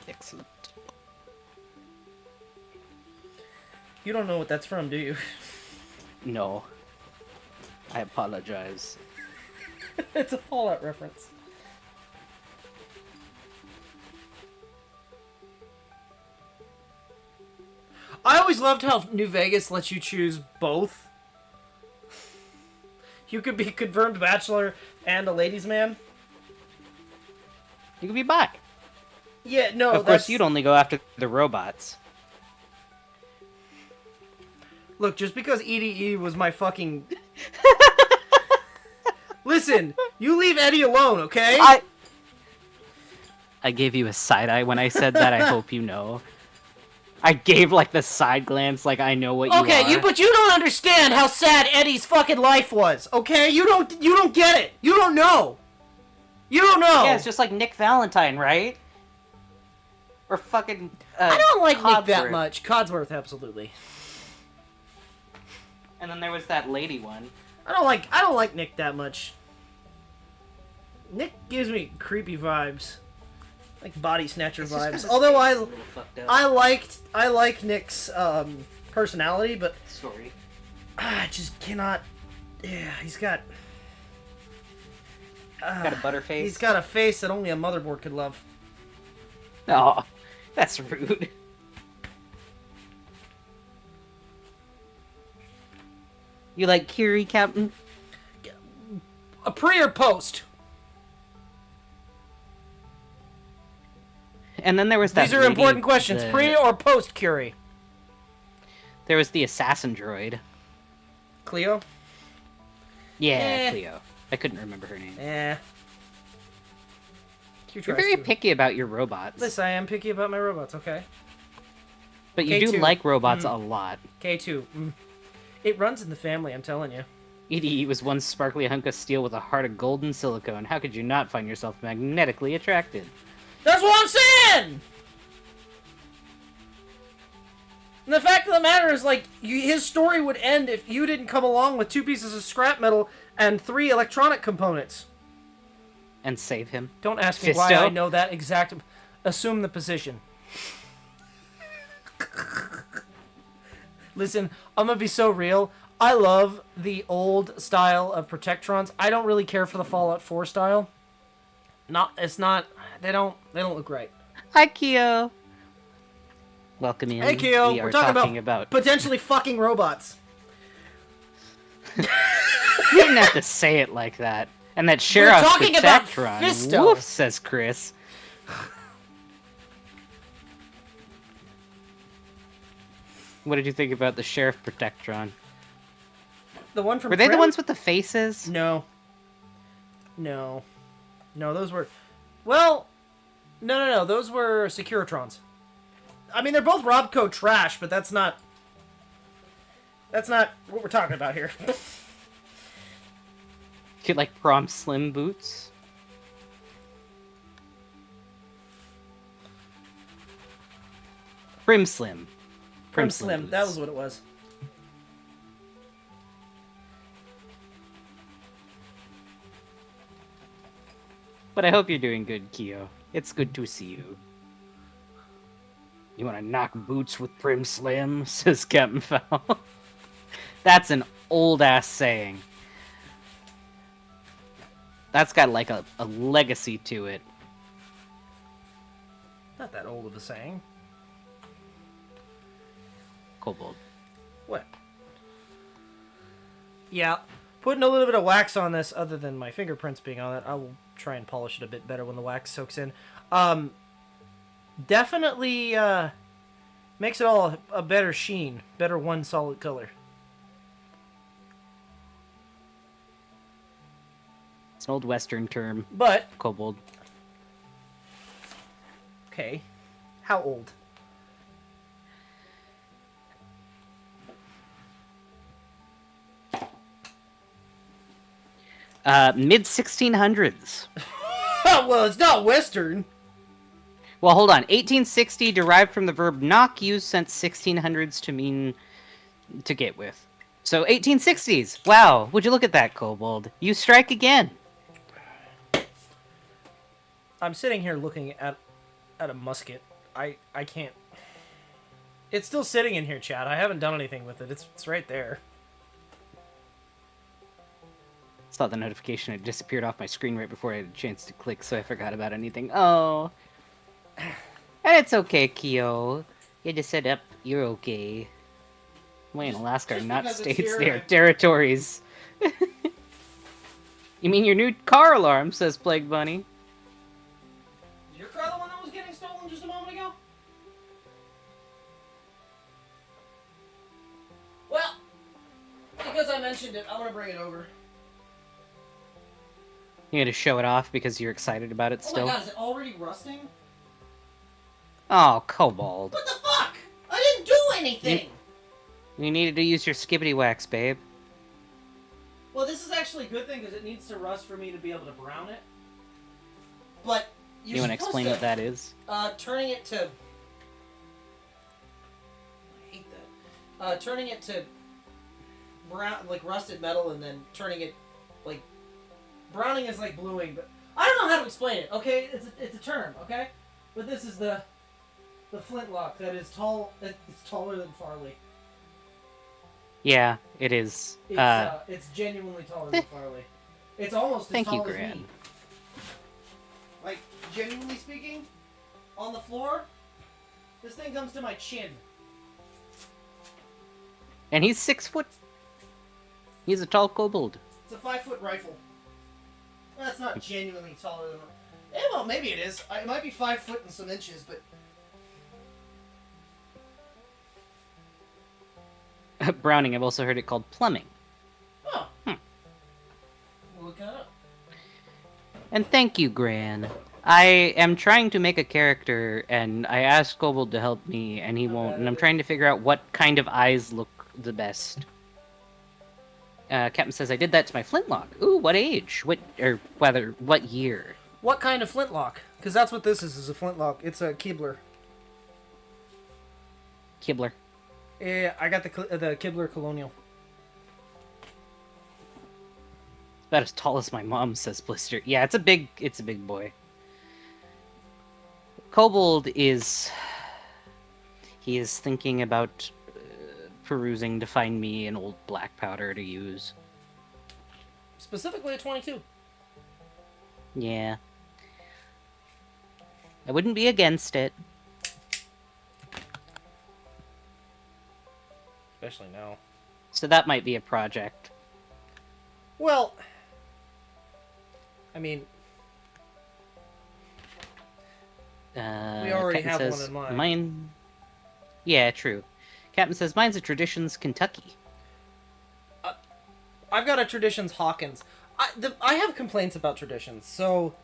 Speaker 2: Excellent.
Speaker 1: You don't know what that's from, do you?
Speaker 2: No. I apologize.
Speaker 1: It's a Fallout reference. I always loved how New Vegas lets you choose both. You could be confirmed bachelor and a ladies' man.
Speaker 2: You can be bi.
Speaker 1: Yeah, no,
Speaker 2: Of course, you'd only go after the robots.
Speaker 1: Look, just because EDE was my fucking... Listen, you leave Eddie alone, okay?
Speaker 2: I gave you a side-eye when I said that, I hope you know. I gave, like, the side glance, like, I know what you are.
Speaker 1: Okay, but you don't understand how sad Eddie's fucking life was, okay? You don't get it. You don't know. You don't know.
Speaker 2: Yeah, it's just like Nick Valentine, right? Or fucking,
Speaker 1: I don't like Nick that
Speaker 2: Codsworth.
Speaker 1: much. Codsworth, absolutely.
Speaker 2: And then there was that lady one.
Speaker 1: I don't like Nick that much. Nick gives me creepy vibes. Like body snatcher
Speaker 2: It's just 'cause
Speaker 1: vibes.
Speaker 2: his
Speaker 1: Although
Speaker 2: face is a little fucked up.
Speaker 1: I like Nick's personality, but
Speaker 2: Story.
Speaker 1: I just cannot. Yeah, he's got.
Speaker 2: Got a butterface.
Speaker 1: He's got a face that only a motherboard could love.
Speaker 2: Oh, that's rude. You like Curie, Captain?
Speaker 1: A pre or post?
Speaker 2: And then there was that.
Speaker 1: These are important questions. Pre or post Curie?
Speaker 2: There was the assassin droid.
Speaker 1: Cleo?
Speaker 2: Yeah, Cleo. I couldn't remember her name.
Speaker 1: Yeah.
Speaker 2: You're very picky about your robots.
Speaker 1: Listen, I am picky about my robots, okay?
Speaker 2: But you
Speaker 1: K2.
Speaker 2: do like robots a lot.
Speaker 1: K2. It runs in the family, I'm telling you.
Speaker 2: EDE was one sparkly hunk of steel with a heart of gold and silicone. How could you not find yourself magnetically attracted?
Speaker 1: That's what I'm saying! And the fact of the matter is, like, his story would end if you didn't come along with 2 pieces of scrap metal and 3 electronic components.
Speaker 2: And save him.
Speaker 1: Don't ask me why I know that exact... Assume the position. Listen, I'm gonna be so real. I love the old style of Protectrons. I don't really care for the Fallout 4 style. They don't look right.
Speaker 2: Hi, Keo. Welcome in.
Speaker 1: Hey, Keo.
Speaker 2: We are
Speaker 1: We're talking
Speaker 2: about
Speaker 1: potentially fucking robots.
Speaker 2: You didn't have to say it like that. And that Sheriff
Speaker 1: talking about
Speaker 2: Protectron.
Speaker 1: Fisto.
Speaker 2: Woof, says Chris. What did you think about the Sheriff Protectron?
Speaker 1: The one from
Speaker 2: Were they the
Speaker 1: Prim?
Speaker 2: ones with the faces?
Speaker 1: No. No, those were... Well, no. Those were Securitrons. I mean, they're both Robco trash, but that's not what we're talking about here.
Speaker 2: Get like prom slim boots. Prim Slim.
Speaker 1: Prim Slim,
Speaker 2: boots.
Speaker 1: that was what it was.
Speaker 2: But I hope you're doing good, Keo. It's good to see you. You want to knock boots with Prim Slim? Says Captain Fowl. That's an old-ass saying. That's got like a legacy to it.
Speaker 1: Not that old of a saying.
Speaker 2: Kobold.
Speaker 1: What? Yeah, putting a little bit of wax on this, other than my fingerprints being on it, I will try and polish it a bit better when the wax soaks in. Definitely makes it all a better sheen, better one solid color.
Speaker 2: It's an old Western term.
Speaker 1: But
Speaker 2: Kobold.
Speaker 1: okay, how old?
Speaker 2: Mid 1600s.
Speaker 1: Well, it's not Western.
Speaker 2: Well, hold on. 1860 derived from the verb knock, used since 1600s to mean to get with. So 1860s. Wow, would you look at that, Kobold? You strike again.
Speaker 1: I'm sitting here looking at a musket. I can't. It's still sitting in here, Chad. I haven't done anything with it. It's right there.
Speaker 2: Saw the notification. It disappeared off my screen right before I had a chance to click, so I forgot about anything. Oh. And it's okay, Keo. You just set up. You're okay. Wayne and Alaska are not states, they are territories. You mean your new car alarm, says Plague Bunny.
Speaker 1: Is your car the one that was getting stolen just a moment ago? Well, because I mentioned it, I'm gonna bring it over.
Speaker 2: You're gonna show it off because you're excited about it still?
Speaker 1: Oh my god, is it already rusting?
Speaker 2: Oh, Kobold.
Speaker 1: What the fuck? I didn't do anything!
Speaker 2: You needed to use your skibbity wax, babe.
Speaker 1: Well, this is actually a good thing because it needs to rust for me to be able to brown it. But
Speaker 2: You want to explain what that is?
Speaker 1: Turning it to... I hate that. Turning it to brown, like rusted metal, and then turning it, like... Browning is like bluing, but... I don't know how to explain it, okay? It's a term, okay? But this is the flintlock that is tall. It's taller than Farley.
Speaker 2: Yeah, it is.
Speaker 1: It's genuinely taller than Farley. It's almost as
Speaker 2: Thank you,
Speaker 1: tall as
Speaker 2: Gran.
Speaker 1: me. Like, genuinely speaking, on the floor, this thing comes to my chin.
Speaker 2: And he's 6 foot. He's a tall kobold.
Speaker 1: It's a 5-foot rifle. That's not genuinely taller than... well, maybe it is. It might be 5 foot and some inches, but...
Speaker 2: Browning, I've also heard it called plumbing.
Speaker 1: Oh. We'll look that up.
Speaker 2: And thank you, Gran. I am trying to make a character, and I asked Kobold to help me, and he won't. And I'm trying to figure out what kind of eyes look the best. Captain says, I did that to my flintlock. Ooh, what age? What year?
Speaker 1: What kind of flintlock? Because that's what this is a flintlock. It's a Keebler.
Speaker 2: Kibler.
Speaker 1: Yeah, I got the Keebler Colonial.
Speaker 2: It's about as tall as my mom, says Blister. Yeah, it's a big boy. Kobold is... He is thinking about perusing to find me an old black powder to use.
Speaker 1: Specifically a 22.
Speaker 2: Yeah. I wouldn't be against it.
Speaker 1: Especially now.
Speaker 2: So that might be a project.
Speaker 1: Well, I mean... we already
Speaker 2: Captain
Speaker 1: have
Speaker 2: says,
Speaker 1: one in mind.
Speaker 2: Mine... Yeah, true. Captain says, mine's a Traditions Kentucky.
Speaker 1: I've got a Traditions Hawkins. I have complaints about Traditions, so...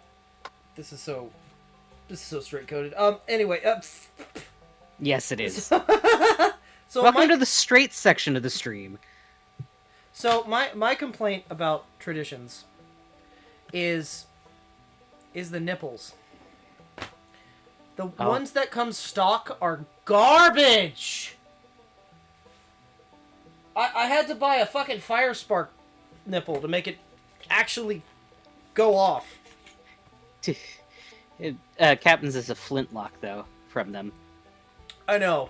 Speaker 1: This is so straight-coded. Anyway,
Speaker 2: Yes, it is.
Speaker 1: So
Speaker 2: Welcome to the straight section of the stream.
Speaker 1: So my complaint about Traditions is the nipples. The ones that come stock are garbage. I had to buy a fucking fire spark nipple to make it actually go off.
Speaker 2: Captain's is a flintlock, though, from them.
Speaker 1: I know.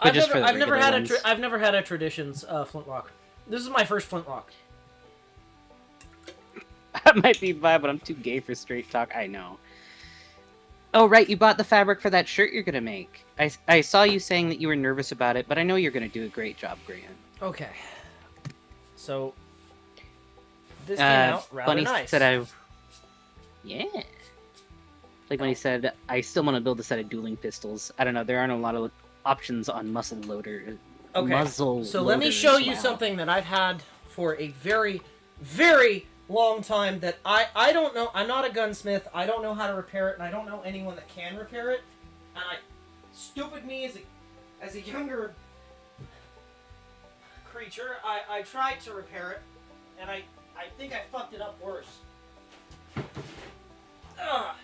Speaker 2: But
Speaker 1: I've never had a Traditions flintlock. This is my first flintlock.
Speaker 2: That might be bad, but I'm too gay for straight talk. I know. Oh, right, you bought the fabric for that shirt you're gonna make. I saw you saying that you were nervous about it, but I know you're gonna do a great job, Grant.
Speaker 1: Okay. So, this came out rather
Speaker 2: Bunny
Speaker 1: nice.
Speaker 2: said Yeah. Like when he said, I still want to build a set of dueling pistols. I don't know, there aren't a lot of options on muzzle loader.
Speaker 1: Okay, so let me show you something that I've had for a very, very long time that I don't know. I'm not a gunsmith. I don't know how to repair it, and I don't know anyone that can repair it. And stupid me as a younger creature, I tried to repair it, and I think I fucked it up worse. Ugh.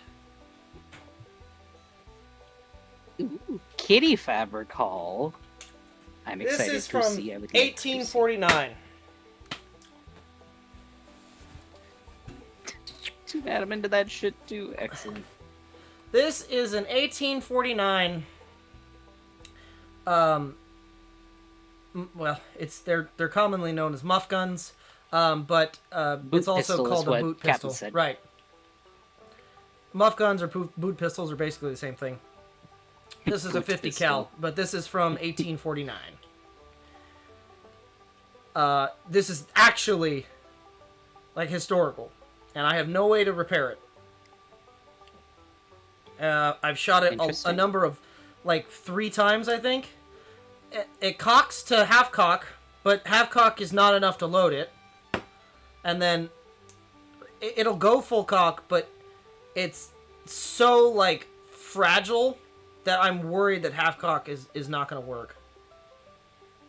Speaker 2: Ooh, kitty fabric haul. I'm excited
Speaker 1: This is
Speaker 2: to
Speaker 1: from
Speaker 2: see everything.
Speaker 1: 1849.
Speaker 2: Too bad I'm into that shit too. Excellent.
Speaker 1: This is an 1849. Well, they're commonly known as muff guns, but it's also called a boot pistol. Right. Muff guns or boot pistols are basically the same thing. This is a 50 cal, but this is from 1849. This is actually like historical, and I have no way to repair it. I've shot it a number of, like 3 times, I think. It cocks to half cock, but half cock is not enough to load it. And then it'll go full cock, but it's so like fragile that I'm worried that half cock is not going to work.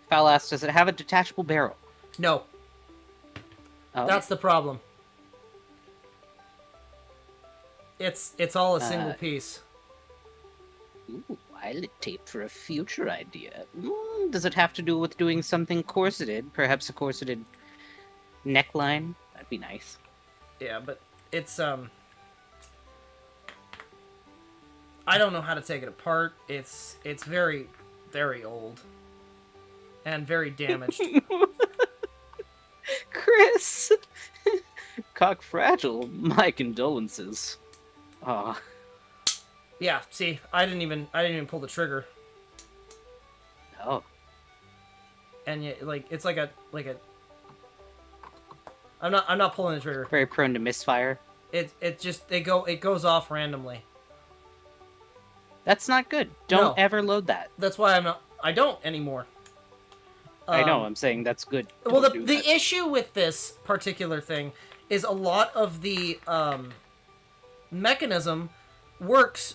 Speaker 2: Foul asks, does it have a detachable barrel?
Speaker 1: No.
Speaker 2: Oh.
Speaker 1: That's the problem. It's all a single piece.
Speaker 2: Ooh, eyelet tape for a future idea. Does it have to do with doing something corseted? Perhaps a corseted neckline? That'd be nice.
Speaker 1: Yeah, but it's I don't know how to take it apart. It's very, very old. And very damaged.
Speaker 2: Chris! Cock fragile. My condolences. Aw.
Speaker 1: Yeah, see, I didn't even pull the trigger.
Speaker 2: Oh.
Speaker 1: And yet, like, it's like a I'm not pulling the trigger.
Speaker 2: Very prone to misfire.
Speaker 1: It goes off randomly.
Speaker 2: That's not good. Don't
Speaker 1: No.
Speaker 2: ever load that.
Speaker 1: That's why I don't anymore.
Speaker 2: I know, I'm saying that's good.
Speaker 1: Well,
Speaker 2: Don't do
Speaker 1: the
Speaker 2: that.
Speaker 1: issue with this particular thing is a lot of the mechanism works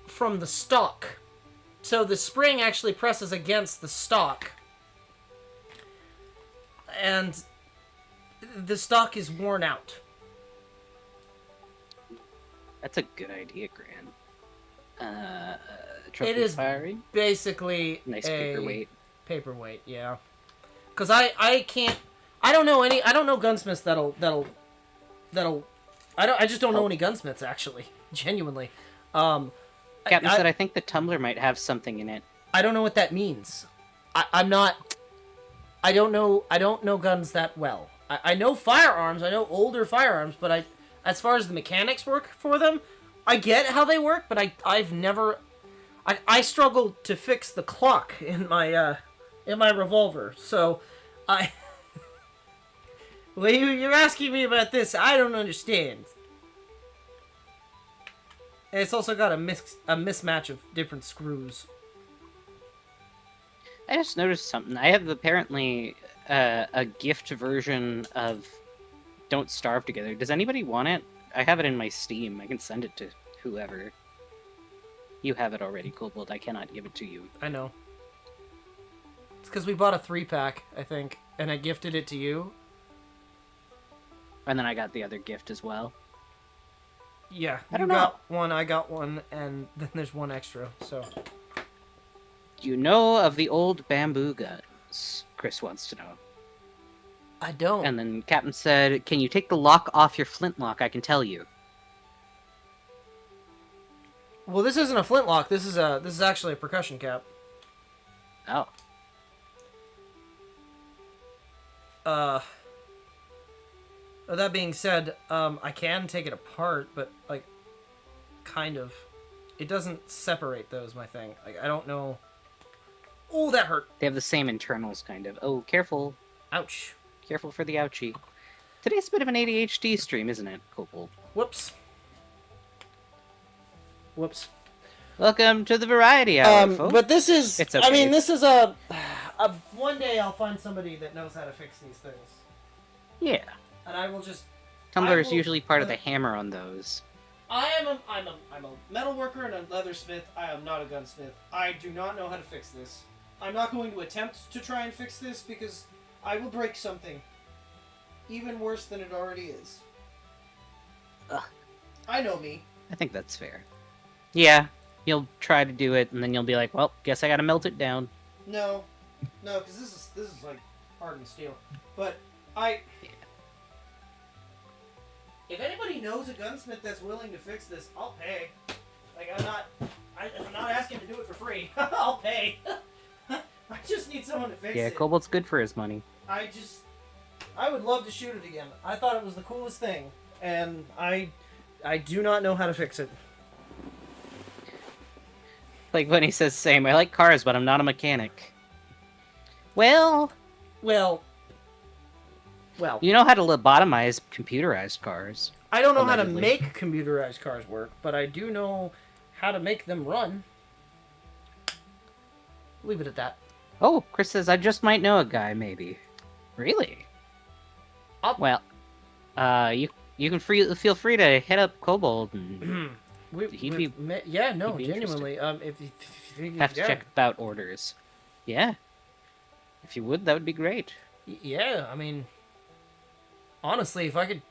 Speaker 1: from the stock. So the spring actually presses against the stock. And the stock is worn out.
Speaker 2: That's a good idea, Gran. Trophy
Speaker 1: It is
Speaker 2: firing?
Speaker 1: basically
Speaker 2: Nice
Speaker 1: a
Speaker 2: paperweight.
Speaker 1: Paperweight, yeah. Because I can't... I don't know gunsmiths that'll... I just don't know any gunsmiths, actually. Genuinely.
Speaker 2: Captain said, I think the tumbler might have something in it.
Speaker 1: I don't know what that means. I don't know guns that well. I know firearms. I know older firearms, but as far as the mechanics work for them, I get how they work, but I've never... I struggle to fix the clock in my revolver, so well, you're asking me about this. I don't understand. And it's also got a mismatch of different screws.
Speaker 2: I just noticed something. I have apparently a gift version of Don't Starve Together. Does anybody want it? I have it in my Steam. I can send it to whoever. You have it already, Kobold. I cannot give it to you.
Speaker 1: I know. It's because we bought a 3-pack, I think, and I gifted it to you.
Speaker 2: And then I got the other gift as well.
Speaker 1: Yeah,
Speaker 2: I don't
Speaker 1: you
Speaker 2: know.
Speaker 1: got one, I got one, and then there's one extra, so...
Speaker 2: You know of the old bamboo guns? Chris wants to know.
Speaker 1: I don't.
Speaker 2: And then Captain said, can you take the lock off your flintlock? I can tell you.
Speaker 1: Well, this isn't a flintlock. This is actually a percussion cap.
Speaker 2: Oh.
Speaker 1: That being said, I can take it apart, but, like, kind of. It doesn't separate those, my thing. Like, I don't know... Oh, that hurt!
Speaker 2: They have the same internals, kind of. Oh, careful.
Speaker 1: Ouch.
Speaker 2: Careful for the ouchie. Today's a bit of an ADHD stream, isn't it, Kobold?
Speaker 1: Whoops. Whoops.
Speaker 2: Welcome to the Variety Hour, folks.
Speaker 1: But this is...
Speaker 2: It's okay.
Speaker 1: I mean, this is a... One day I'll find somebody that knows how to fix these things.
Speaker 2: Yeah.
Speaker 1: And I will just...
Speaker 2: Tumbler is usually part of the hammer on those.
Speaker 1: I'm a metal worker and a leathersmith. I am not a gunsmith. I do not know how to fix this. I'm not going to attempt to try and fix this because I will break something even worse than it already is.
Speaker 2: Ugh.
Speaker 1: I know me.
Speaker 2: I think that's fair. Yeah, you'll try to do it, and then you'll be like, well, guess I gotta melt it down.
Speaker 1: No, because this is like hardened steel. But if anybody knows a gunsmith that's willing to fix this, I'll pay. Like I'm not asking to do it for free. I'll pay. I just need someone to fix it.
Speaker 2: Yeah, Kobold's good for his money.
Speaker 1: I would love to shoot it again. I thought it was the coolest thing, and I do not know how to fix it.
Speaker 2: Like when he says, same, I like cars, but I'm not a mechanic. Well... You know how to lobotomize computerized cars.
Speaker 1: I don't know how to
Speaker 2: Allegedly.
Speaker 1: make computerized cars work, but I do know how to make them run. Leave it at that.
Speaker 2: Oh, Chris says, I just might know a guy, maybe. Really? Well, you can feel free to hit up Kobold and
Speaker 1: Yeah, no,
Speaker 2: he'd be
Speaker 1: genuinely. If you think
Speaker 2: have to check about orders. Yeah. If you would, that would be great.
Speaker 1: Yeah, I mean, honestly, if I could,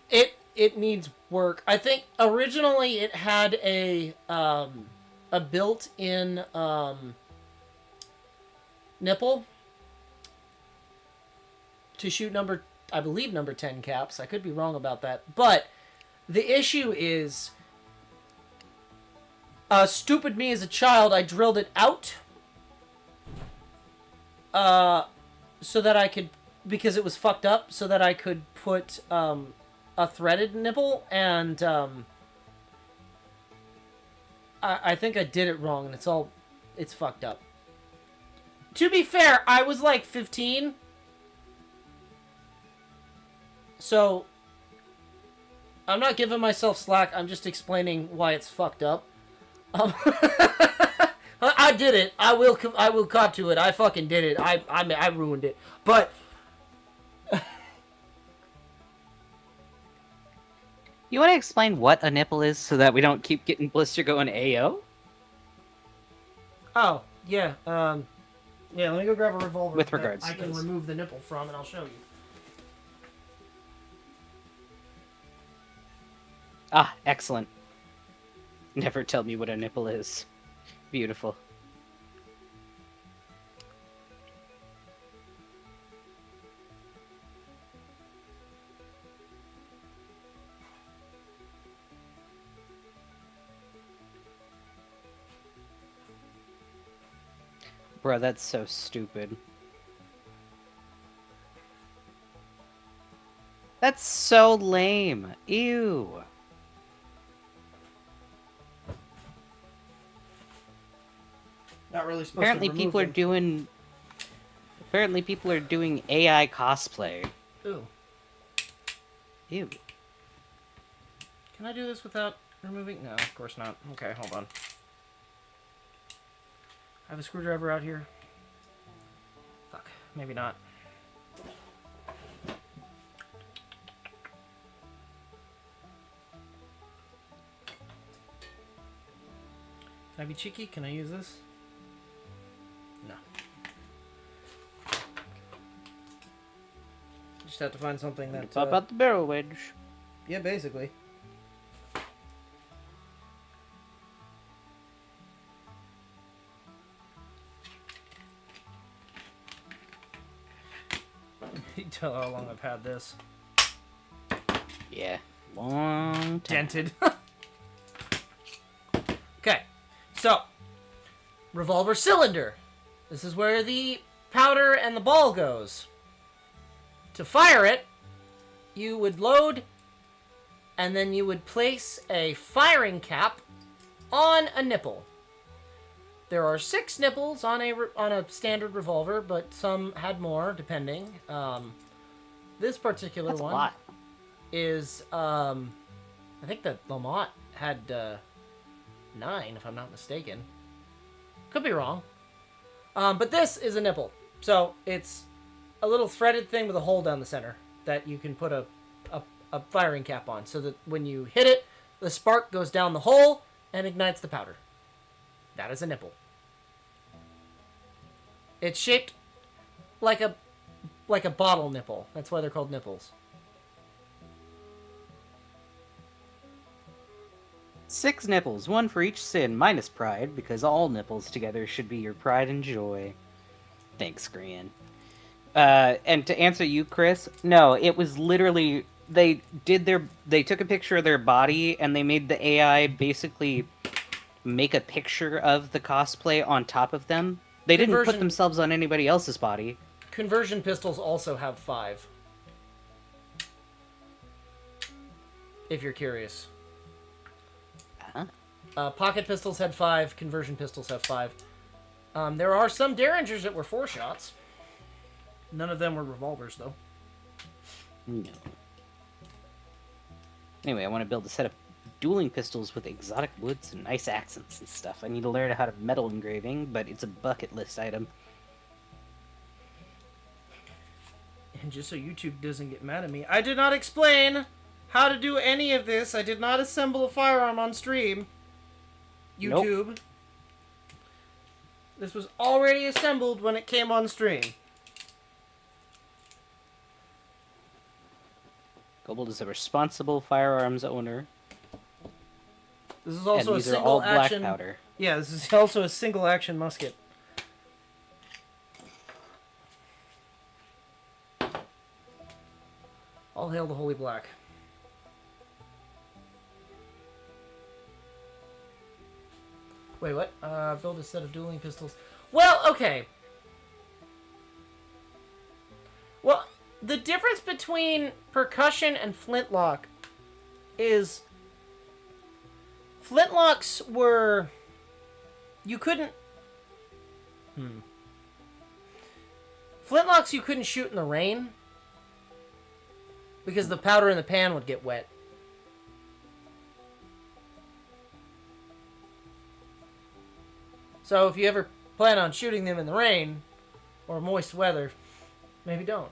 Speaker 1: it needs work. I think originally it had a built-in nipple to shoot number 10 caps. I could be wrong about that, but the issue is Stupid me as a child, I drilled it out. So that I could, because it was fucked up, so that I could put, a threaded nipple, and, I think I did it wrong, and it's fucked up. To be fair, I was like 15. So, I'm not giving myself slack, I'm just explaining why it's fucked up. I did it. I will cop to it. I fucking did it. I ruined it. But
Speaker 2: You want to explain what a nipple is so that we don't keep getting Blister going AO?
Speaker 1: oh, yeah. Yeah, let me go grab a revolver
Speaker 2: With
Speaker 1: that
Speaker 2: regards
Speaker 1: I
Speaker 2: to
Speaker 1: can
Speaker 2: this.
Speaker 1: remove the nipple from, and I'll show you.
Speaker 2: Ah, excellent. Never tell me what a nipple is. Beautiful. Bro, that's so stupid. That's so lame. Ew.
Speaker 1: Not really supposed
Speaker 2: Apparently
Speaker 1: to remove
Speaker 2: people are
Speaker 1: them.
Speaker 2: doing... Apparently people are doing AI cosplay.
Speaker 1: Ooh.
Speaker 2: Ew.
Speaker 1: Can I do this without removing? No, of course not. Okay, hold on. I have a screwdriver out here. Fuck. Maybe not. Can I be cheeky? Can I use this? No. Just have to find something that...
Speaker 2: Pop out the barrel wedge.
Speaker 1: Yeah, basically. You can tell how long I've had this.
Speaker 2: Yeah. Long time.
Speaker 1: Dented. Okay, so revolver cylinder. This is where the powder and the ball goes. To fire it, you would load, and then you would place a firing cap on a nipple. There are 6 nipples on a standard revolver, but some had more, depending. This particular
Speaker 2: That's
Speaker 1: one
Speaker 2: a lot.
Speaker 1: is, I think that Lamont had 9, if I'm not mistaken. Could be wrong. But this is a nipple. So it's a little threaded thing with a hole down the center that you can put a firing cap on, so that when you hit it, the spark goes down the hole and ignites the powder. That is a nipple. It's shaped like a bottle nipple. That's why they're called nipples.
Speaker 2: 6 nipples, 1 for each sin, minus pride, because all nipples together should be your pride and joy. Thanks, Grian. And to answer you, Chris, no, it was literally they took a picture of their body and they made the AI basically make a picture of the cosplay on top of them. They didn't put themselves on anybody else's body.
Speaker 1: Conversion pistols also have 5. If you're curious. Pocket pistols had 5. Conversion pistols have 5. There are some Derringers that were 4 shots. None of them were revolvers, though.
Speaker 2: No. Anyway, I want to build a set of dueling pistols with exotic woods and nice accents and stuff. I need to learn how to metal engraving, but it's a bucket list item.
Speaker 1: And just so YouTube doesn't get mad at me, I did not explain how to do any of this. I did not assemble a firearm on stream. YouTube. Nope. This was already assembled when it came on stream.
Speaker 2: Kobold is a responsible firearms owner.
Speaker 1: This is also
Speaker 2: and
Speaker 1: a
Speaker 2: these
Speaker 1: single
Speaker 2: are all
Speaker 1: action.
Speaker 2: black powder.
Speaker 1: Yeah, this is also a single action musket. All hail the Holy Black. Wait, what? Build a set of dueling pistols. Well, okay. Well, the difference between percussion and flintlock is flintlocks were... You couldn't... Flintlocks you couldn't shoot in the rain because the powder in the pan would get wet. So if you ever plan on shooting them in the rain or moist weather, maybe don't.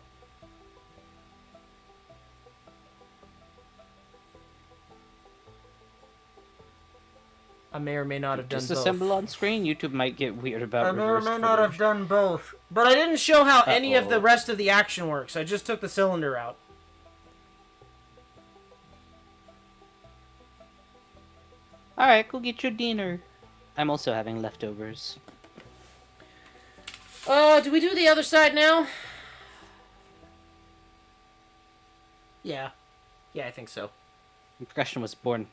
Speaker 1: I may or may not have done both.
Speaker 2: Disassemble on screen. YouTube might get weird about
Speaker 1: I may or
Speaker 2: reverse
Speaker 1: may not have
Speaker 2: footage.
Speaker 1: done both. But I didn't show how any of the rest of the action works. I just took the cylinder out.
Speaker 2: Alright, go get your dinner. I'm also having leftovers.
Speaker 1: Do we do the other side now? Yeah. Yeah, I think so.
Speaker 2: Progression was born.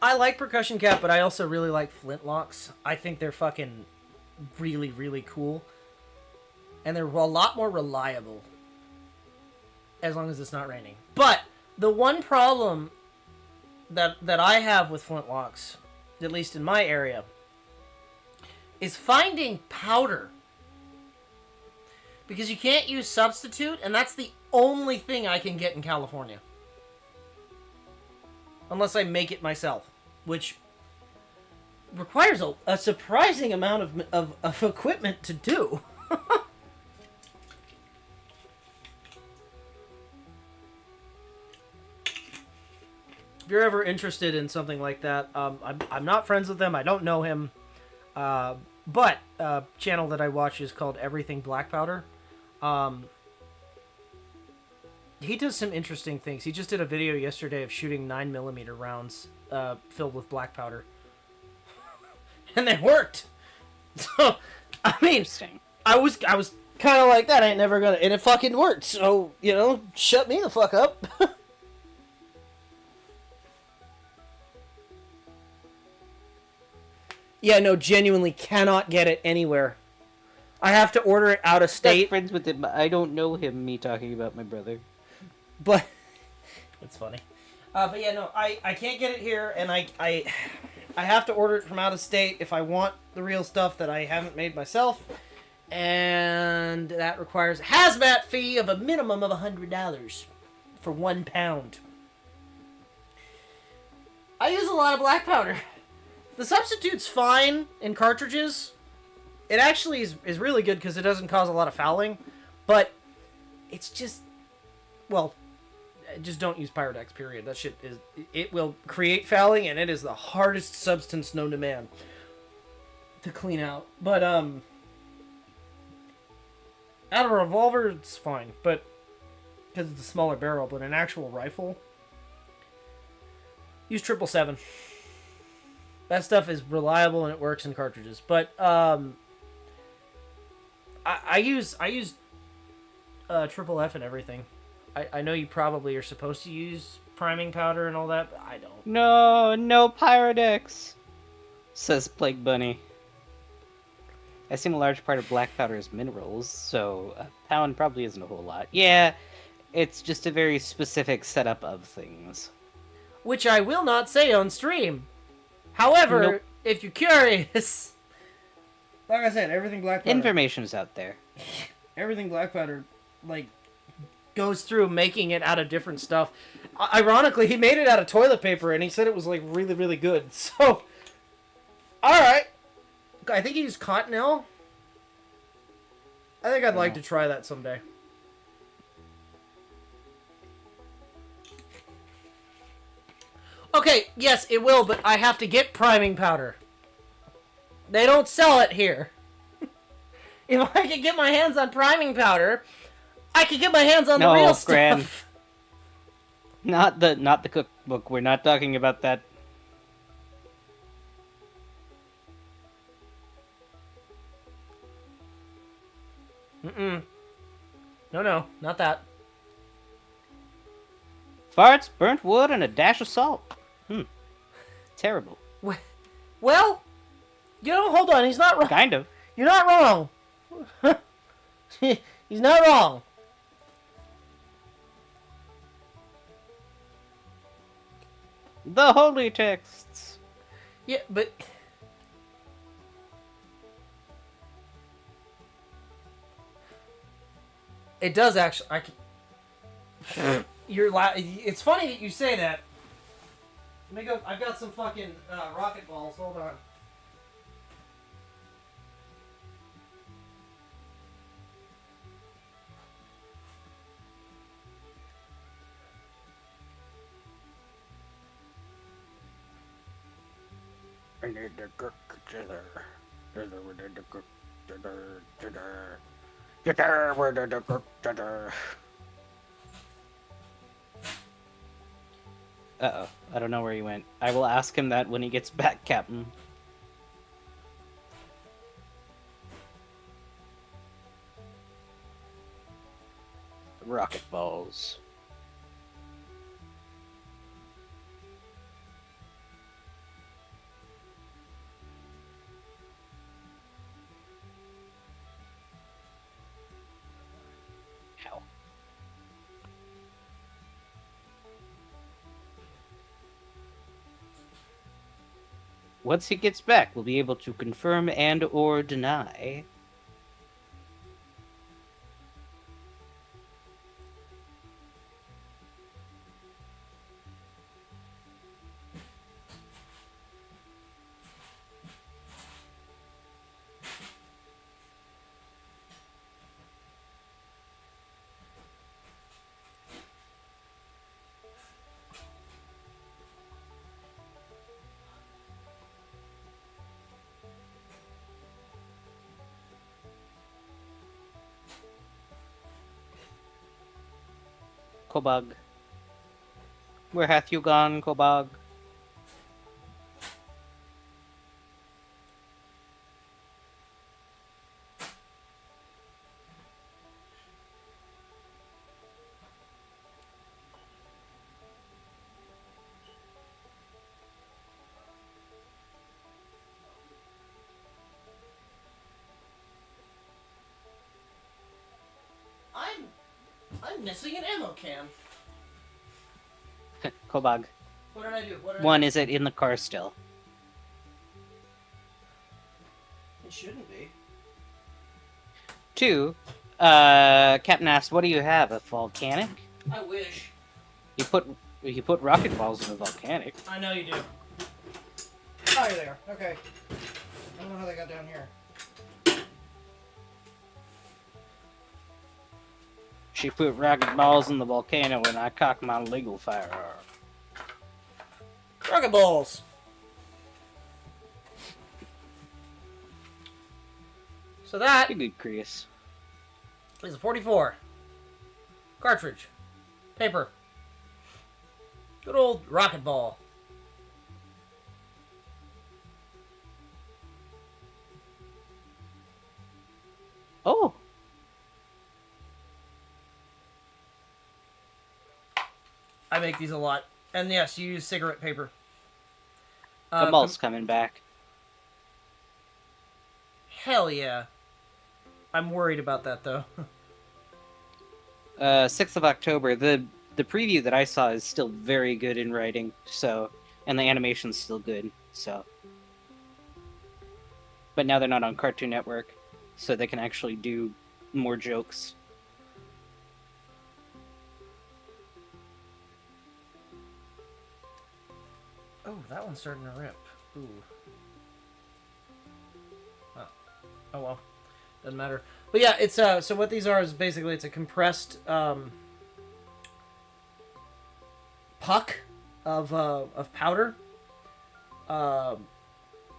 Speaker 1: I like percussion cap, but I also really like flintlocks. I think they're fucking really, really cool. And they're a lot more reliable. As long as it's not raining. But the one problem that I have with flintlocks, at least in my area, is finding powder. Because you can't use substitute, and that's the only thing I can get in California. Unless I make it myself. Which requires a surprising amount of equipment to do. If you're ever interested in something like that, I'm not friends with him. I don't know him. But a channel that I watch is called Everything Black Powder. He does some interesting things. He just did a video yesterday of shooting 9mm rounds filled with black powder. And they worked! So, I mean, I was kind of like that. I ain't never gonna... And it fucking worked. So, you know, shut me the fuck up. Yeah, no, genuinely cannot get it anywhere. I have to order it out of state.
Speaker 2: I'm friends with him, but I don't know him, me talking about my brother.
Speaker 1: But that's funny. But yeah, no, I can't get it here, and I have to order it from out of state if I want the real stuff that I haven't made myself, and that requires a hazmat fee of a minimum of $100 for 1 pound. I use a lot of black powder. The substitute's fine in cartridges. It actually is really good because it doesn't cause a lot of fouling, but it's just, well, just don't use Pyrodex, period. That shit it will create fouling, and it is the hardest substance known to man to clean out. But, out of a revolver, it's fine, but, because it's a smaller barrel, but an actual rifle, use 777. That stuff is reliable and it works in cartridges. But, I use triple F and everything. I know you probably are supposed to use priming powder and all that, but I don't.
Speaker 2: No Pyrodex, says Plague Bunny. I assume a large part of black powder is minerals, so a pound probably isn't a whole lot. Yeah, it's just a very specific setup of things.
Speaker 1: Which I will not say on stream. However,
Speaker 2: Nope.
Speaker 1: if you're curious, like I said, everything black powder.
Speaker 2: Information's out there.
Speaker 1: Everything black powder, like, goes through making it out of different stuff. Ironically, he made it out of toilet paper, and he said it was, like, really, really good. So, alright. I think he used cottonelle. I think I'd like to try that someday. Okay, yes, it will, but I have to get priming powder. They don't sell it here. If I could get my hands on priming powder, I could get my hands on the real
Speaker 2: Gran.
Speaker 1: stuff.
Speaker 2: Not the cookbook. We're not talking about that.
Speaker 1: no, not that.
Speaker 2: Farts, burnt wood, and a dash of salt. Terrible.
Speaker 1: Well, hold on. He's not wrong.
Speaker 2: Kind of.
Speaker 1: You're not wrong. He's not wrong.
Speaker 2: The holy texts.
Speaker 1: Yeah, but it does actually. It's funny that you say that. Let me go. I've got some fucking rocket balls. Hold on.
Speaker 2: I need to cook together. Uh-oh. I don't know where he went. I will ask him that when he gets back, Captain. Rocket balls. Ow. Once he gets back, we'll be able to confirm and or deny. Kobog. Where hath you gone, Kobog?
Speaker 1: I'm missing an ammo can.
Speaker 2: Kobog.
Speaker 1: What did I do?
Speaker 2: One, is it in the car still?
Speaker 1: It shouldn't be.
Speaker 2: Two, Captain asked, what do you have, a volcanic?
Speaker 1: I wish.
Speaker 2: You put rocket balls in a volcanic.
Speaker 1: I know you do. Oh, you're there. Okay. I don't know how they got down here.
Speaker 2: She put rocket balls in the volcano and I cocked my legal firearm.
Speaker 1: Rocket balls! So that
Speaker 2: You're good, Chris.
Speaker 1: is a 44. Cartridge. Paper. Good old rocket ball.
Speaker 2: Oh!
Speaker 1: I make these a lot. And yes, you use cigarette paper.
Speaker 2: The malt's coming back.
Speaker 1: Hell yeah. I'm worried about that, though.
Speaker 2: 6th of October. The preview that I saw is still very good in writing, so... And the animation's still good, so... But now they're not on Cartoon Network, so they can actually do more jokes.
Speaker 1: Oh, that one's starting to rip. Ooh. Oh well. Doesn't matter. But yeah, it's so what these are is basically it's a compressed puck of powder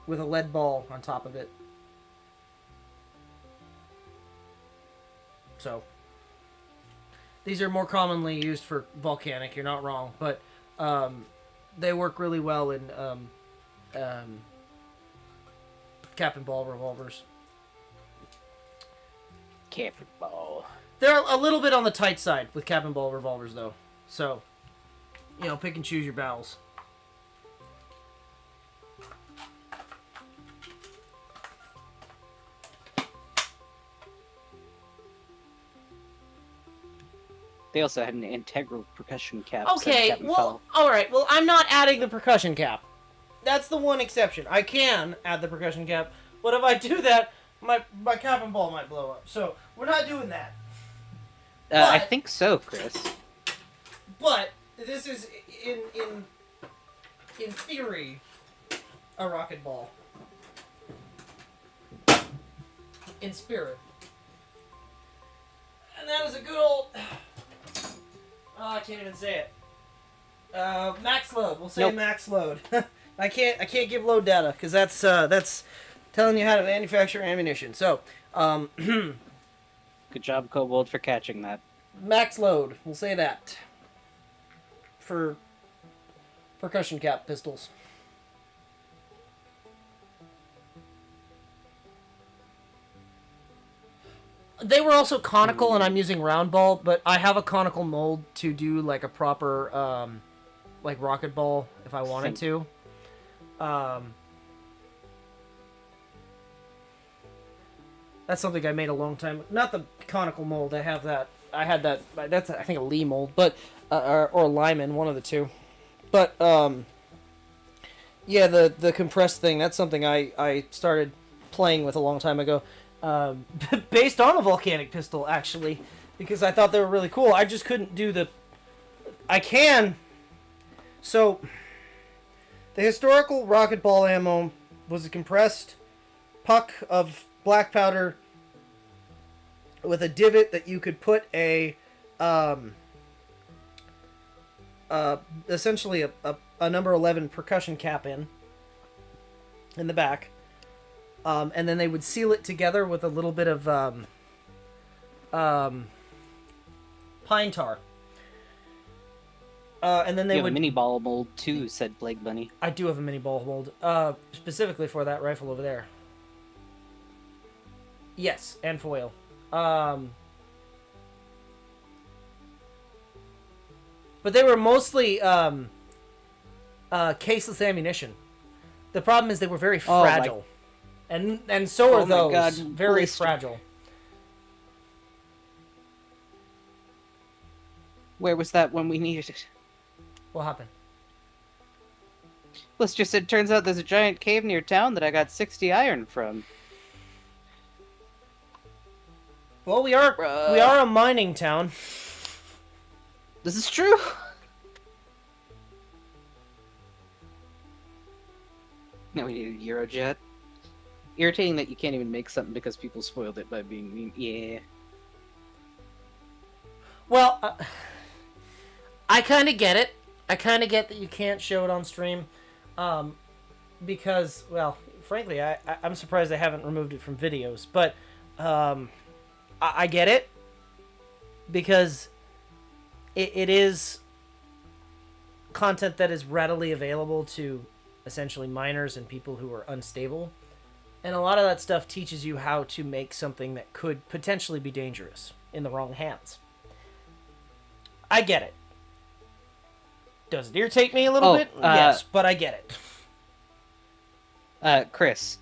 Speaker 1: with a lead ball on top of it. So these are more commonly used for volcanic, you're not wrong, but they work really well in cap and ball revolvers.
Speaker 2: Captain Ball.
Speaker 1: They're a little bit on the tight side with cap and ball revolvers, though. So, you know, pick and choose your battles.
Speaker 2: They also had an integral percussion cap.
Speaker 1: Okay, well, alright. Well, I'm not adding the percussion cap. That's the one exception. I can add the percussion cap, but if I do that, my cap and ball might blow up. So, we're not doing that.
Speaker 2: I think so, Chris.
Speaker 1: But this is in theory a rocket ball. In spirit. And that is a good old I can't even say it. Max load. We'll say
Speaker 2: nope.
Speaker 1: Max load. I can't give load data because that's telling you how to manufacture ammunition. So,
Speaker 2: good job, Kobold, for catching that.
Speaker 1: Max load. We'll say that. For percussion cap pistols. They were also conical, and I'm using round ball, but I have a conical mold to do like a proper, like rocket ball if I wanted to. That's something I made a long time. Not the conical mold. I have that. I had that. That's I think a Lee mold, but or a Lyman, one of the two. But yeah, the compressed thing. That's something I started playing with a long time ago. Based on a volcanic pistol, actually, because I thought they were really cool. I just couldn't do the... I can... So, the historical rocket ball ammo was a compressed puck of black powder with a divot that you could put a... essentially a number 11 percussion cap in the back. And then they would seal it together with a little bit of pine tar. And then they would...
Speaker 2: a mini ball mold too, said Plague Bunny.
Speaker 1: I do have a mini ball mold, specifically for that rifle over there. Yes, and foil. But they were mostly caseless ammunition. The problem is they were very fragile. And so are those.
Speaker 2: God,
Speaker 1: very
Speaker 2: blister.
Speaker 1: fragile.
Speaker 2: Where was that when we needed it?
Speaker 1: What happened?
Speaker 2: Let's just say it turns out there's a giant cave near town that I got 60 iron from.
Speaker 1: Well, we are a mining town.
Speaker 2: This is true. Now we need a Eurojet. Irritating that you can't even make something because people spoiled it by being mean. Yeah.
Speaker 1: Well, I kind of get it. I kind of get that you can't show it on stream. Because, well, frankly, I'm surprised they haven't removed it from videos. But I get it. Because it is content that is readily available to essentially minors and people who are unstable. And a lot of that stuff teaches you how to make something that could potentially be dangerous in the wrong hands. I get it. Does it irritate me a little bit? Yes, but I get
Speaker 2: it. Chris,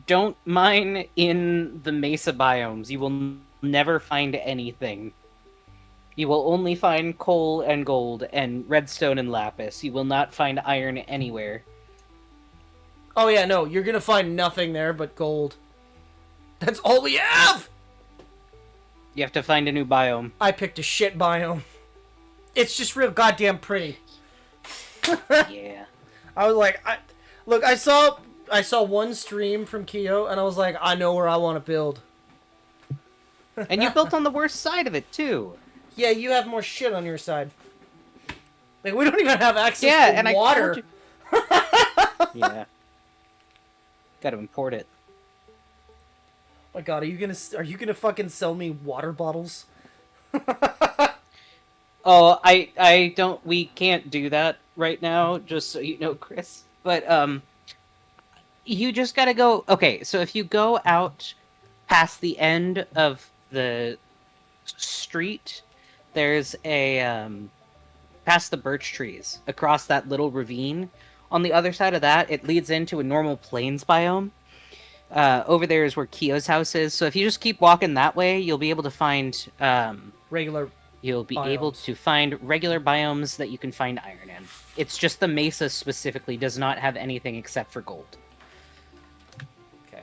Speaker 2: don't mine in the mesa biomes. You will never find anything. You will only find coal and gold and redstone and lapis. You will not find iron anywhere.
Speaker 1: Oh yeah, no, you're gonna find nothing there but gold. That's all we have!
Speaker 2: You have to find a new biome.
Speaker 1: I picked a shit biome. It's just real goddamn pretty.
Speaker 2: Yeah.
Speaker 1: I was like, look, I saw one stream from Kyo, and I was like, I know where I want to build.
Speaker 2: And you built on the worst side of it, too.
Speaker 1: Yeah, you have more shit on your side. Like, we don't even have access to water.
Speaker 2: Yeah. Gotta import it.
Speaker 1: Oh my god, are you gonna fucking sell me water bottles?
Speaker 2: Oh, I don't, we can't do that right now, just so you know, Chris. But, you just gotta go, okay, so if you go out past the end of the street, there's a past the birch trees, across that little ravine. On the other side of that, it leads into a normal plains biome. Over there is where Kyo's house is. So if you just keep walking that way, you'll be able to find
Speaker 1: Regular.
Speaker 2: you'll be able
Speaker 1: Biomes.
Speaker 2: to find regular biomes that you can find iron in. It's just the mesa specifically does not have anything except for gold.
Speaker 1: Okay.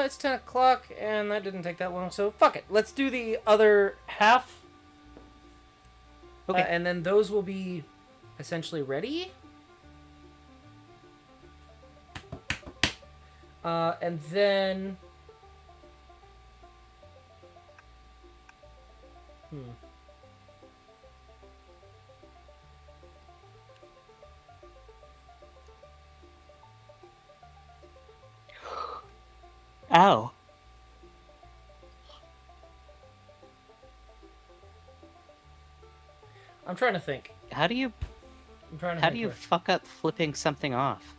Speaker 1: It's 10 o'clock, and that didn't take that long, so fuck it. Let's do the other half.
Speaker 2: Okay.
Speaker 1: And then those will be essentially ready. And then...
Speaker 2: Ow.
Speaker 1: I'm trying to think.
Speaker 2: How do you fuck up flipping something off?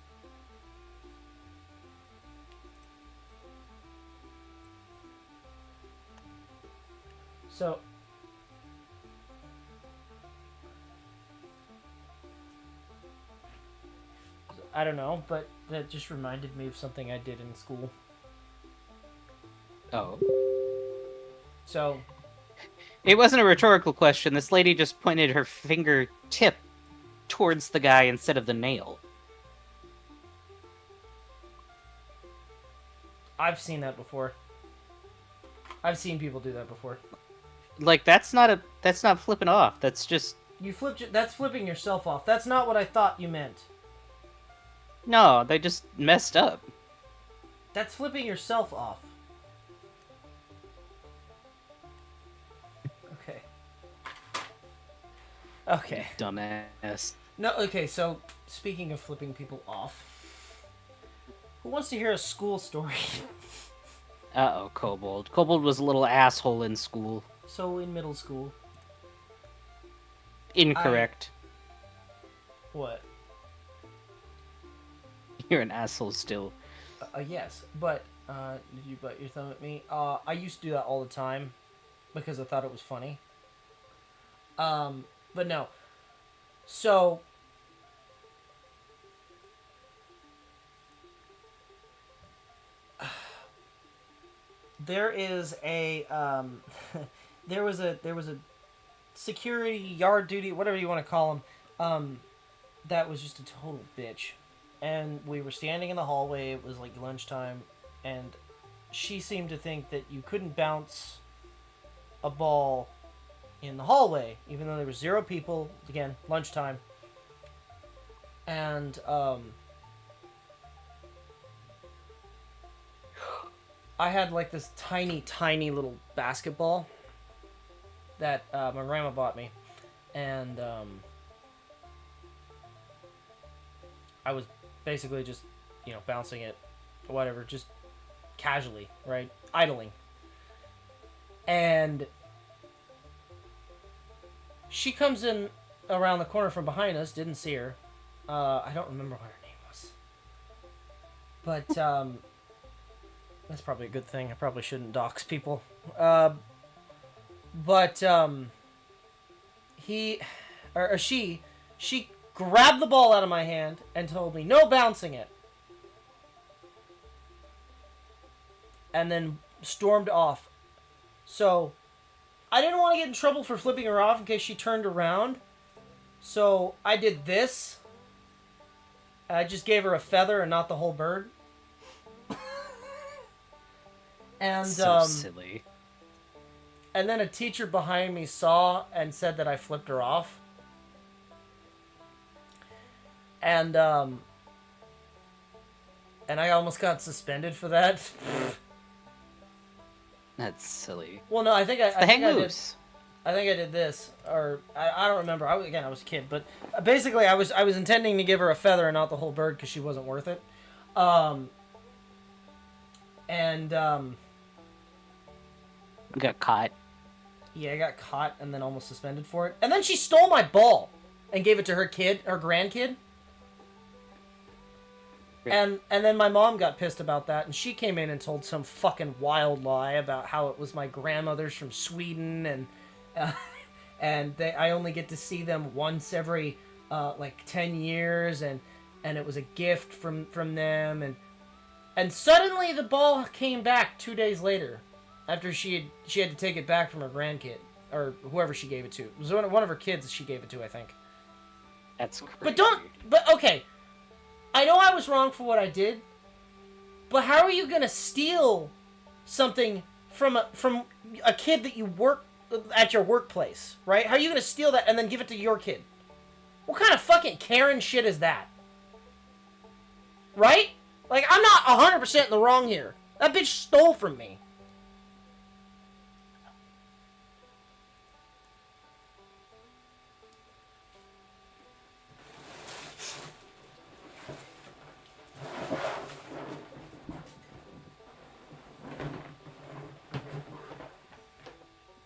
Speaker 1: So... I don't know, but that just reminded me of something I did in school.
Speaker 2: Oh.
Speaker 1: So...
Speaker 2: It wasn't a rhetorical question. This lady just pointed her fingertip towards the guy instead of the nail.
Speaker 1: I've seen that before. I've seen people do that before.
Speaker 2: Like, that's not flipping off. That's just...
Speaker 1: That's flipping yourself off. That's not what I thought you meant.
Speaker 2: No, they just messed up.
Speaker 1: That's flipping yourself off. Okay. Okay.
Speaker 2: Dumbass.
Speaker 1: No, okay, so, speaking of flipping people off, who wants to hear a school story?
Speaker 2: Uh-oh, Kobold. Kobold was a little asshole in school.
Speaker 1: So, in middle school.
Speaker 2: Incorrect.
Speaker 1: What?
Speaker 2: You're an asshole still.
Speaker 1: Yes, but, did you butt your thumb at me? I used to do that all the time, because I thought it was funny. But no. So... there is a, there was a security, yard duty, whatever you want to call him, that was just a total bitch. And we were standing in the hallway, it was like lunchtime, and she seemed to think that you couldn't bounce a ball in the hallway, even though there were 0 people, again, lunchtime. And, I had like this tiny, tiny little basketball that my grandma bought me, and I was basically just, bouncing it, or whatever, just casually, right, idling, and she comes in around the corner from behind us, didn't see her, I don't remember what her name was, but, that's probably a good thing. I probably shouldn't dox people. But she grabbed the ball out of my hand and told me, no bouncing it. And then stormed off. So, I didn't want to get in trouble for flipping her off in case she turned around. So, I did this. I just gave her a feather and not the whole bird. And
Speaker 2: So silly.
Speaker 1: And then a teacher behind me saw and said that I flipped her off. And I almost got suspended for that.
Speaker 2: That's silly.
Speaker 1: Well, no, I think I
Speaker 2: hang moves.
Speaker 1: I think I did this, or I don't remember. I was a kid, but basically I was intending to give her a feather and not the whole bird because she wasn't worth it.
Speaker 2: You got caught.
Speaker 1: Yeah, I got caught and then almost suspended for it. And then she stole my ball and gave it to her grandkid. And then my mom got pissed about that, and she came in and told some fucking wild lie about how it was my grandmother's from Sweden, and I only get to see them once every like 10 years, and it was a gift from them, and suddenly the ball came back 2 days later, after she had to take it back from her grandkid or whoever she gave it to. It was one of her kids she gave it to, I think.
Speaker 2: That's crazy.
Speaker 1: But okay. I know I was wrong for what I did, but how are you gonna steal something from a kid that you work at your workplace, right? How are you gonna steal that and then give it to your kid? What kind of fucking Karen shit is that? Right? Like, I'm not 100% in the wrong here. That bitch stole from me.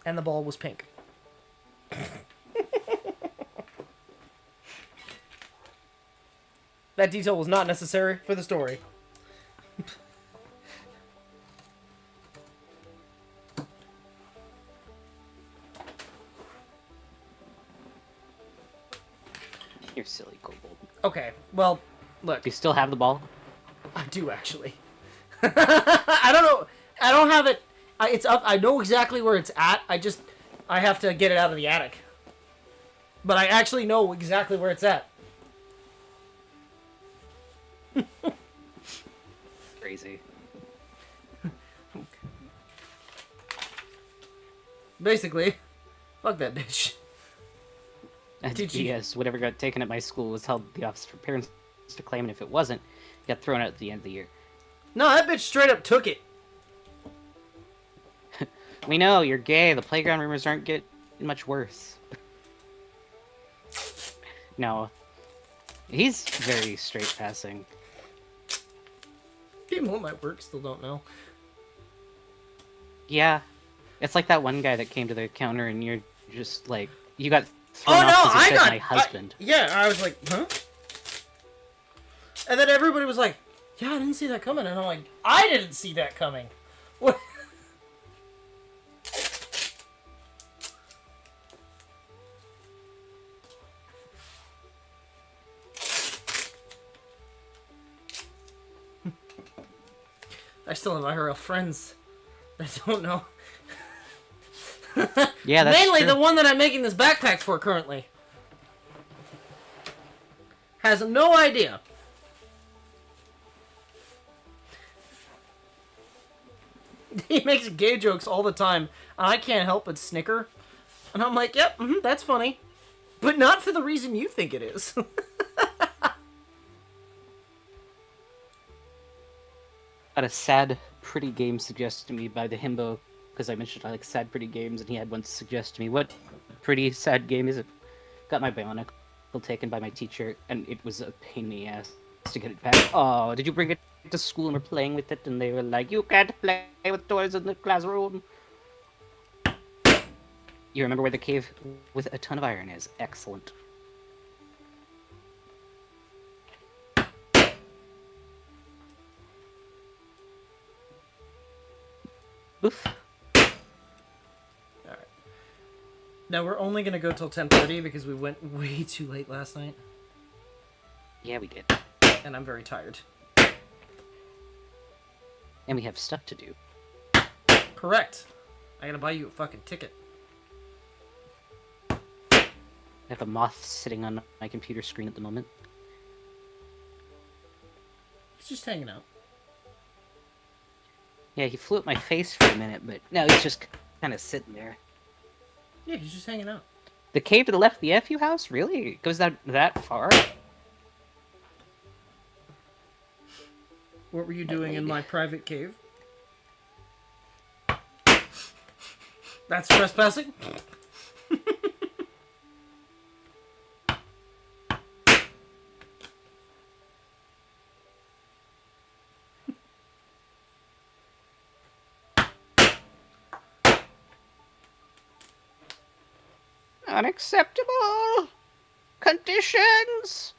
Speaker 1: And the ball was pink. That detail was not necessary for the story.
Speaker 2: You're silly, Kobold.
Speaker 1: Okay, well, look.
Speaker 2: Do you still have the ball?
Speaker 1: I do, actually. I don't know. I don't have it. It's up. I know exactly where it's at. I have to get it out of the attic. But I actually know exactly where it's at.
Speaker 2: Crazy.
Speaker 1: Basically, fuck that bitch.
Speaker 2: Yes, whatever got taken at my school was held at the office for parents to claim, and if it wasn't, it got thrown out at the end of the year.
Speaker 1: No, that bitch straight up took it.
Speaker 2: We know, you're gay. The playground rumors aren't getting much worse. No. He's very straight passing.
Speaker 1: People at my work still don't know.
Speaker 2: Yeah. It's like that one guy that came to the counter and you're just like, you got thrown off because you said my husband.
Speaker 1: I was like, huh? And then everybody was like, yeah, I didn't see that coming. And I'm like, I didn't see that coming. What? I still have IRL friends that don't know.
Speaker 2: Yeah, that's
Speaker 1: mainly
Speaker 2: true.
Speaker 1: the one that I'm making this backpack for currently. Has no idea. He makes gay jokes all the time, and I can't help but snicker. And I'm like, yep, that's funny. But not for the reason you think it is.
Speaker 2: Got a sad, pretty game suggested to me by the himbo, because I mentioned I like sad, pretty games, and he had one suggest to me, what pretty sad game is it? Got my Bionicle taken by my teacher, and it was a pain in the ass to get it back. Oh, did you bring it to school and we're playing with it? And they were like, you can't play with toys in the classroom. You remember where the cave with a ton of iron is. Excellent. Oof.
Speaker 1: Alright. Now we're only going to go till 10:30 because we went way too late last night.
Speaker 2: Yeah, we did.
Speaker 1: And I'm very tired.
Speaker 2: And we have stuff to do.
Speaker 1: Correct. I gotta buy you a fucking ticket.
Speaker 2: I have a moth sitting on my computer screen at the moment.
Speaker 1: He's just hanging out.
Speaker 2: Yeah, he flew at my face for a minute, but no, he's just kind of sitting there.
Speaker 1: Yeah, he's just hanging out.
Speaker 2: The cave to the left, the FU house? Really? It goes that far?
Speaker 1: What were you doing in my private cave? That's trespassing?
Speaker 2: Unacceptable conditions.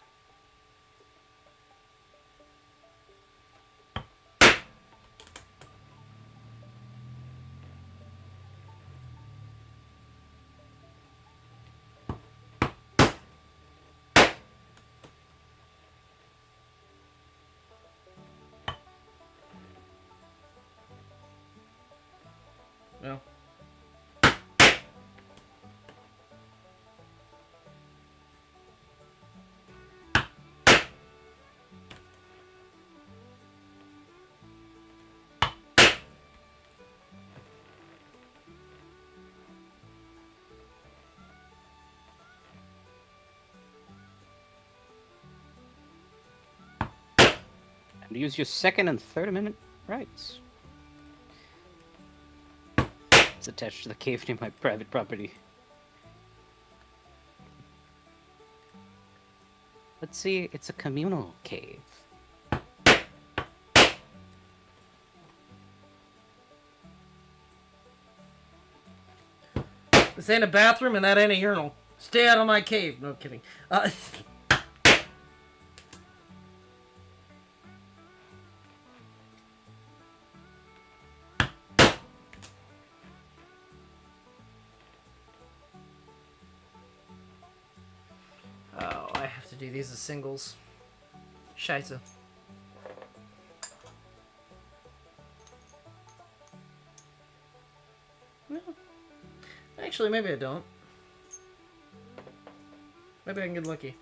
Speaker 2: Use your second and third amendment rights. It's attached to the cave near my private property. Let's see, it's a communal cave.
Speaker 1: This ain't a bathroom and that ain't a urinal. Stay out of my cave. No kidding. Oh, I have to do these as singles. Scheiße. No. Actually, maybe I don't. Maybe I can get lucky.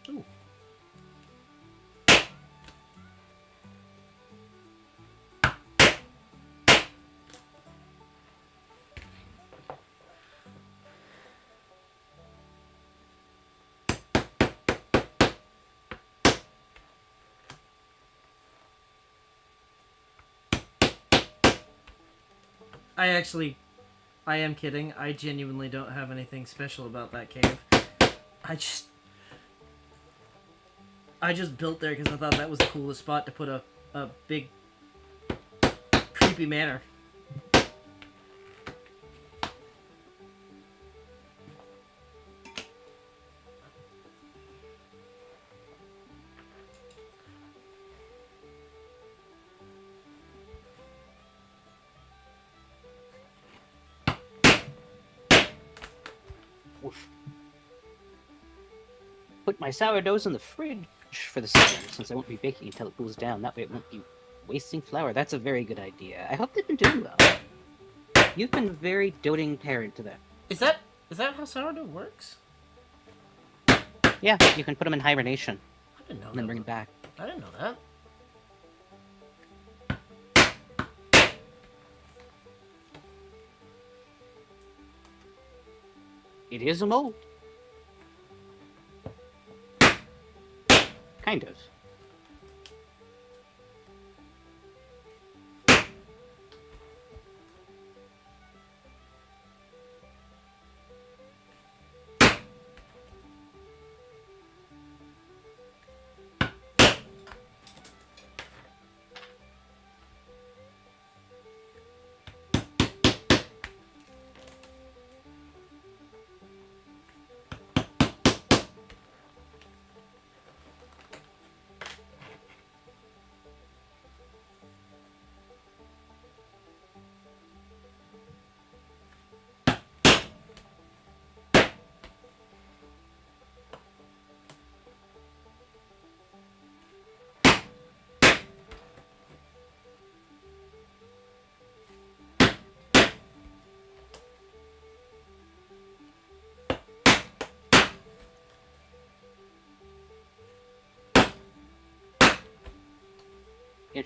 Speaker 1: Ooh. I am kidding. I genuinely don't have anything special about that cave. I just built there because I thought that was the coolest spot to put a big creepy manor.
Speaker 2: Oof. Put my sourdoughs in the fridge for the summer, since I won't be baking until it cools down. That way it won't be wasting flour. That's a very good idea. I hope they've been doing well. You've been a very doting parent to them.
Speaker 1: Is that how sourdough works?
Speaker 2: Yeah, you can put them in hibernation
Speaker 1: I didn't know
Speaker 2: and then
Speaker 1: that.
Speaker 2: bring them back.
Speaker 1: I didn't know that.
Speaker 2: It is a mold. Kind of.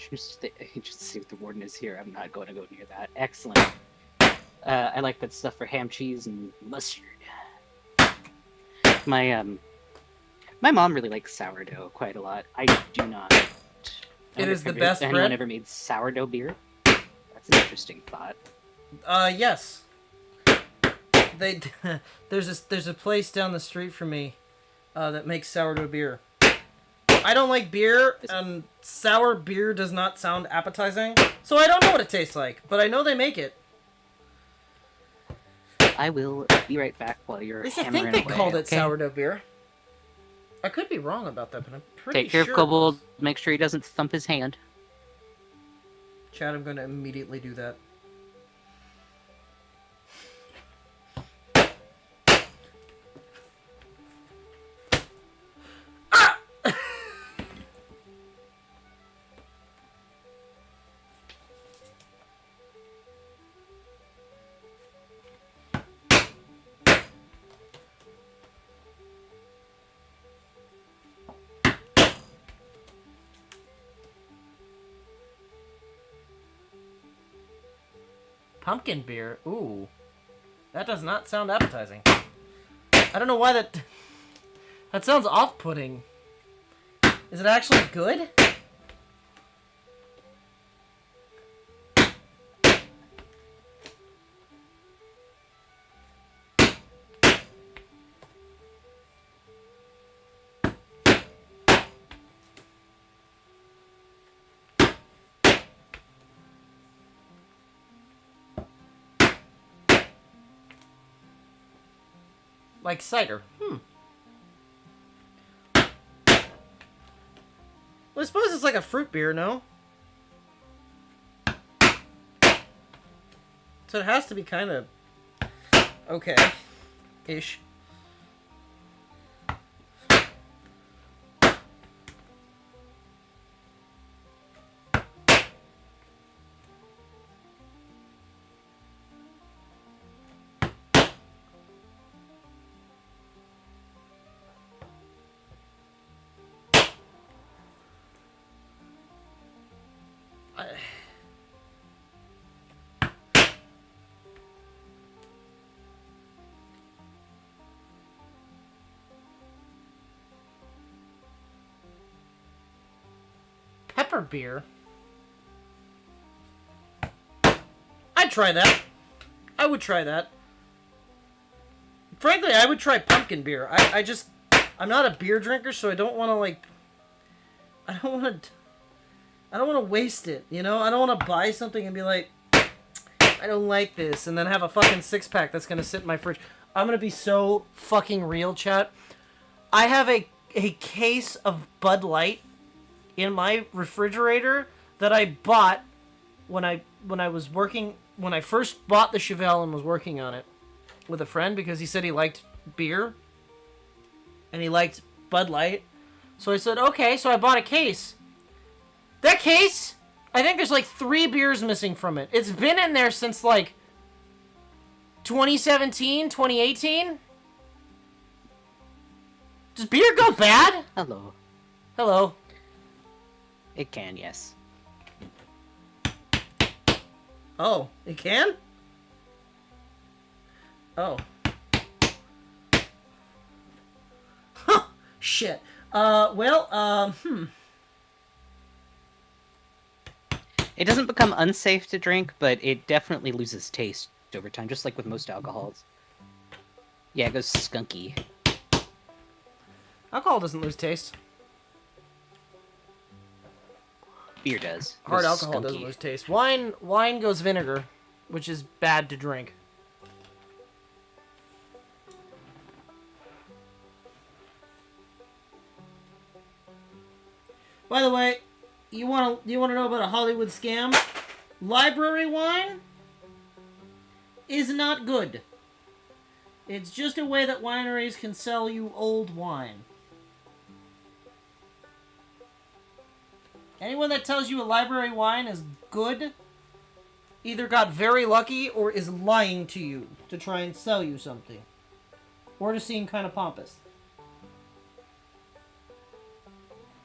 Speaker 2: Just see what the warden is here. I'm not going to go near that. Excellent. I like that stuff for ham, cheese, and mustard. My mom really likes sourdough quite a lot. I do not.
Speaker 1: It is the best
Speaker 2: anyone
Speaker 1: bread.
Speaker 2: ever made sourdough beer? That's an interesting thought.
Speaker 1: Yes. There's a place down the street from me that makes sourdough beer. I don't like beer, and sour beer does not sound appetizing, so I don't know what it tastes like, but I know they make it.
Speaker 2: I will be right back while you're
Speaker 1: At least I
Speaker 2: hammering
Speaker 1: think they
Speaker 2: away,
Speaker 1: called it
Speaker 2: okay?
Speaker 1: sourdough beer. I could be wrong about that, but I'm pretty
Speaker 2: Take care
Speaker 1: sure.
Speaker 2: of Kobold. Make sure he doesn't thump his hand.
Speaker 1: Chad, I'm going to immediately do that. Pumpkin beer. Ooh. That does not sound appetizing. I don't know why that... That sounds off-putting. Is it actually good? Like cider. Well, I suppose it's like a fruit beer, no? So it has to be kind of okay-ish. Pepper beer? I'd try that. I would try that. Frankly, I would try pumpkin beer. I'm not a beer drinker, so I don't want to, like... I don't want to waste it, you know? I don't want to buy something and be like, I don't like this, and then have a fucking six-pack that's going to sit in my fridge. I'm going to be so fucking real, chat. I have a case of Bud Light in my refrigerator that I bought when I first bought the Chevelle and was working on it with a friend because he said he liked beer and he liked Bud Light. So I said, okay, so I bought a case. That case, I think there's like 3 beers missing from it. It's been in there since like 2017, 2018. Does beer go bad?
Speaker 2: Hello.
Speaker 1: Hello.
Speaker 2: It can, yes.
Speaker 1: Oh, it can? Oh. Huh. Shit.
Speaker 2: It doesn't become unsafe to drink, but it definitely loses taste over time, just like with most alcohols. Yeah, it goes skunky.
Speaker 1: Alcohol doesn't lose taste.
Speaker 2: Beer does.
Speaker 1: Hard
Speaker 2: Goes
Speaker 1: alcohol
Speaker 2: skunky.
Speaker 1: doesn't lose taste. Wine goes vinegar, which is bad to drink. By the way, you want to know about a Hollywood scam? Library wine is not good. It's just a way that wineries can sell you old wine. Anyone that tells you a library wine is good either got very lucky or is lying to you to try and sell you something. Or to seem kind of pompous.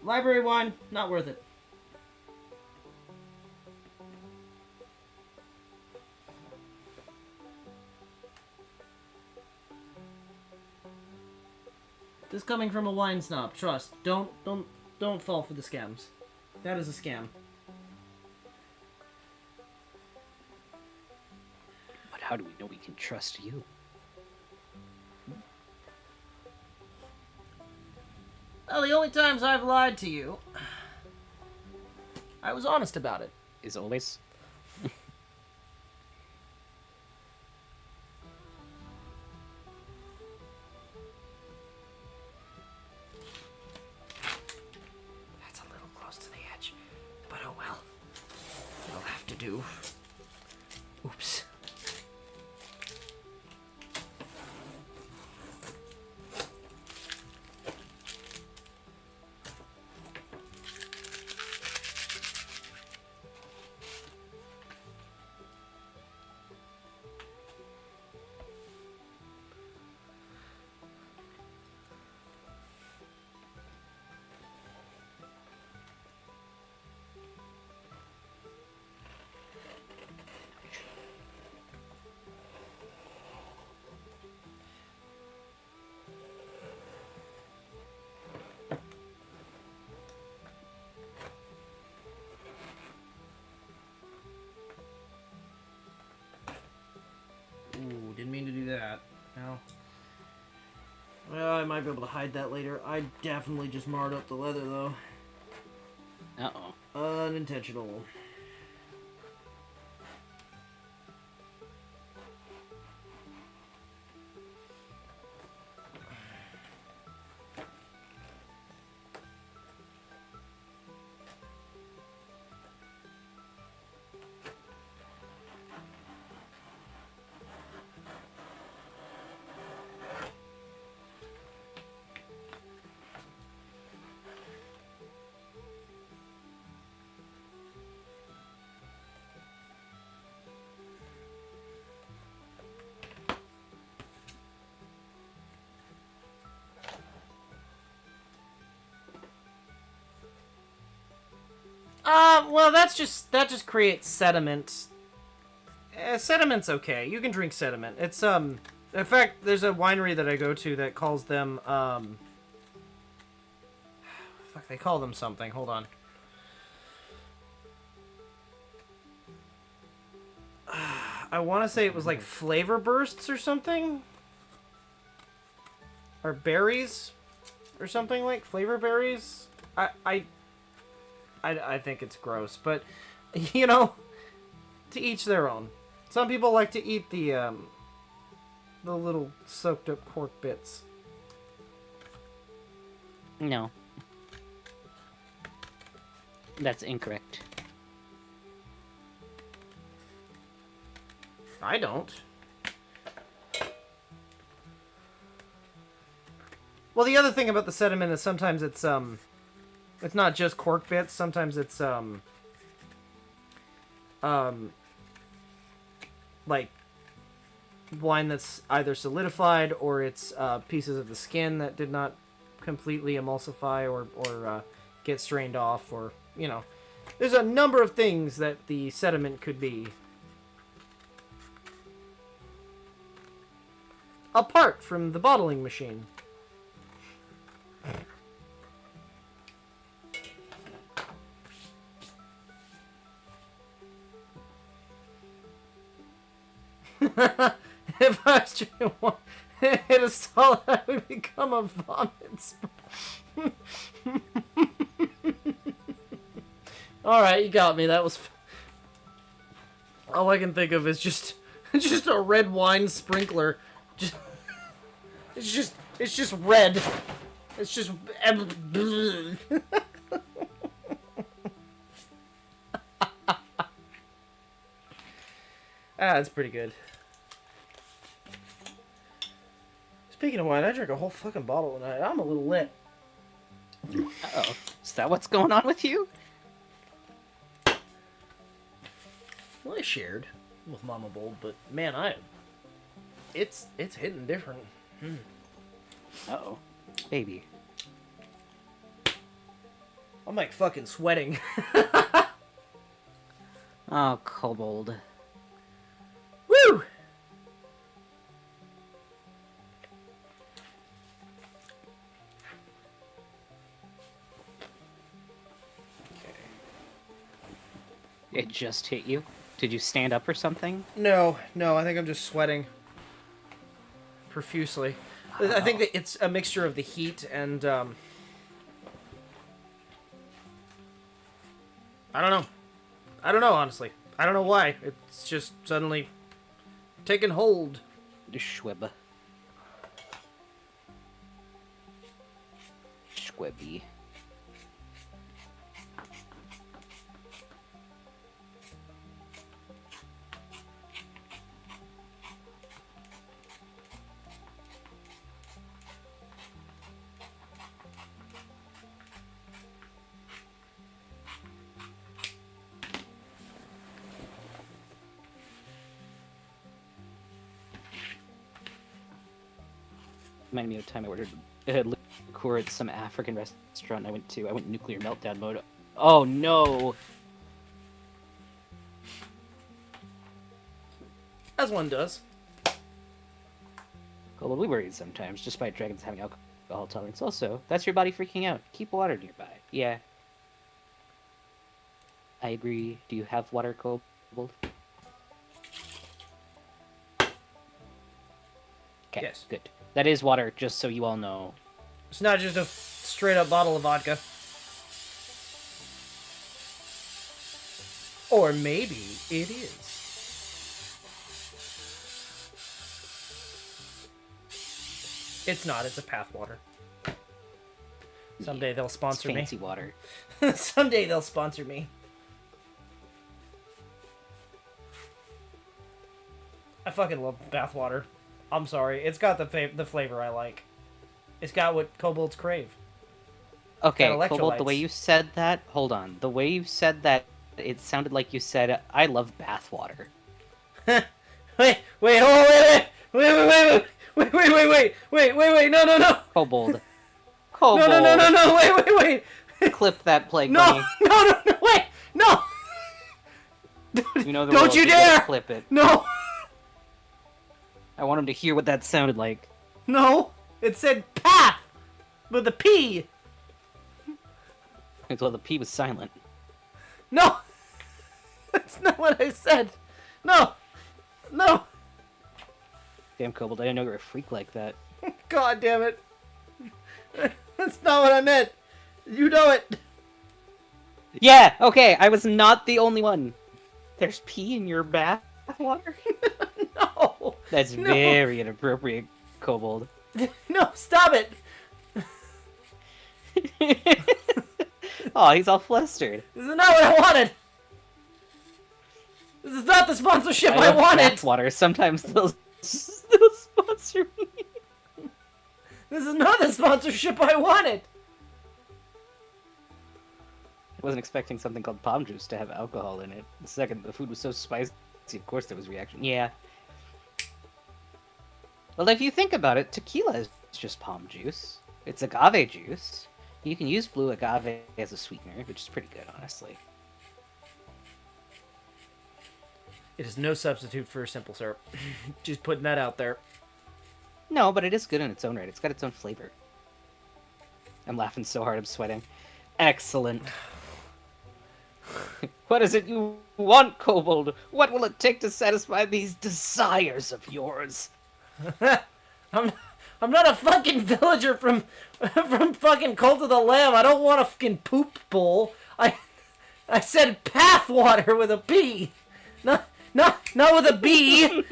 Speaker 1: Library wine, not worth it. This coming from a wine snob, trust. Don't fall for the scams. That is a scam.
Speaker 2: But how do we know we can trust you?
Speaker 1: Well, the only times I've lied to you, I was honest about it.
Speaker 2: Is always.
Speaker 1: That's a little close to the edge, but oh well. It'll have to do. Oops. do that. No. Well, I might be able to hide that later. I definitely just marred up the leather, though.
Speaker 2: Uh-oh.
Speaker 1: Unintentional. Well, that just creates sediment. Sediment's okay. You can drink sediment. It's, in fact, there's a winery that I go to that calls them, fuck, they call them something. Hold on. I want to say it was like flavor bursts or something? Or berries? Or something like flavor berries? I think it's gross, but, you know, to each their own. Some people like to eat the little soaked up cork bits.
Speaker 2: No. That's incorrect.
Speaker 1: I don't. Well, the other thing about the sediment is sometimes it's not just cork bits. Sometimes it's like wine that's either solidified or it's pieces of the skin that did not completely emulsify or get strained off, or, you know, there's a number of things that the sediment could be. Apart from the bottling machine. If I was drinking one, hit a solid, I would become a vomit spot. Alright, you got me. That was... All I can think of is just a red wine sprinkler. It's just red. It's just... That's pretty good. Speaking of wine, I drank a whole fucking bottle tonight. I'm a little lit.
Speaker 2: Uh-oh. Is that what's going on with you?
Speaker 1: Well, I shared with Mama Bold, but man, it's hitting different.
Speaker 2: Uh-oh. Baby.
Speaker 1: I'm like fucking sweating.
Speaker 2: Oh, Kobold.
Speaker 1: Woo!
Speaker 2: It just hit you? Did you stand up or something?
Speaker 1: No, I think I'm just sweating profusely. I think that it's a mixture of the heat and, I don't know, honestly. I don't know why. It's just suddenly taken hold.
Speaker 2: Schweb. Schwebby. Reminded me of the time I ordered liqueur at some African restaurant I went to. I went nuclear meltdown mode. Oh no!
Speaker 1: As one does.
Speaker 2: Well, we worry sometimes, despite dragons having alcohol tolerance. Also, that's your body freaking out. Keep water nearby. Yeah. I agree. Do you have water, Kobold? Okay,
Speaker 1: Yes.
Speaker 2: good. That is water, just so you all know.
Speaker 1: It's not just a straight up bottle of vodka. Or maybe it is. It's not. It's a path water. Someday they'll
Speaker 2: It's
Speaker 1: sponsor me.
Speaker 2: fancy water.
Speaker 1: Someday they'll sponsor me. I fucking love bathwater. I'm sorry. It's got the flavor I like. It's got what kobolds crave.
Speaker 2: Okay,
Speaker 1: Got
Speaker 2: Kobold, the way
Speaker 1: electrolytes.
Speaker 2: you said that... Hold on. The way you said that, it sounded like you said, I love bathwater.
Speaker 1: Wait, oh, wait, no.
Speaker 2: Kobold. Kobold.
Speaker 1: No, wait.
Speaker 2: Clip that plague
Speaker 1: No,
Speaker 2: bunny.
Speaker 1: no, wait, no.
Speaker 2: You know the
Speaker 1: Don't
Speaker 2: rules,
Speaker 1: you
Speaker 2: gotta
Speaker 1: dare!
Speaker 2: Clip it.
Speaker 1: No,
Speaker 2: I want him to hear what that sounded like.
Speaker 1: no. It said path with a P.
Speaker 2: Well, the P was silent.
Speaker 1: No, that's not what I said. No.
Speaker 2: Damn, Kobold, I didn't know you were a freak like that.
Speaker 1: God damn it. That's not what I meant. You know it.
Speaker 2: Yeah, okay, I was not the only one. There's pee in your bath water?
Speaker 1: No.
Speaker 2: That's
Speaker 1: No.
Speaker 2: very inappropriate, Kobold.
Speaker 1: No, stop it.
Speaker 2: Oh, he's all flustered.
Speaker 1: This is not what I wanted. This is not the sponsorship I
Speaker 2: love
Speaker 1: wanted.
Speaker 2: bathwater. Sometimes they'll sponsor me.
Speaker 1: This is not the sponsorship I wanted.
Speaker 2: I wasn't expecting something called palm juice to have alcohol in it. Second, the food was so spicy, of course there was reaction. Yeah. Well, if you think about it, tequila is just palm juice. It's agave juice. You can use blue agave as a sweetener, which is pretty good, honestly.
Speaker 1: It is no substitute for simple syrup. Just putting that out there.
Speaker 2: No, but it is good in its own right. It's got its own flavor. I'm laughing so hard I'm sweating. Excellent. What is it you want, Kobold? What will it take to satisfy these desires of yours?
Speaker 1: I'm not a fucking villager from fucking Cult of the Lamb. I don't want a fucking poop bowl. I said path water with a P. Not with a B.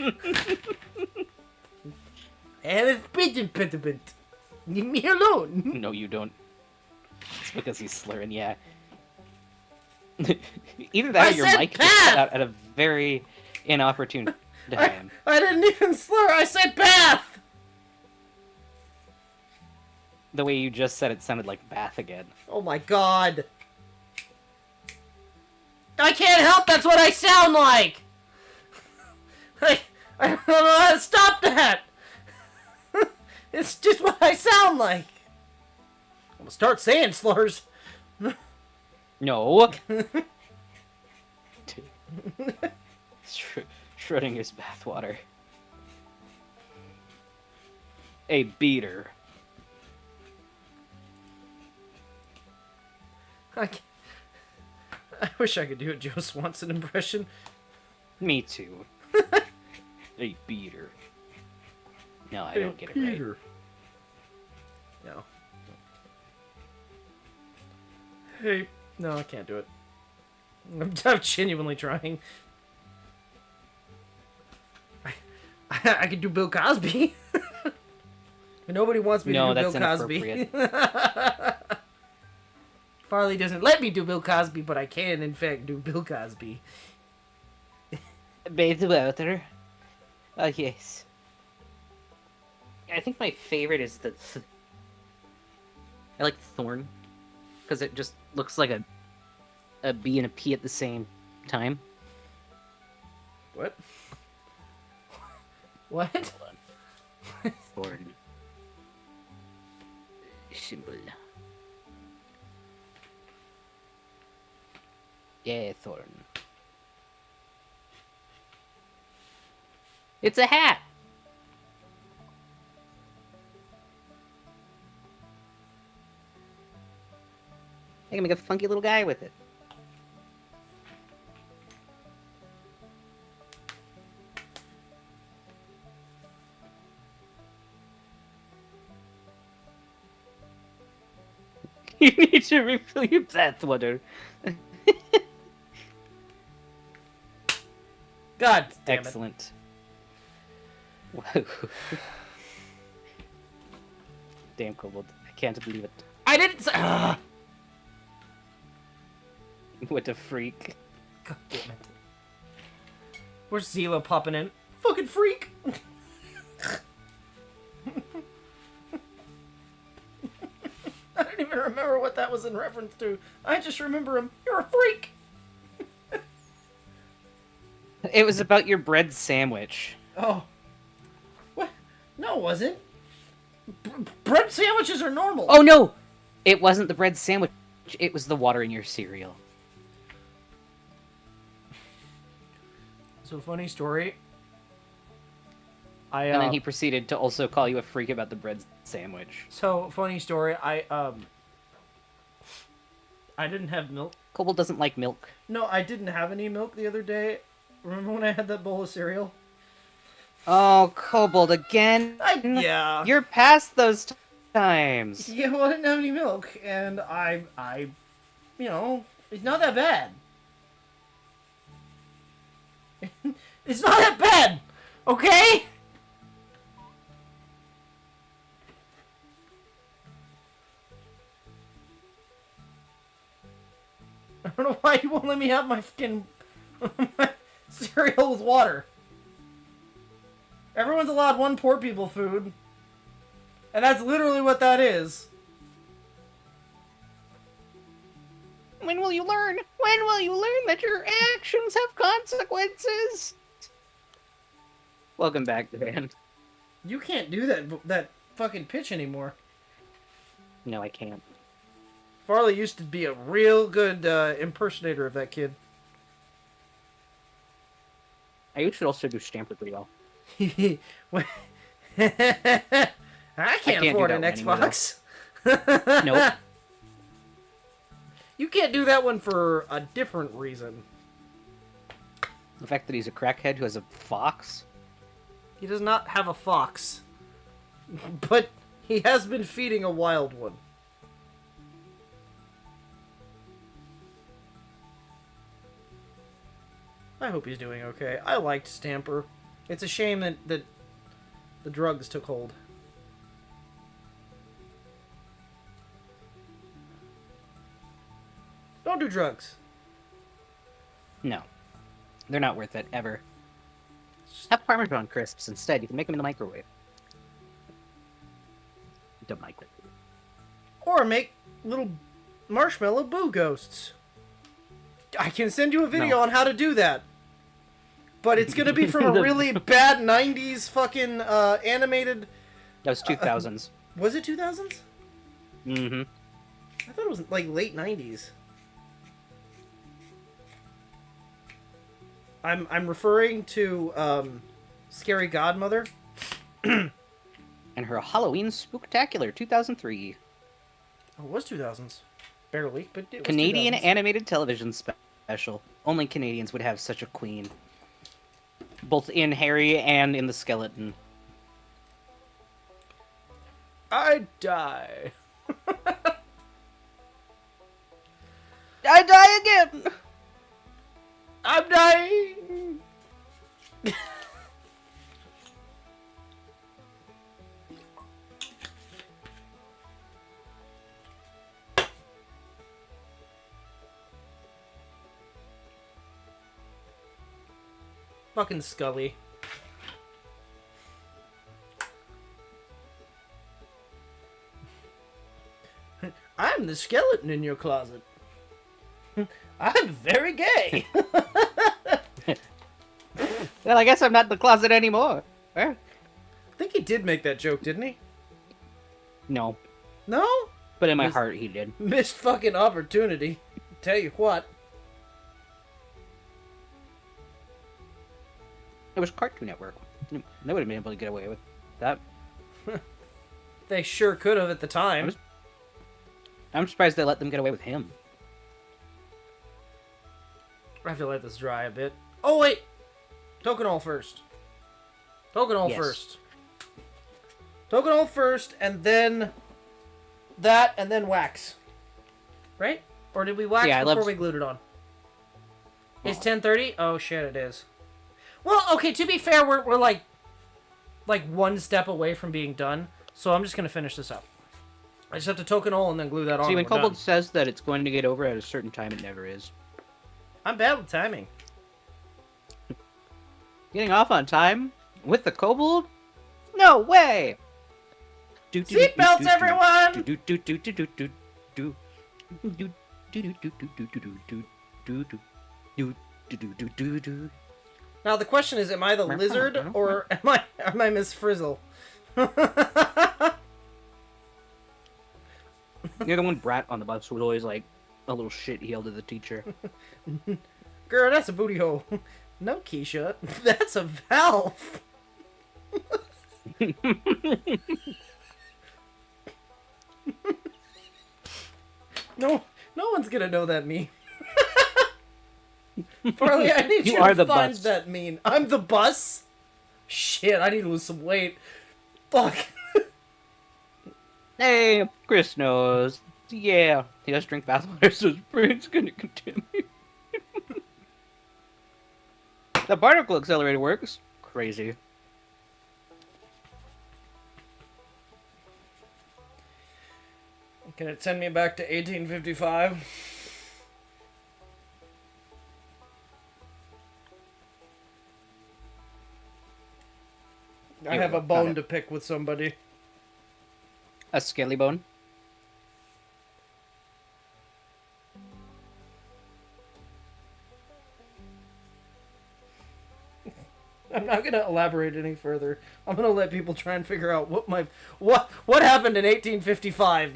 Speaker 1: And it's bit. Leave me alone.
Speaker 2: No, you don't. It's because he's slurring, yeah. Either that
Speaker 1: I
Speaker 2: or your
Speaker 1: said
Speaker 2: mic just
Speaker 1: path!
Speaker 2: cut out at a very inopportune time.
Speaker 1: I didn't even slur. I said path.
Speaker 2: The way you just said it sounded like bath again.
Speaker 1: Oh my god. I can't help that's what I sound like. I don't know how to stop that. It's just what I sound like. I'm gonna start saying slurs.
Speaker 2: No! Schrodinger's bathwater. A beater.
Speaker 1: I wish I could do a Joe Swanson impression.
Speaker 2: Me too. A beater. No, I don't get it right.
Speaker 1: No. Hey, no, I can't do it. I'm genuinely trying. I could do Bill Cosby. Nobody wants me to do
Speaker 2: that's
Speaker 1: Bill Cosby.
Speaker 2: inappropriate.
Speaker 1: Farley doesn't let me do Bill Cosby, but I can, in fact, do Bill Cosby.
Speaker 2: Bathwater. Oh, yes. I think my favorite is the... I like Thorn. Because it just looks like a B and a P at the same time.
Speaker 1: What? What?
Speaker 2: Thorn. Symbol. Yeah, Thorn. It's a hat! I can make a funky little guy with it. You need to refill your bathwater.
Speaker 1: God damn it.
Speaker 2: Excellent. Damn, Kobold. I can't believe it.
Speaker 1: I didn't say.
Speaker 2: What a freak.
Speaker 1: God damn it. Where's Zila popping in? Fucking freak! I don't even remember what that was in reference to. I just remember him. You're a freak!
Speaker 2: It was about your bread sandwich.
Speaker 1: Oh. What? No, it wasn't. Bread sandwiches are normal.
Speaker 2: Oh, no! It wasn't the bread sandwich. It was the water in your cereal.
Speaker 1: So, funny story.
Speaker 2: And then he proceeded to also call you a freak about the bread sandwich.
Speaker 1: So, funny story. I didn't have milk.
Speaker 2: Kobold doesn't like milk.
Speaker 1: No, I didn't have any milk the other day. Remember when I had that bowl of cereal?
Speaker 2: Oh, Kobold, again?
Speaker 1: Yeah.
Speaker 2: You're past those times.
Speaker 1: Yeah, well, I didn't have any milk, and you know, it's not that bad. It's not that bad, okay? I don't know why you won't let me have my fucking cereal with water. Everyone's allowed one poor people food. And that's literally what that is.
Speaker 2: When will you learn? When will you learn that your actions have consequences? Welcome back, Dan.
Speaker 1: You can't do that fucking pitch anymore.
Speaker 2: No, I can't.
Speaker 1: Farley used to be a real good impersonator of that kid.
Speaker 2: I should also do Stamper pretty well.
Speaker 1: I can't afford an Xbox.
Speaker 2: Nope.
Speaker 1: You can't do that one for a different reason.
Speaker 2: The fact that he's a crackhead who has a fox?
Speaker 1: He does not have a fox. But he has been feeding a wild one. I hope he's doing okay. I liked Stamper. It's a shame that the drugs took hold. Don't do drugs.
Speaker 2: No. They're not worth it, ever. Have Parmesan crisps instead. You can make them in the microwave. Don't microwave.
Speaker 1: Or make little marshmallow boo ghosts. I can send you a video on how to do that. But it's gonna be from a really bad 90s fucking animated...
Speaker 2: That was 2000s.
Speaker 1: Was it 2000s?
Speaker 2: Mm-hmm.
Speaker 1: I thought it was like late 90s. I'm referring to Scary Godmother.
Speaker 2: And her Halloween Spooktacular 2003.
Speaker 1: Oh, it was 2000s. Barely, but it was
Speaker 2: Canadian
Speaker 1: 2000s.
Speaker 2: animated television special. Only Canadians would have such a queen. Both in Harry and in the skeleton.
Speaker 1: I die.
Speaker 2: I die again!
Speaker 1: I'm dying! Fucking Scully. I'm the skeleton in your closet. I'm very gay.
Speaker 2: Well, I guess I'm not in the closet anymore.
Speaker 1: I think he did make that joke, didn't he?
Speaker 2: No.
Speaker 1: No?
Speaker 2: But in my heart, he did.
Speaker 1: Missed fucking opportunity. Tell you what.
Speaker 2: It was Cartoon Network. They would have been able to get away with that.
Speaker 1: They sure could have at the time.
Speaker 2: I'm surprised they let them get away with him.
Speaker 1: I have to let this dry a bit. Oh, wait! Tokenol first. Tokenol first. Tokenol first, and then that, and then wax. right? Or did we wax
Speaker 2: Yeah,
Speaker 1: before we glued it on? It's 10:30. Oh shit, it is. Well, okay. To be fair, we're like one step away from being done. So I'm just gonna finish this up. I just have to token hole and then glue that on.
Speaker 2: See, when
Speaker 1: and we're
Speaker 2: Kobold
Speaker 1: done.
Speaker 2: says that it's going to get over at a certain time, it never is.
Speaker 1: I'm bad with timing.
Speaker 2: Getting off on time with the Kobold? No way!
Speaker 1: Seatbelts, everyone! Now the question is, am I the lizard or am I Miss Frizzle?
Speaker 2: You're the one brat on the bus who was always like a little shit heel to the teacher.
Speaker 1: Girl, that's a booty hole. No, Keisha, that's a valve. No one's gonna know that meme. Farley, I need you
Speaker 2: are
Speaker 1: to
Speaker 2: the
Speaker 1: find
Speaker 2: bus.
Speaker 1: that meme. I'm the bus? Shit, I need to lose some weight. Fuck.
Speaker 2: Hey, Chris knows. Yeah, he does drink bathwater, so his brain's gonna contaminate. The particle accelerator works. Crazy.
Speaker 1: Can it send me back to 1855? I have a bone to pick with somebody.
Speaker 2: A scaly bone.
Speaker 1: I'm not gonna elaborate any further. I'm gonna let people try and figure out what happened in 1855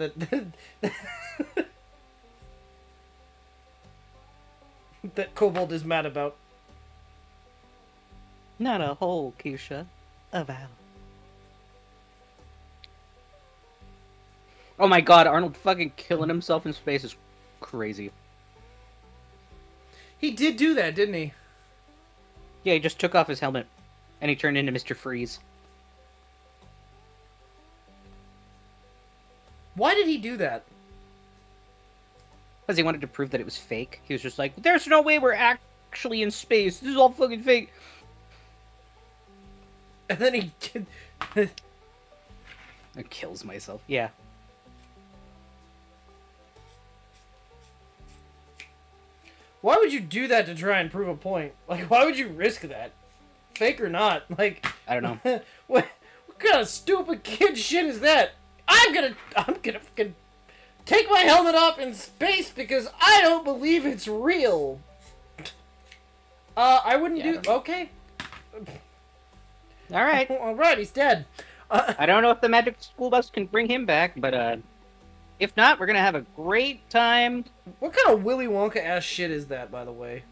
Speaker 1: that Kobold is mad about.
Speaker 2: Not a hole, Keisha. A valve. Oh my god, Arnold fucking killing himself in space is crazy.
Speaker 1: He did do that, didn't he?
Speaker 2: Yeah, he just took off his helmet, and he turned into Mr. Freeze.
Speaker 1: Why did he do that?
Speaker 2: Because he wanted to prove that it was fake. He was just like, there's no way we're actually in space. This is all fucking fake.
Speaker 1: And then he...
Speaker 2: It kills myself. Yeah.
Speaker 1: Why would you do that to try and prove a point? Like, why would you risk that? Fake or not? Like...
Speaker 2: I don't know.
Speaker 1: what kind of stupid kid shit is that? I'm gonna fucking take my helmet off in space because I don't believe it's real. I wouldn't do... Okay.
Speaker 2: Alright.
Speaker 1: Alright, he's dead.
Speaker 2: I don't know if the magic school bus can bring him back, but if not, we're gonna have a great time.
Speaker 1: What kind of Willy Wonka ass shit is that, by the way?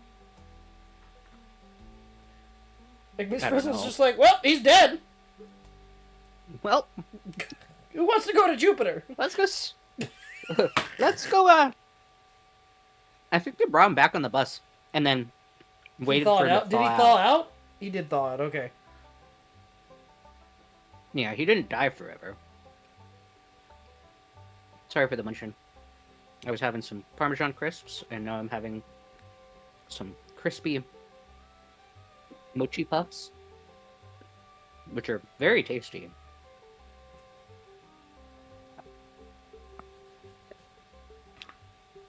Speaker 1: Like, Miss Frizzle's just like, well, he's dead.
Speaker 2: Well,
Speaker 1: Who wants to go to Jupiter?
Speaker 2: let's go. Let's go. I think they brought him back on the bus, and then waited for him to
Speaker 1: Did he thaw out? He did thaw out. Okay.
Speaker 2: Yeah, he didn't die forever. Sorry for the munching. I was having some Parmesan crisps, and now I'm having some crispy mochi puffs, which are very tasty.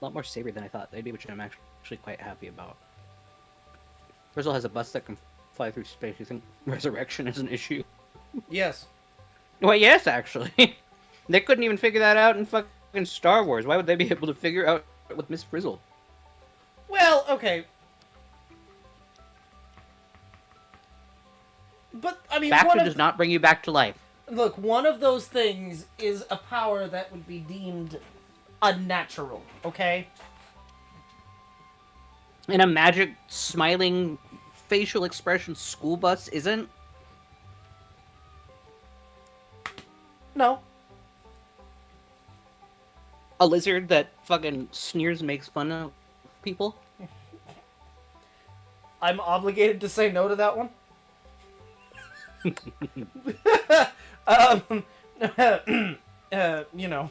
Speaker 2: A lot more savory than I thought they'd be, which I'm actually quite happy about. Frizzle has a bus that can fly through space. You think resurrection is an issue?
Speaker 1: Yes.
Speaker 2: Well, yes, actually. They couldn't even figure that out in fucking Star Wars. Why would they be able to figure out with Miss Frizzle?
Speaker 1: Well, okay. But, I mean,
Speaker 2: Factor does not bring you back to life.
Speaker 1: Look, one of those things is a power that would be deemed unnatural, okay?
Speaker 2: And a magic, smiling, facial expression school bus isn't?
Speaker 1: No.
Speaker 2: A lizard that fucking sneers and makes fun of people?
Speaker 1: I'm obligated to say no to that one. You know.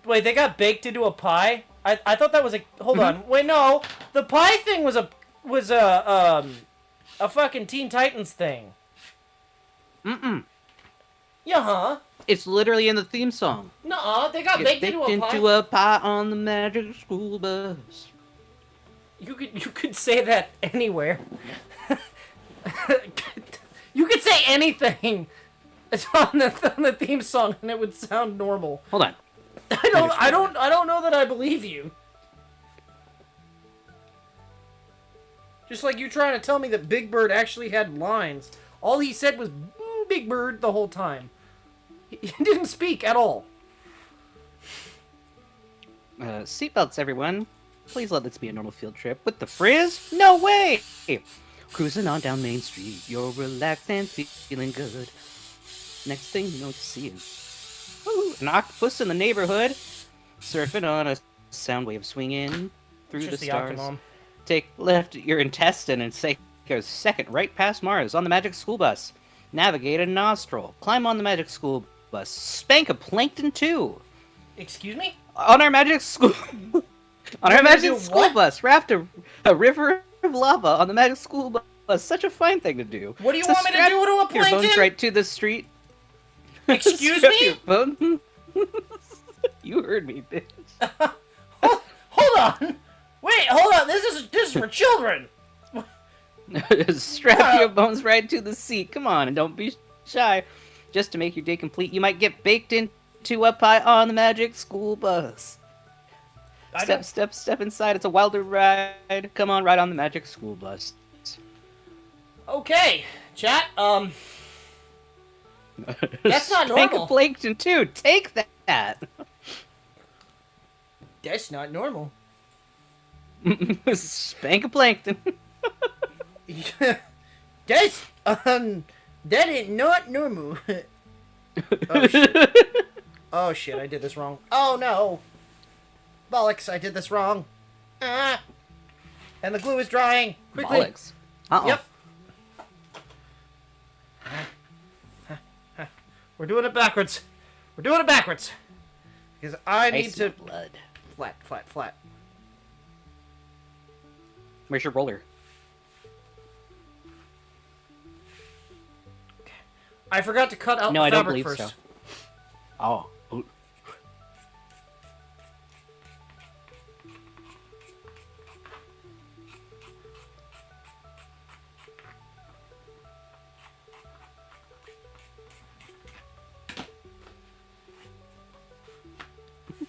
Speaker 1: Wait, they got baked into a pie? I thought that was a... Hold on. Wait, no. The pie thing was a fucking Teen Titans thing.
Speaker 2: Mm-mm.
Speaker 1: Yeah, huh?
Speaker 2: It's literally in the theme song.
Speaker 1: Nuh-uh, they got
Speaker 2: Get
Speaker 1: baked into a pie.
Speaker 2: into a pie on the magic school bus.
Speaker 1: You could say that anywhere. You could say anything. It's on the theme song, and it would sound normal.
Speaker 2: Hold on.
Speaker 1: I don't know that I believe you. Just like you trying to tell me that Big Bird actually had lines. All he said was Big Bird the whole time. He didn't speak at all.
Speaker 2: Seatbelts, everyone. Please let this be a normal field trip. With the frizz? No way! Cruising on down Main Street, you're relaxed and feeling good. Next thing you know, you see him. Ooh, an octopus in the neighborhood, surfing on a sound wave swinging through the stars.
Speaker 1: Octomom.
Speaker 2: Take left your intestine and take a second right past Mars on the magic school bus. Navigate a nostril. Climb on the magic school bus. Spank a plankton too.
Speaker 1: Excuse me?
Speaker 2: On our magic school... on our magic school
Speaker 1: what?
Speaker 2: bus. Raft a river of lava on the magic school bus. Such a fine thing to do.
Speaker 1: What do you
Speaker 2: So
Speaker 1: want me to
Speaker 2: strap
Speaker 1: do to a
Speaker 2: your bones
Speaker 1: plankton?
Speaker 2: right to the street.
Speaker 1: Excuse
Speaker 2: Strap
Speaker 1: me?
Speaker 2: your bone- You heard me, bitch.
Speaker 1: Hold on. Wait, hold on. This is for children.
Speaker 2: Strap your bones right to the seat. Come on, and don't be shy. Just to make your day complete, you might get baked into a pie on the magic school bus. Step inside. It's a wilder ride. Come on, ride on the magic school bus.
Speaker 1: Okay, chat. That's not
Speaker 2: Spank
Speaker 1: normal.
Speaker 2: a plankton too. Take that.
Speaker 1: That's not normal.
Speaker 2: Spank a plankton.
Speaker 1: That's that is not normal. Oh shit. Oh shit, I did this wrong. Oh no. Bollocks, I did this wrong. Ah. And the glue is drying. Quickly.
Speaker 2: Bollocks. Uh-oh.
Speaker 1: Yep. We're doing it backwards. We're doing it backwards. Because I need to...
Speaker 2: blood.
Speaker 1: Flat.
Speaker 2: Where's your roller?
Speaker 1: I forgot to cut out
Speaker 2: No,
Speaker 1: the
Speaker 2: I don't
Speaker 1: fabric
Speaker 2: believe
Speaker 1: first.
Speaker 2: so. Oh. Ooh.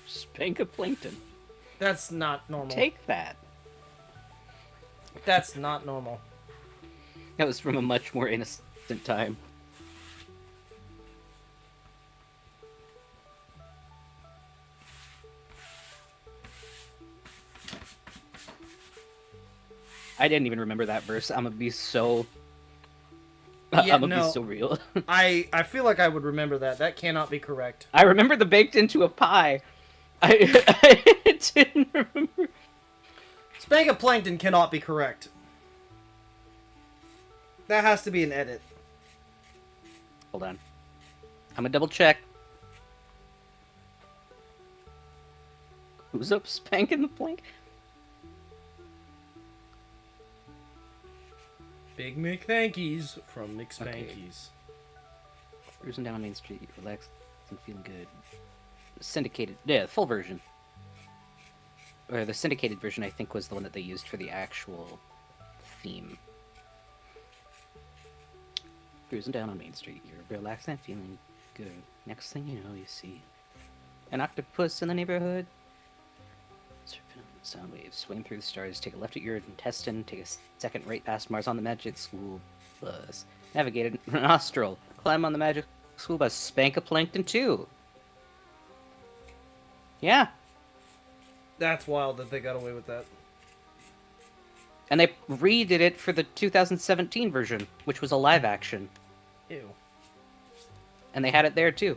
Speaker 2: Spank a plankton.
Speaker 1: That's not normal.
Speaker 2: Take that.
Speaker 1: That's not normal.
Speaker 2: That was from a much more innocent time. I didn't even remember that verse. I'm gonna be so...
Speaker 1: Yeah,
Speaker 2: I'm gonna
Speaker 1: no.
Speaker 2: be so real.
Speaker 1: I feel like I would remember that. That cannot be correct.
Speaker 2: I remember the baked into a pie. I didn't remember.
Speaker 1: Spank-a-plankton cannot be correct. That has to be an edit.
Speaker 2: Hold on. I'm gonna double check. Who's up spanking the plank?
Speaker 1: Big McThankies from McSpankies.
Speaker 2: Cruising down Main Street, relaxed and feeling good. Syndicated, yeah, full version. Or the syndicated version, I think, was the one that they used for the actual theme. Cruising down on Main Street, you're relaxed and feeling good. Next thing you know, you see an octopus in the neighborhood. Sound waves swing through the stars. Take a left at your intestine. Take a second right past Mars on the magic school bus. Navigate a nostril. Climb on the magic school bus. Spank a plankton too. Yeah.
Speaker 1: That's wild that they got away with that.
Speaker 2: And they redid it for the 2017 version, which was a live action.
Speaker 1: Ew.
Speaker 2: And they had it there too.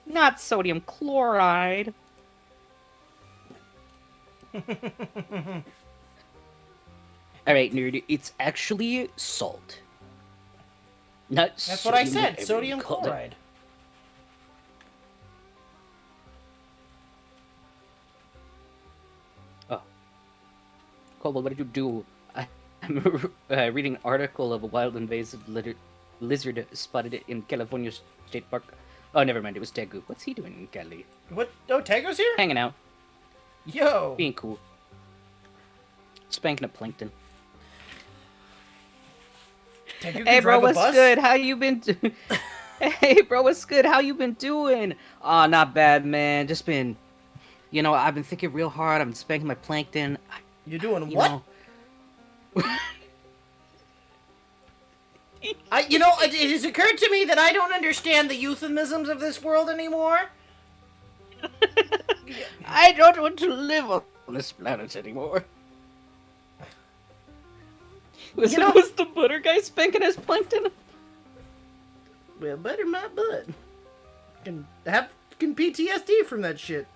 Speaker 2: Not sodium chloride. Alright, nerd, it's actually salt. Not
Speaker 1: That's what I
Speaker 2: sodium,
Speaker 1: said.
Speaker 2: whatever
Speaker 1: Sodium
Speaker 2: you called it.
Speaker 1: chloride.
Speaker 2: Kobold, what did you do? I'm reading an article of a wild invasive lizard spotted in California State Park. Oh, never mind. It was Tegu. What's he doing in Cali?
Speaker 1: What? Oh, Tego's here?
Speaker 2: Hanging out.
Speaker 1: Yo!
Speaker 2: Being cool. Spanking a plankton.
Speaker 1: Tegu
Speaker 2: Hey,
Speaker 1: can
Speaker 2: bro,
Speaker 1: drive a
Speaker 2: what's
Speaker 1: bus?
Speaker 2: good? How you been? Hey, bro, what's good? How you been doing? Aw, not bad, man. Just been, I've been thinking real hard. I've been spanking my plankton.
Speaker 1: You doing
Speaker 2: You
Speaker 1: what?
Speaker 2: know,
Speaker 1: It has occurred to me that I don't understand the euphemisms of this world anymore.
Speaker 2: I don't want to live on this planet anymore. Was the butter guy spanking his plankton?
Speaker 1: Well, butter my butt. Can have PTSD from that shit.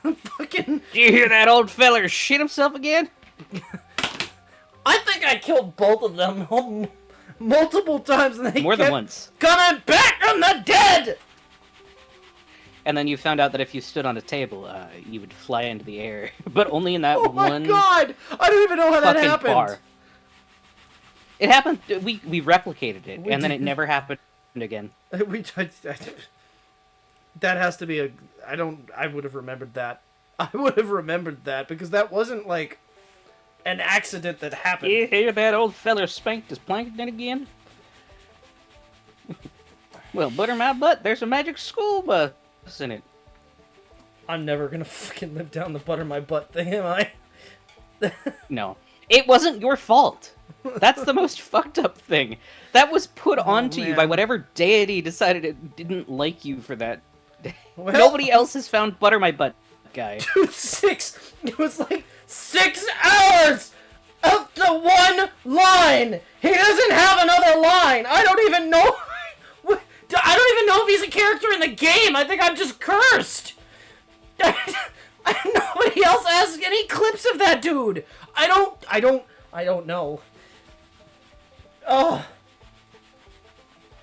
Speaker 1: Fucking.
Speaker 2: Do you hear that old feller shit himself again?
Speaker 1: I think I killed both of them multiple times, and they
Speaker 2: More than
Speaker 1: kept
Speaker 2: once.
Speaker 1: coming back from the dead.
Speaker 2: And then you found out that if you stood on a table, you would fly into the air, but only in that
Speaker 1: Oh my
Speaker 2: one
Speaker 1: god! I don't even know how that
Speaker 2: fucking
Speaker 1: happened.
Speaker 2: bar. It happened. We replicated it,
Speaker 1: We
Speaker 2: and then
Speaker 1: did.
Speaker 2: it never happened again.
Speaker 1: That has to be a. I would have remembered that. I would have remembered that because that wasn't like an accident that happened.
Speaker 2: You hear that old feller spanked his plankton again? Well, butter my butt. There's a magic school bus in it.
Speaker 1: I'm never gonna fucking live down the butter my butt thing, am I?
Speaker 2: No, it wasn't your fault. That's the most fucked up thing. That was put onto you by
Speaker 1: man.
Speaker 2: whatever deity decided it didn't like you for that.
Speaker 1: Well,
Speaker 2: Nobody else has found butter my butt guy.
Speaker 1: Dude, it was like 6 hours of the one line. He doesn't have another line. I don't even know. I don't even know if he's a character in the game. I think I'm just cursed. Nobody else has any clips of that dude. I don't know. Oh.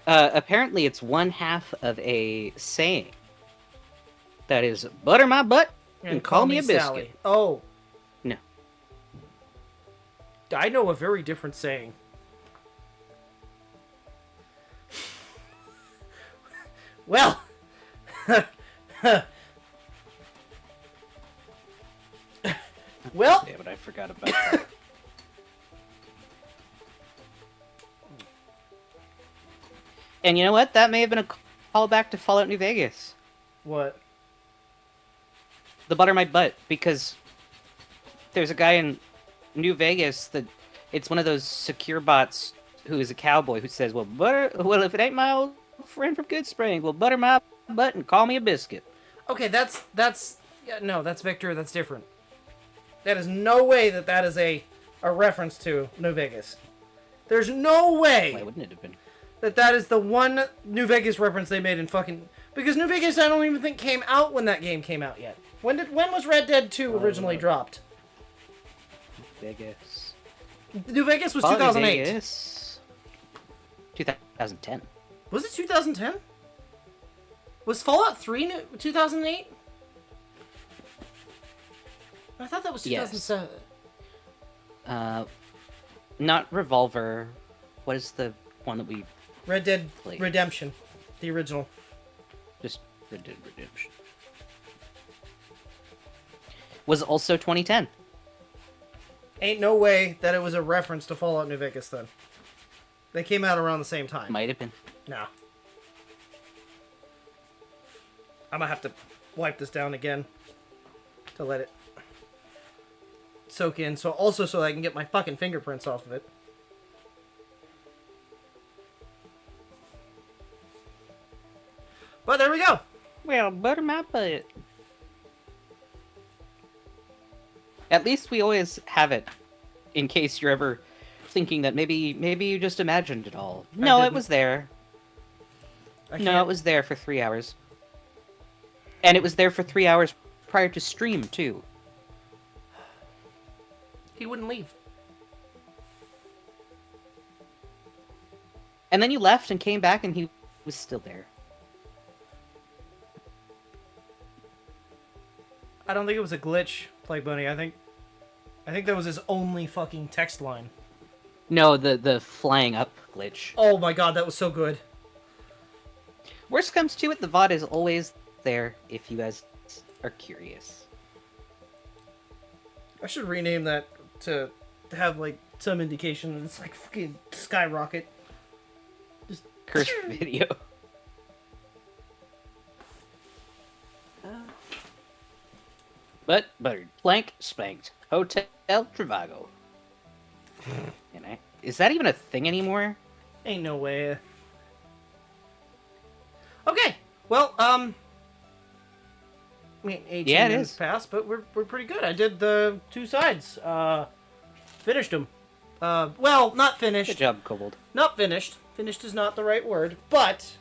Speaker 2: Apparently, it's one half of a saying. That is, butter my butt and call me a biscuit.
Speaker 1: Sally. Oh.
Speaker 2: No.
Speaker 1: I know a very different saying. Well. Well.
Speaker 2: Damn it, I forgot about that. And you know what? That may have been a callback to Fallout New Vegas.
Speaker 1: What?
Speaker 2: The butter my butt, because there's a guy in New Vegas that it's one of those secure bots who is a cowboy who says, well, if it ain't my old friend from Good Spring, well, butter my butt and call me a biscuit.
Speaker 1: Okay, that's Victor. That's different. That is no way that is a reference to New Vegas. There's no way.
Speaker 2: Why wouldn't it have been?
Speaker 1: That is the one New Vegas reference they made in fucking... Because New Vegas, I don't even think came out when that game came out yet. When was Red Dead 2 originally dropped?
Speaker 2: Vegas.
Speaker 1: New Vegas was
Speaker 2: Fallout
Speaker 1: 2008.
Speaker 2: Vegas. 2010.
Speaker 1: Was it 2010? Was Fallout 3 2008? I thought that was
Speaker 2: Yes.
Speaker 1: 2007.
Speaker 2: Not Revolver. What is the one that we
Speaker 1: Red Dead
Speaker 2: played?
Speaker 1: Redemption. The original.
Speaker 2: Just Red Dead Redemption. Was also 2010.
Speaker 1: Ain't no way that it was a reference to Fallout New Vegas then. They came out around the same time.
Speaker 2: Might have been.
Speaker 1: No. I'm gonna have to wipe this down again to let it soak in. So I can get my fucking fingerprints off of it. But there we go.
Speaker 2: Well, butter my butt. At least we always have it, in case you're ever thinking that maybe you just imagined it all. No, it
Speaker 1: didn't.
Speaker 2: was there.
Speaker 1: I
Speaker 2: No,
Speaker 1: can't-
Speaker 2: it was there for 3 hours. And it was there for 3 hours prior to stream, too.
Speaker 1: He wouldn't leave.
Speaker 2: And then you left and came back and he was still there.
Speaker 1: I don't think it was a glitch, Plague Bunny. I think I think that was his only fucking text line.
Speaker 2: No, the flying up glitch.
Speaker 1: Oh my god, that was so good.
Speaker 2: Worst comes to it, the VOD is always there if you guys are curious.
Speaker 1: I should rename that to have like some indication that it's like fucking skyrocket. Just
Speaker 2: Cursed video. But buttered, plank, spanked, Hotel Trivago. Is that even a thing anymore?
Speaker 1: Ain't no way. Okay, well, I mean, 18
Speaker 2: Yeah, it
Speaker 1: minutes
Speaker 2: is.
Speaker 1: passed, but we're pretty good. I did the 2 sides. Finished them. Well, not finished.
Speaker 2: Good job, Kobold.
Speaker 1: Not finished. Finished is not the right word, but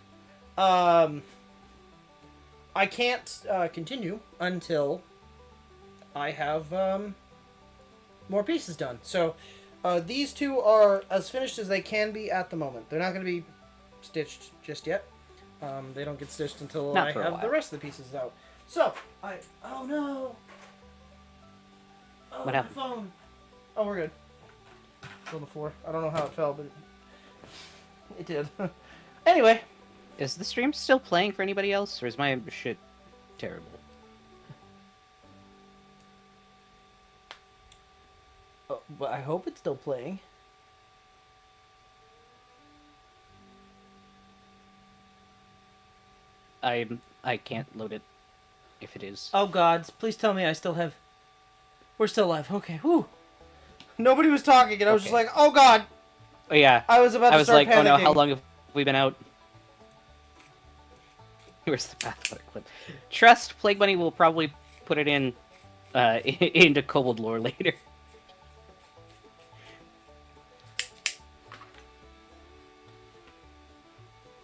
Speaker 1: I can't continue until I have more pieces done. So these 2 are as finished as they can be at the moment. They're not going to be stitched just yet. They don't get stitched until
Speaker 2: Not
Speaker 1: I
Speaker 2: for a
Speaker 1: have
Speaker 2: while.
Speaker 1: the rest of the pieces out. So oh no! Oh,
Speaker 2: What
Speaker 1: my
Speaker 2: happened?
Speaker 1: phone. Oh, we're good. It's on the floor. I don't know how it fell, but it did. Anyway.
Speaker 2: Is the stream still playing for anybody else, or is my shit terrible?
Speaker 1: But I hope it's still playing.
Speaker 2: I can't load it if it is.
Speaker 1: Oh God! Please tell me I still have. We're still live. Okay. Whew. Nobody was talking, and I was just
Speaker 2: Okay.
Speaker 1: like, "Oh God!"
Speaker 2: Oh yeah.
Speaker 1: I was about
Speaker 2: I
Speaker 1: to
Speaker 2: was
Speaker 1: start
Speaker 2: like,
Speaker 1: panicking.
Speaker 2: oh no, how long have we been out? Where's the pathwater clip? Trust, Plague Bunny will probably put it in into Kobold lore later.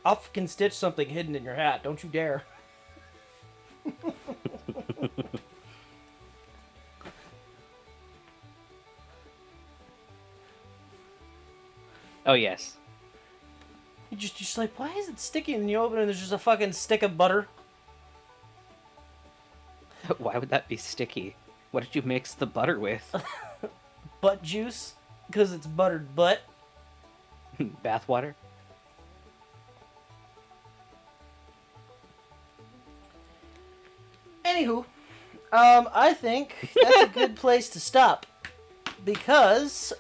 Speaker 1: I'll fucking stitch something hidden in your hat. Don't you dare.
Speaker 2: Oh yes.
Speaker 1: You just like, why is it sticky? And you open it and there's just a fucking stick of butter.
Speaker 2: Why would that be sticky? What did you mix the butter with?
Speaker 1: Butt juice. Because it's buttered butt.
Speaker 2: Bathwater?
Speaker 1: Anywho, I think that's a good place to stop. Because,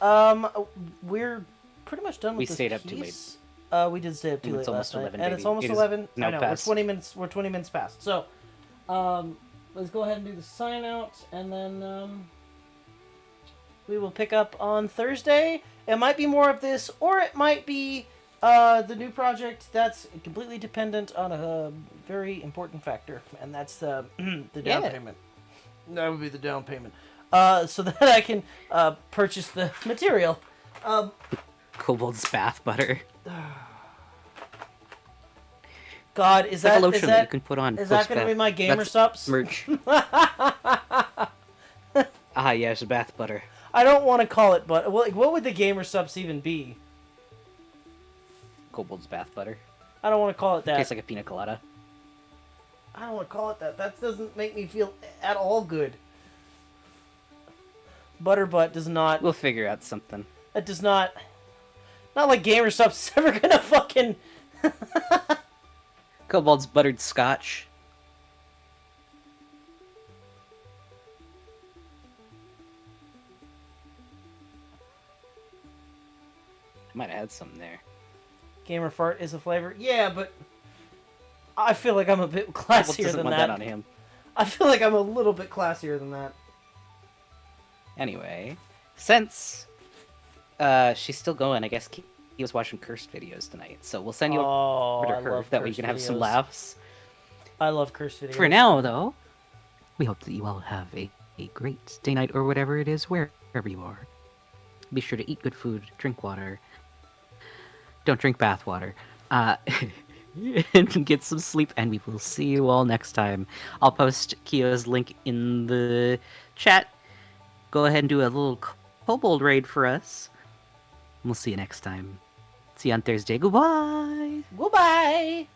Speaker 1: we're pretty much done with
Speaker 2: We
Speaker 1: this
Speaker 2: stayed up too
Speaker 1: piece. We did stay up too
Speaker 2: And
Speaker 1: late
Speaker 2: it's almost
Speaker 1: last night.
Speaker 2: 11,
Speaker 1: And it's
Speaker 2: baby.
Speaker 1: almost
Speaker 2: It is
Speaker 1: 11.
Speaker 2: now
Speaker 1: I know,
Speaker 2: past.
Speaker 1: we're 20 minutes past. So, let's go ahead and do the sign out, and then, we will pick up on Thursday. It might be more of this, or it might be, the new project. That's completely dependent on a very important factor, and that's the down
Speaker 2: Yeah.
Speaker 1: payment. That would be the down payment. So that I can purchase the material.
Speaker 2: Kobold's bath butter.
Speaker 1: God, is
Speaker 2: It's like
Speaker 1: that
Speaker 2: a lotion
Speaker 1: is
Speaker 2: that you
Speaker 1: that
Speaker 2: can put on.
Speaker 1: is that going to be my gamer
Speaker 2: That's
Speaker 1: subs?
Speaker 2: merch. Ah, yes, bath butter.
Speaker 1: I don't want to call it, but what would the gamer subs even be?
Speaker 2: Kobold's bath butter.
Speaker 1: I don't want to call it that.
Speaker 2: Tastes like a pina colada.
Speaker 1: I don't want to call it that. That doesn't make me feel at all good. Butterbutt does not.
Speaker 2: We'll figure out something.
Speaker 1: That does not. Not like gamer subs is ever gonna fucking.
Speaker 2: Kobold's buttered scotch. I might add some there.
Speaker 1: Gamer fart is a flavor. Yeah, but I feel like I'm a bit
Speaker 2: Kobold
Speaker 1: classier
Speaker 2: doesn't
Speaker 1: than
Speaker 2: want
Speaker 1: that.
Speaker 2: that on him.
Speaker 1: I feel like I'm a little bit classier than that.
Speaker 2: Anyway, since she's still going, I guess he was watching cursed videos tonight, so we'll send you
Speaker 1: Oh,
Speaker 2: over to
Speaker 1: I
Speaker 2: her.
Speaker 1: love
Speaker 2: That way you
Speaker 1: cursed
Speaker 2: can have some
Speaker 1: videos.
Speaker 2: laughs.
Speaker 1: I love curse videos.
Speaker 2: For now, though, we hope that you all have a great day, night, or whatever it is, wherever you are. Be sure to eat good food, drink water. Don't drink bath water. And get some sleep, and we will see you all next time. I'll post Kio's link in the chat. Go ahead and do a little Kobold raid for us. We'll see you next time. See you on Thursday. Goodbye!
Speaker 1: Goodbye.